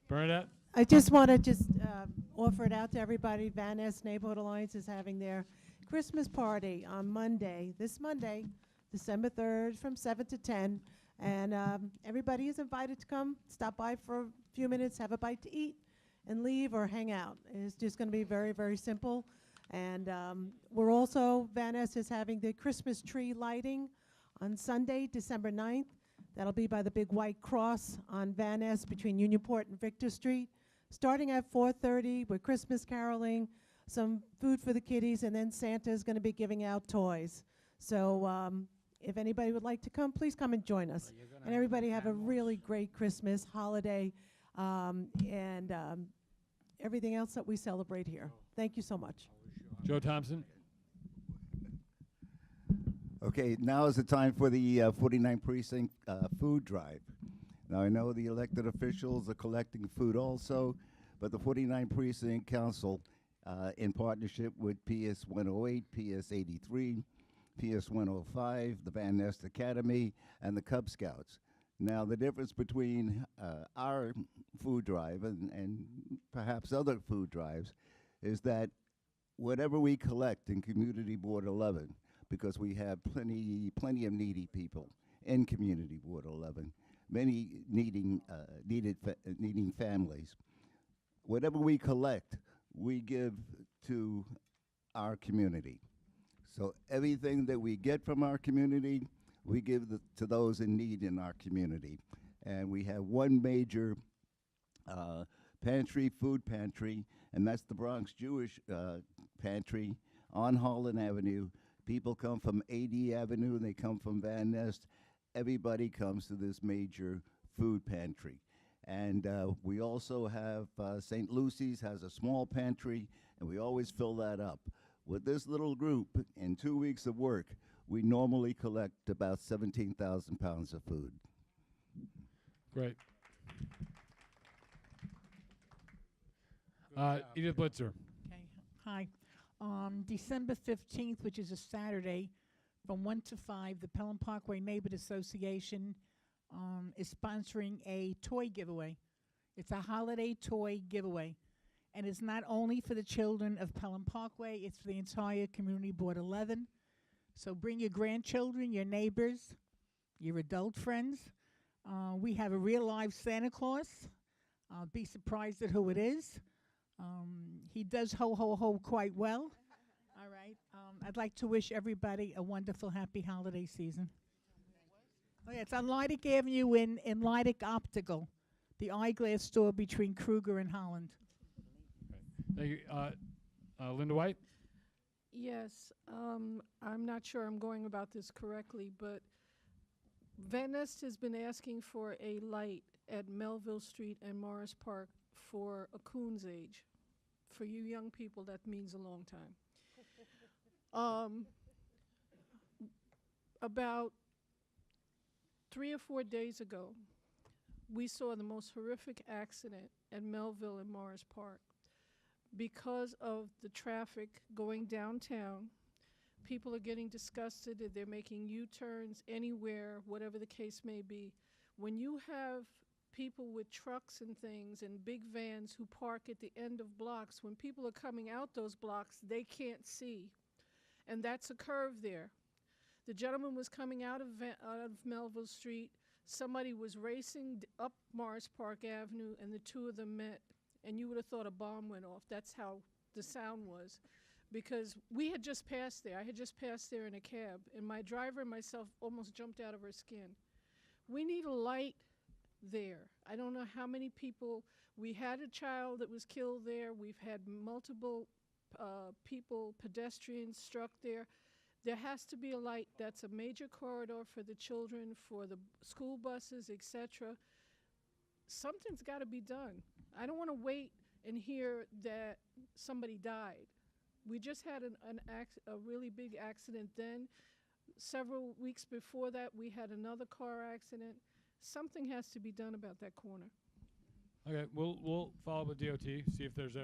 Speaker 2: Bernadette?
Speaker 21: I just want to offer it out to everybody. Van Ness Neighborhood Alliance is having their Christmas party on this Monday, December 3rd, from 7 to 10. And everybody is invited to come, stop by for a few minutes, have a bite to eat, and leave or hang out. It's just going to be very, very simple. And we're also, Van Ness is having the Christmas tree lighting on Sunday, December 9th. That'll be by the big white cross on Van Ness between Unionport and Victor Street. Starting at 4:30 with Christmas caroling, some food for the kiddies, and then Santa's going to be giving out toys. So if anybody would like to come, please come and join us. And everybody have a really great Christmas holiday and everything else that we celebrate here. Thank you so much.
Speaker 2: Joe Thompson.
Speaker 16: Okay, now is the time for the 49 Precinct food drive. Now, I know the elected officials are collecting food also, but the 49 Precinct Council, in partnership with PS 108, PS 83, PS 105, the Van Ness Academy, and the Cub Scouts. Now, the difference between our food drive and perhaps other food drives is that whatever we collect in Community Board 11, because we have plenty of needy people in Community Ward 11, many needing families. Whatever we collect, we give to our community. So everything that we get from our community, we give to those in need in our community. And we have one major food pantry, and that's the Bronx Jewish Pantry on Holland Avenue. People come from AD Avenue, and they come from Van Nest. Everybody comes to this major food pantry. And we also have St. Lucy's has a small pantry, and we always fill that up. With this little group, in 2 weeks of work, we normally collect about 17,000 pounds of food.
Speaker 2: Great. Edith Blitzer.
Speaker 3: Okay. Hi. December 15th, which is a Saturday, from 1 to 5, the Pelham Parkway Neighborhood Association is sponsoring a toy giveaway. It's a holiday toy giveaway. And it's not only for the children of Pelham Parkway, it's for the entire Community Board 11. So bring your grandchildren, your neighbors, your adult friends. We have a real live Santa Claus. Be surprised at who it is. He does ho, ho, ho quite well. All right. I'd like to wish everybody a wonderful, happy holiday season. Oh, yeah, it's on Lydic Avenue in Lydic Optical, the eyeglass store between Kruger and Holland.
Speaker 2: Thank you. Linda White?
Speaker 24: Yes, I'm not sure I'm going about this correctly, but Van Nest has been asking for a light at Melville Street and Morris Park for a coon's age. For you young people, that means a long time. About 3 or 4 days ago, we saw the most horrific accident at Melville and Morris Park. Because of the traffic going downtown, people are getting disgusted, they're making U-turns anywhere, whatever the case may be. When you have people with trucks and things and big vans who park at the end of blocks, when people are coming out those blocks, they can't see. And that's a curve there. The gentleman was coming out of Melville Street. Somebody was racing up Morris Park Avenue, and the two of them met. And you would have thought a bomb went off. That's how the sound was. Because we had just passed there. I had just passed there in a cab, and my driver and myself almost jumped out of our skin. We need a light there. I don't know how many people. We had a child that was killed there. We've had multiple people, pedestrians struck there. There has to be a light. That's a major corridor for the children, for the school buses, etc. Something's got to be done. I don't want to wait and hear that somebody died. We just had a really big accident then. Several weeks before that, we had another car accident. Something has to be done about that corner.
Speaker 2: Okay, we'll follow up with DOT, see if there's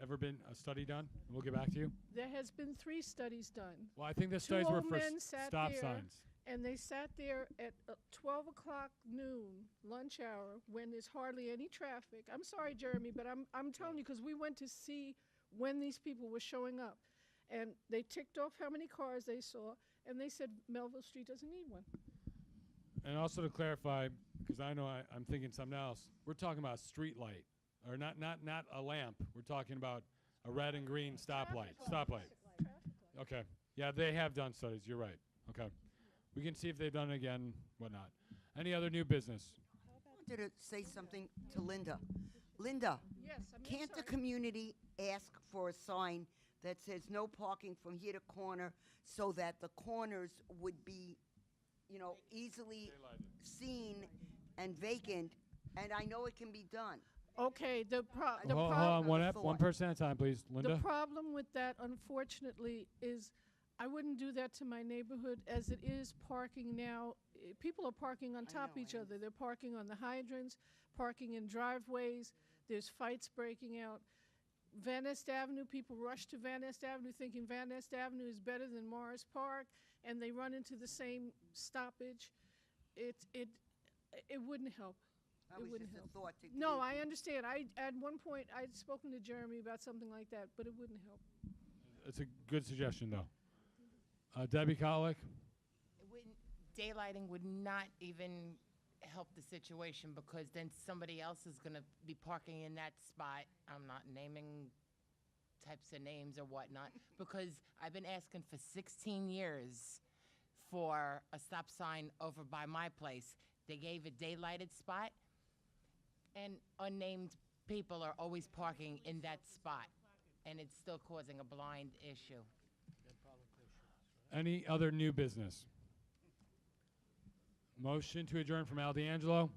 Speaker 2: ever been a study done. We'll get back to you.
Speaker 24: There has been 3 studies done.
Speaker 2: Well, I think the
Speaker 24: Two
Speaker 2: studies were
Speaker 24: old
Speaker 2: for
Speaker 24: men sat
Speaker 2: stop
Speaker 24: there,
Speaker 2: signs.
Speaker 24: And they sat there at 12 o'clock noon, lunch hour, when there's hardly any traffic. I'm sorry, Jeremy, but I'm telling you, because we went to see when these people were showing up. And they ticked off how many cars they saw, and they said Melville Street doesn't need one.
Speaker 2: And also to clarify, because I know I'm thinking something else, we're talking about a street light, or not a lamp. We're talking about a red and green stoplight. Okay. Yeah, they have done studies. You're right. Okay. We can see if they've done it again, whatnot. Any other new business?
Speaker 14: I wanted to say something to Linda. Linda,
Speaker 24: yes,
Speaker 14: can't the community ask for a sign that says no parking from here to corner, so that the corners would be, easily seen and vacant? And I know it can be done.
Speaker 24: Okay,
Speaker 2: Hold on, one person at a time, please. Linda?
Speaker 24: The problem with that, unfortunately, is I wouldn't do that to my neighborhood as it is parking now. People are parking on top of each other. They're parking on the hydrants, parking in driveways. There's fights breaking out. Van Nest Avenue, people rush to Van Nest Avenue thinking Van Nest Avenue is better than Morris Park, and they run into the same stoppage. It wouldn't help. It wouldn't help. No, I understand. At one point I'd spoken to Jeremy about something like that, but it wouldn't help.
Speaker 2: It's a good suggestion, though. Debbie Kotlick?
Speaker 4: Daylighting would not even help the situation because then somebody else is going to be parking in that spot. I'm not naming types of names or whatnot because I've been asking for 16 years for a stop sign over by my place. They gave a daylighted spot, and unnamed people are always parking in that spot, and it's still causing a blind issue.
Speaker 2: Any other new business? Motion to adjourn from Al D'Angelo.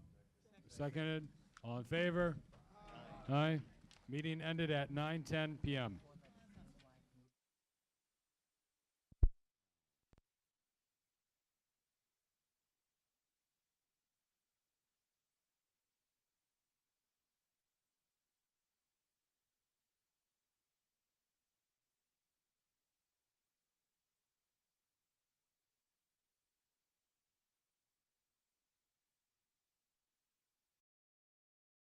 Speaker 2: Seconded. All in favor? Aye. Meeting ended at 9:10 p.m.